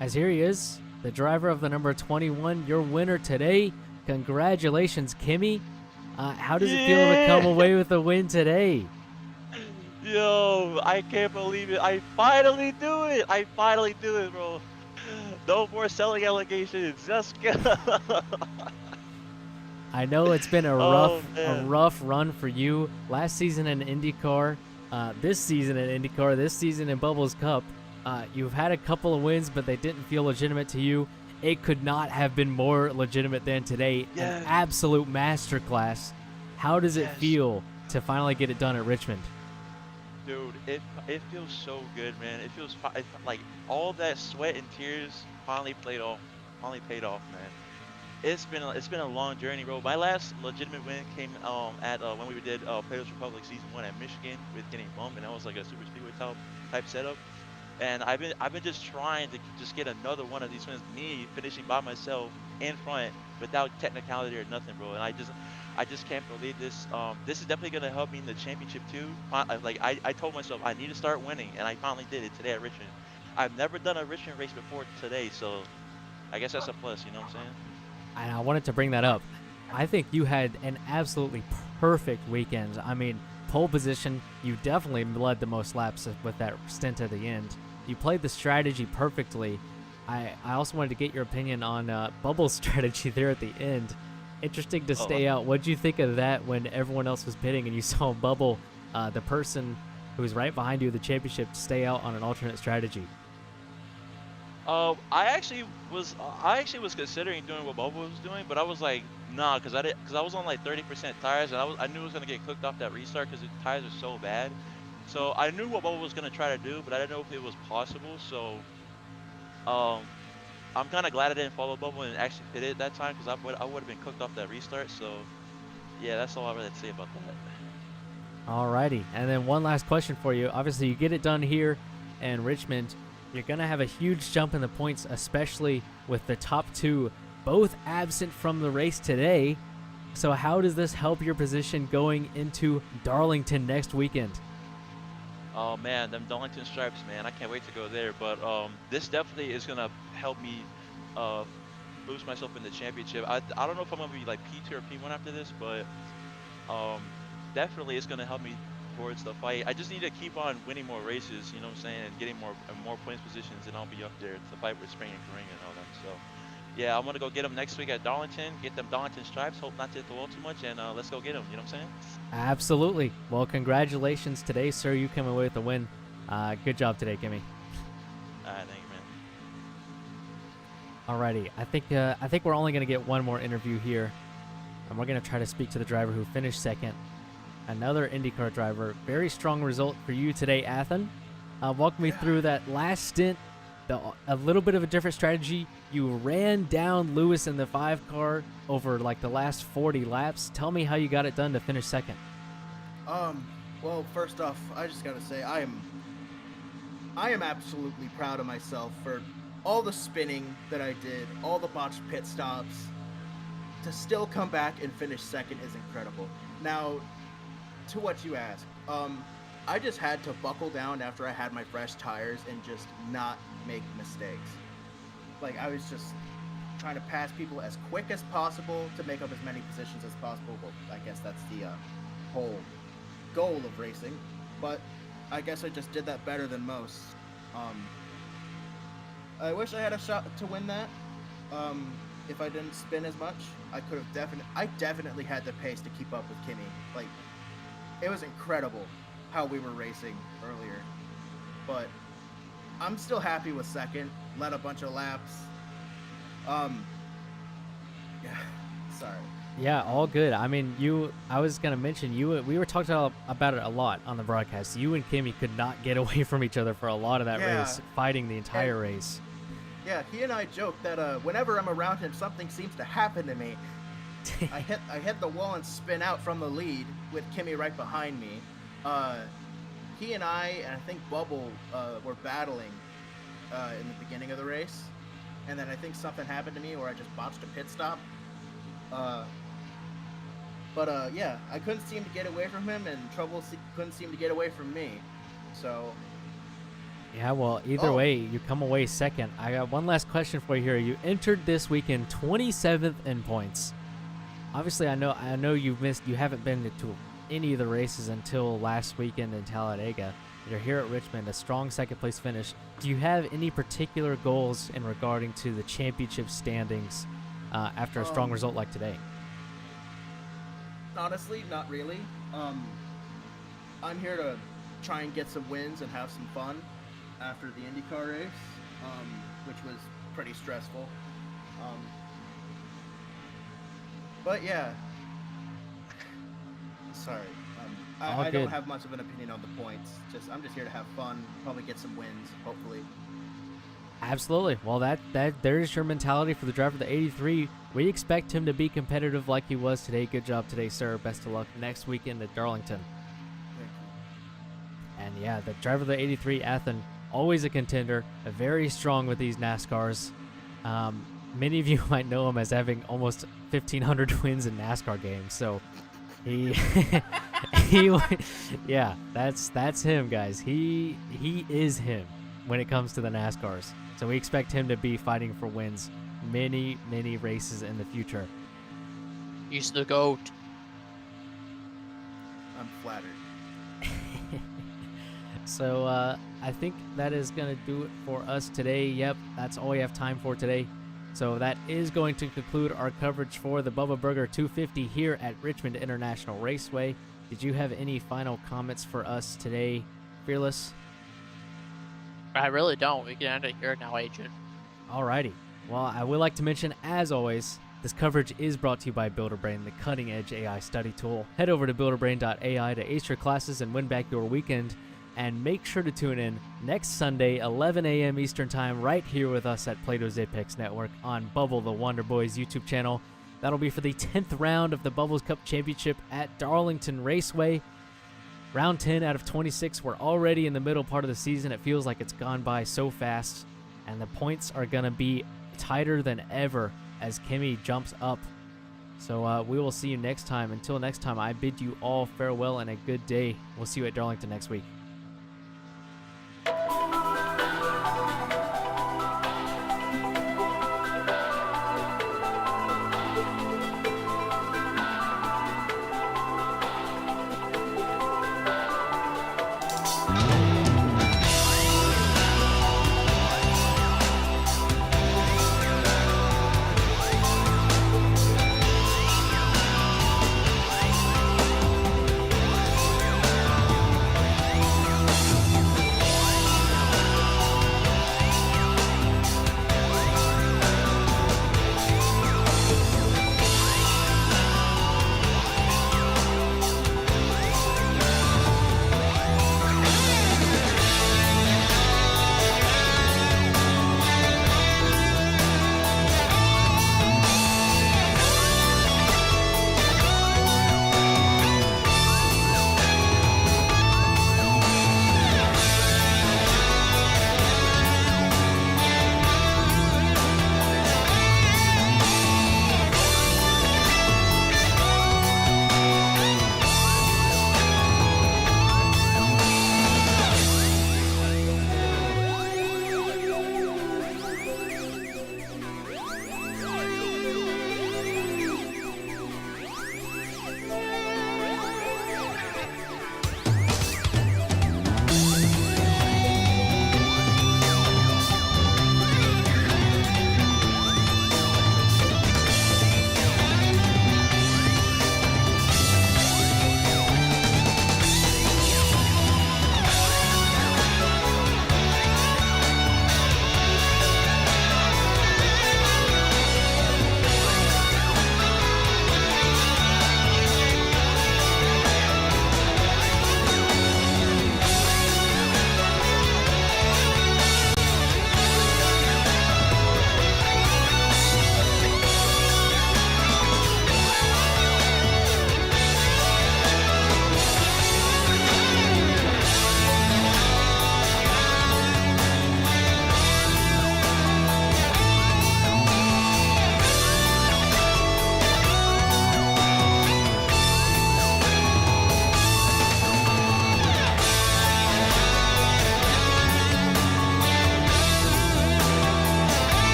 as here he is, the driver of the number 21, your winner today. Congratulations, Kimmy. How does it feel to come away with a win today? Yo, I can't believe it. I finally do it. I finally do it, bro. No more selling allegations. Just go. I know it's been a Oh, rough run for you. Last season in IndyCar, this season in IndyCar, this season in Bubbles Cup. You've had a couple of wins, but they didn't feel legitimate to you. It could not have been more legitimate than today. Yes. An absolute masterclass. How does it Yes. feel to finally get it done at Richmond? Dude, it feels so good, man. It feels like all that sweat and tears finally paid off, man. It's been a long journey, bro. My last legitimate win came at when we did Players Republic Season 1 at Michigan with getting bumped, and that was like a super speedway type setup. And I've been just trying to just get another one of these wins, me finishing by myself in front without technicality or nothing, bro. And I just can't believe this. This is definitely gonna help me in the championship too. I told myself I need to start winning, and I finally did it today at Richmond. I've never done a Richmond race before today, so I guess that's a plus. You know what I'm saying? And I wanted to bring that up. I think you had an absolutely perfect weekend. I mean, pole position, you definitely led the most laps with that stint at the end. You played the strategy perfectly. I also wanted to get your opinion on Bubble's strategy there at the end. Interesting to stay out. What did you think of that when everyone else was pitting and you saw Bubble, the person who was right behind you, the championship, stay out on an alternate strategy? I actually was considering doing what Bubba was doing, but I was like, nah, because I was on like 30% tires, and I knew it was gonna get cooked off that restart because the tires are so bad. So I knew what Bubba was gonna try to do, but I didn't know if it was possible. So, I'm kind of glad I didn't follow Bubba and actually hit it that time, because I would have been cooked off that restart. So, yeah, that's all I really have to say about that. Alrighty, and then one last question for you. Obviously, you get it done here in Richmond. You're going to have a huge jump in the points, especially with the top two both absent from the race today. So how does this help your position going into Darlington next weekend? Oh man, them Darlington stripes, man, I can't wait to go there. But this definitely is gonna help me boost myself in the championship. I don't know if I'm gonna be like P2 or P1 after this, but definitely it's gonna help me towards the fight. I just need to keep on winning more races, you know what I'm saying, and getting more points positions, and I'll be up there to fight with Spring and Karing and all that. So yeah, I'm gonna go get them next week at Darlington, get them Darlington stripes, hope not to hit the wall too much, and let's go get them, you know what I'm saying? Absolutely. Well, congratulations today, sir. You came away with the win. Good job today, Kimmy. Alright, thank you, man. Alrighty, I think we're only gonna get one more interview here, and we're gonna try to speak to the driver who finished second. Another IndyCar driver. Very strong result for you today, Athen. Walk me through that last stint. A little bit of a different strategy. You ran down Lewis in the 5 car over like the last 40 laps. Tell me how you got it done to finish second. Well, first off, I just gotta say I am absolutely proud of myself for all the spinning that I did, all the botched pit stops. To still come back and finish second is incredible. Now, to what you asked, I just had to buckle down after I had my fresh tires and just not make mistakes. Like, I was just trying to pass people as quick as possible to make up as many positions as possible. Well, I guess that's the whole goal of racing, but I guess I just did that better than most. I wish I had a shot to win that. If I didn't spin as much, I could have I definitely had the pace to keep up with Kimmy. Like, it was incredible how we were racing earlier, but I'm still happy with second. Led a bunch of laps. Yeah, sorry. Yeah, all good. I mean, I was going to mention we were talking about it a lot on the broadcast. You and Kimmy could not get away from each other for a lot of that race, fighting the entire race. Yeah, he and I joke that whenever I'm around him, something seems to happen to me. I hit the wall and spin out from the lead with Kimmy right behind me. He and I think Bubble were battling in the beginning of the race, and then I think something happened to me where I just botched a pit stop. Yeah, I couldn't seem to get away from him, and Trouble couldn't seem to get away from me. So Yeah, well, either Oh. way, you come away second. I got one last question for you here. You entered this weekend 27th in points. Obviously, I know you haven't been to any of the races until last weekend in Talladega. You're here at Richmond, a strong second place finish. Do you have any particular goals in regarding to the championship standings after a strong result like today? Honestly, not really. I'm here to try and get some wins and have some fun after the IndyCar race, which was pretty stressful. But yeah, sorry. I don't have much of an opinion on the points. I'm just here to have fun, probably get some wins, hopefully. Absolutely. Well, there's your mentality for the driver of the 83. We expect him to be competitive like he was today. Good job today, sir. Best of luck next weekend at Darlington. Thank you. And yeah, the driver of the 83, Athen, always a contender, very strong with these NASCARs. Many of you might know him as having almost 1,500 wins in NASCAR games. So he, yeah, that's him, guys. He is him when it comes to the NASCARs. So we expect him to be fighting for wins many races in the future. He's the GOAT. I'm flattered. So I think that is going to do it for us today. Yep, that's all we have time for today. So that is going to conclude our coverage for the Bubba Burger 250 here at Richmond International Raceway. Did you have any final comments for us today, Fearless? I really don't. We can end it here now, Agent. Alrighty. Well, I would like to mention, as always, this coverage is brought to you by BuilderBrain, the cutting-edge AI study tool. Head over to builderbrain.ai to ace your classes and win back your weekend. And make sure to tune in next Sunday, 11 a.m. Eastern Time, right here with us at Plato's Apex Network on Bubble the Wonder Boys YouTube channel. That'll be for the 10th round of the Bubbles Cup Championship at Darlington Raceway. Round 10 out of 26. We're already in the middle part of the season. It feels like it's gone by so fast. And the points are going to be tighter than ever as Kimmy jumps up. So we will see you next time. Until next time, I bid you all farewell and a good day. We'll see you at Darlington next week.